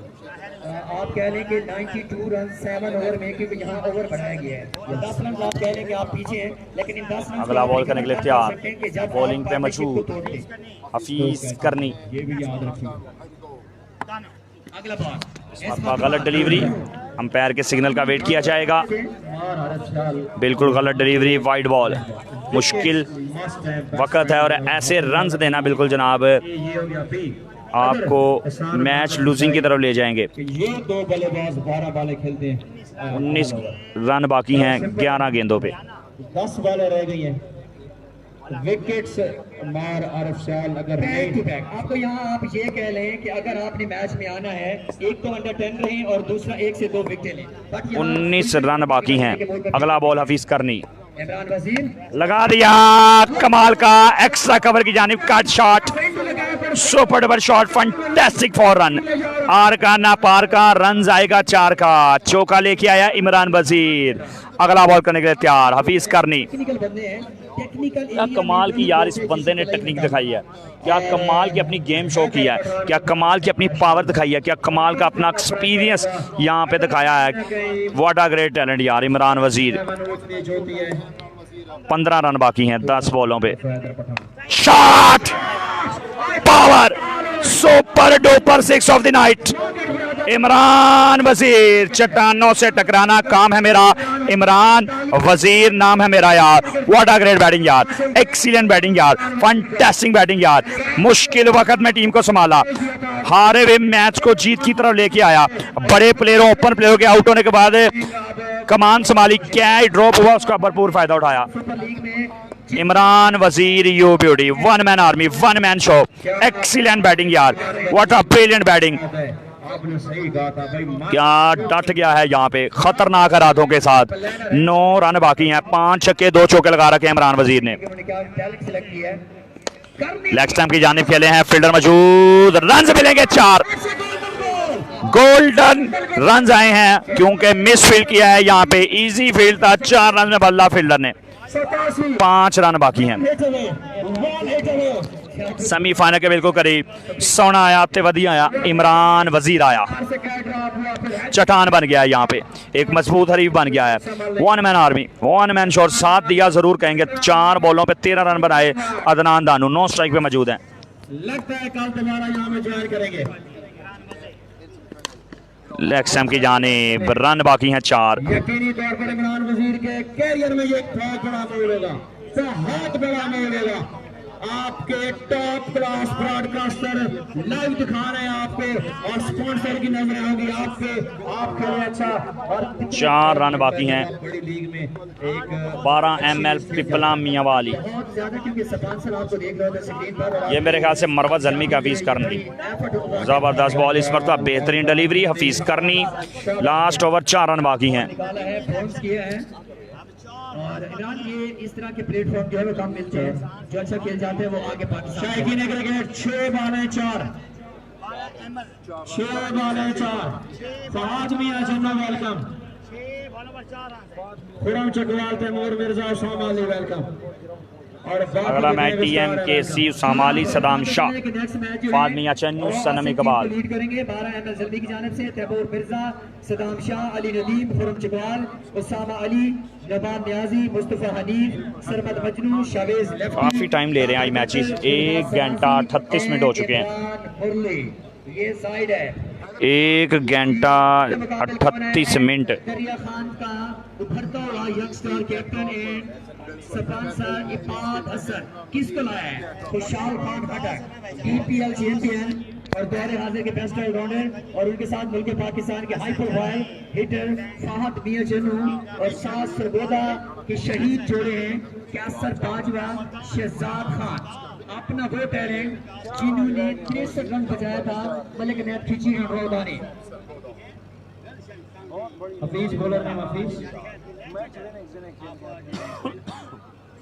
आप कह लें कि 92 रन 7 ओवर में, क्योंकि यहाँ ओवर बढ़ाया गया है। 10 रन आप कह लें कि आप पीछे हैं, लेकिन इन 10 रन अगला बॉल करने के लिए तैयार, बॉलिंग पे मशहूर हफीज करनी। ये भी याद रखिए। अगला बॉल इस मौका गलत डिलीवरी, अंपायर के सिग्नल का वेट किया जाएगा। बिल्कुल गलत डिलीवरी, वाइड बॉल। मुश्किल वक्त है और ऐसे रन्स देना बिल्कुल जनाब आपको मैच लूजिंग की तरफ ले जाएंगे। ये 2 बल्लेबाज 12 बालें खेलते हैं। 19 रन बाकी हैं 11 गेंदों पे। 10 बालें रह गई हैं। विकेट्स मार आरिफ शाल अगर बैक टू बैक। आपको यहाँ आप ये कह लें कि अगर आपने मैच में आना है, एक तो अंडर 10 रहें और दूसरा 1 से 2 विकेट लें। बट 19 रन बाकी हैं। अगला बॉल हफीज करनी, इमरान वजीर लगा दिया, कमाल का एक्स्ट्रा कवर की जानिब cut shot, super duper shot, fantastic 4 run. आर का ना पार का, रन आएगा 4 का। चौका लेके आया इमरान वजीर। अगला बॉल करने के लिए तैयार हफीज करनी। टेक्निकल बंदे हैं, टेक्निकल क्या कमाल की यार इस बंदे ने टेक्निक दिखाई है, क्या कमाल की अपनी गेम शो किया है, क्या कमाल की अपनी पावर दिखाई है, क्या कमाल का अपना एक्सपीरियंस यहाँ पे दिखाया है। व्हाट अ ग्रेट टैलेंट यार इमरान वजीर। 15 रन बाकी हैं 10 बॉलों पे। Shot, power, super duper 6 of the night. Imran वजीर, चट्टानों से टकराना काम है मेरा, इमरान वजीर नाम है मेरा यार। व्हाट अ ग्रेट बैटिंग यार, एक्सीलेंट बैटिंग यार, फंटास्टिक बैटिंग यार। मुश्किल वक्त में टीम को संभाला, हारे हुए मैच को जीत की तरफ लेके आया। बड़े प्लेयरों, ओपन प्लेयरों के आउट होने के बाद कमान संभाली, क्या ड्रॉप हुआ उसका भरपूर फायदा उठाया Imran Wazir. You beauty, 1 man army, 1 man show, excellent batting यार। What a brilliant batting. आपने सही कहा था भाई। क्या डट गया है यहाँ पे खतरनाक हाथों के साथ। 9 रन बाकी हैं, 5 छक्के 2 चौके लगा रखे हैं इमरान वजीर ने। लेग स्टंप की जानिब खेले हैं, फील्डर मौजूद, रन मिलेंगे 4। गोल्डन रन आए हैं क्योंकि मिस फील्ड किया है यहाँ पे, इजी फील्ड था, 4 रन में बल्ला फील्डर ने। 5 रन बाकी हैं। सेमीफाइनल के बिल्कुल करीब, सोना आया, तेवदी आया, इमरान वजीर आया, चट्टान बन गया है यहाँ पे, एक मजबूत हरीफ बन गया है। 1 मैन आर्मी, 1 मैन शॉट, साथ दिया जरूर कहेंगे। 4 बॉलों पे 13 रन बनाए अदनान दानू, 9 स्ट्राइक पे मौजूद हैं। लगता है कल दोबारा यहाँ में ज्वाइन करेंगे। लेग स्टंप की जानिब, रन बाकी हैं 4। यकीनी तौर पर इमरान वजीर के कैरियर में ये बहुत बड़ा मोड़ होगा, बहुत बड़ा मोड़ होगा। आपके टॉप क्लास ब्रॉडकास्टर लाइव दिखा रहे हैं आपको, और स्पॉन्सर की नजरें होंगी आपके, आप खेलें अच्छा। और 4 रन बाकी हैं। बड़ी लीग में एक 12 ML पिपला मियाँ वाली। बहुत ज्यादा, क्योंकि स्पॉन्सर आपको देख रहे होते स्क्रीन पर। ये मेरे ख्याल से मरवत जलमी का हफीज करनी, जबरदस्त बॉल इस पर, बेहतरीन डिलीवरी हफीज करनी। लास्ट ओवर 4 रन बाकी हैं। निकाला है, बाउंस किया है। और इमरान ये इस तरह के प्लेटफॉर्म जो है वो कम मिलते हैं, जो अच्छा खेल जाते हैं वो आगे पाकिस्तान। 6 बालें 4, 6 बालें 4। Fahad Miyan Jinnah welcome, Khurram Chakwal, Taimur Mirza, Som Ali welcome. अगला match TMKC Usama Ali Saddam Shah Fahad Miyan Channu Sanam Iqbal. Lead करेंगे 12 एमएल जल्दी की जानिब से तैमूर मिर्जा, सदाम शाह, अली नदीम, खुरम चकवाल, उसामा अली, नबाम न्याजी, मुस्तफा हनीफ, सरमद मजनू, शावेज लेफ्ट। काफ़ी टाइम ले रहे हैं आज मैचेस, 1 घंटा 38 मिनट हो चुके हैं। ये साइड है 1 घंटा 38 मिनट। दरिया खान का उभरता हुआ youngster captain and sponsor Ibad Hasan किसको लाया है? खुशहाल खान खटक DPL चैंपियन और दौरे हाजिर के बेस्ट ऑलराउंडर, और उनके साथ मुल्क पाकिस्तान के हाई प्रोफाइल हिटर फाहद मियां चन्नू और सास सरगोदा के शहीद जोड़े हैं कैसर बाजवा, शहजाद खान। अपना वो टैलेंट जिन्होंने 63 रन बचाया था मलिक ने खिंची रनौदानी। हफीज बॉलर नाम हफीज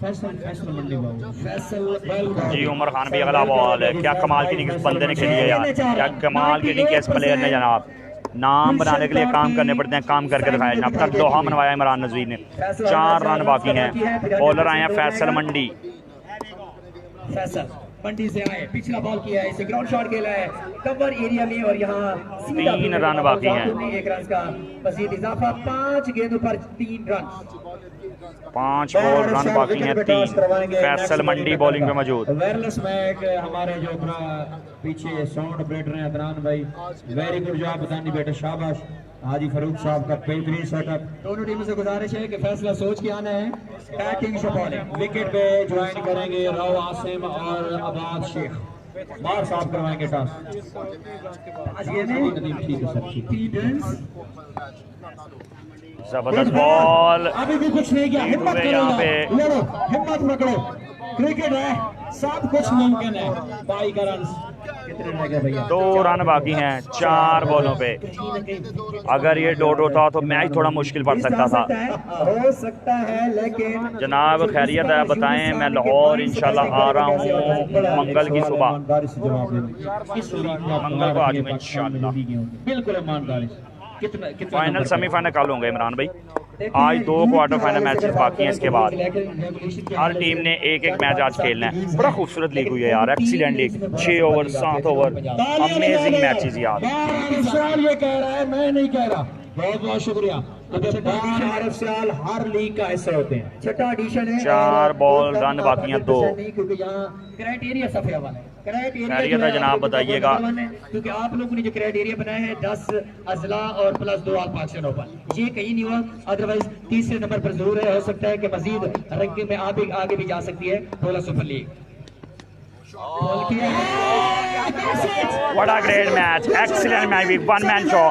फैसल मंडी बाबू फैसल जी उमर खान भी अगला बॉल है। क्या कमाल की इस बंदे ने खेली है यार, क्या कमाल की नहीं इस प्लेयर ने जनाब। नाम बनाने के लिए काम करने पड़ते हैं, काम करके दिखाया जनाब। तक लोहा मनवाया इमरान नजवीर ने। 4 रन बाकी हैं। बॉलर आए हैं फैसल मंडी। फैसल मंडी से आए, पिछला बॉल किया है, इसे ग्राउंड शॉट खेला है कवर एरिया में और यहाँ 3 रन बाकी हैं। 1 रन का मजीद इजाफा, 5 गेंदों पर 3 रन। 5 बॉल रन बाकी हैं 3। फैसल मंडी बॉलिंग पे मौजूद। वायरलेस मैक हमारे जो पीछे साउंड ऑपरेटर हैं अदनान भाई, वेरी गुड जॉब बतानी बेटे, शाबाश। हाजी फरूक साहब का बेहतरीन सेटअप। दोनों टीमों से गुजारिश है कि फैसला सोच के आना है। बैटिंग से बॉलिंग विकेट पे ज्वाइन करेंगे राव आसिम और अबाद शेख। बाहर साफ करवाएंगे टॉस। ठीक है सर, ठीक। जबरदस्त बॉल। अभी भी कुछ नहीं किया, हिम्मत करो यहाँ पे लड़ो, हिम्मत पकड़ो, क्रिकेट है, सब कुछ मुमकिन है। 22 का रन कितने रह गए भैया? 2 रन बाकी हैं 4 बॉलों पे। अगर ये डॉट होता तो मैच थोड़ा मुश्किल पड़ सकता था। हो सकता है लेकिन जनाब खैरियत है, बताएं। मैं लाहौर इंशाल्लाह आ रहा हूँ मंगल की सुबह। मंगल को आ जाऊंगा इंशाल्लाह। बिल्कुल ईमानदारी से। कितना फाइनल सेमीफाइनल कल होंगे इमरान भाई। आज 2 क्वार्टर फाइनल मैचेस बाकी हैं। इसके बाद हर टीम ने 1-1 मैच आज खेलना है। बड़ा खूबसूरत लीग हुई है यार, excellent league. 6 over 7 over amazing matches यार। ये कह रहा है, मैं नहीं कह रहा। बहुत बहुत शुक्रिया। हर लीग का हिस्सा होते हैं। छठा एडिशन है। 4 बॉल रन बाकी हैं 2। क्योंकि यहाँ क्राइटेरिया सफे वाला है। खैरियत है जनाब, बताइएगा। क्योंकि आप लोगों ने जो क्राइटेरिया बनाया है 10 अजला और प्लस 2 ऑल पाकिस्तान ओपन, ये कहीं नहीं हुआ। अदरवाइज तीसरे नंबर पर जरूर है, हो सकता है कि मजीद रैंकिंग में आप आगे भी जा सकती है। 12 super league. What a great match, excellent match, big one man show,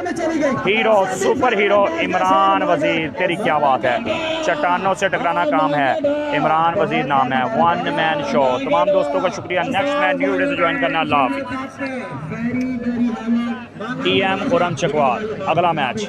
hero super hero Imran वजीर। तेरी क्या बात है, चट्टानों से टकराना काम है। इमरान वजीर नाम है, 1 मैन शो। तमाम दोस्तों का शुक्रिया। नेक्स्ट मैच न्यू वीडियो से ज्वाइन करना। अल्लाह TM खुरम चकवाल अगला मैच।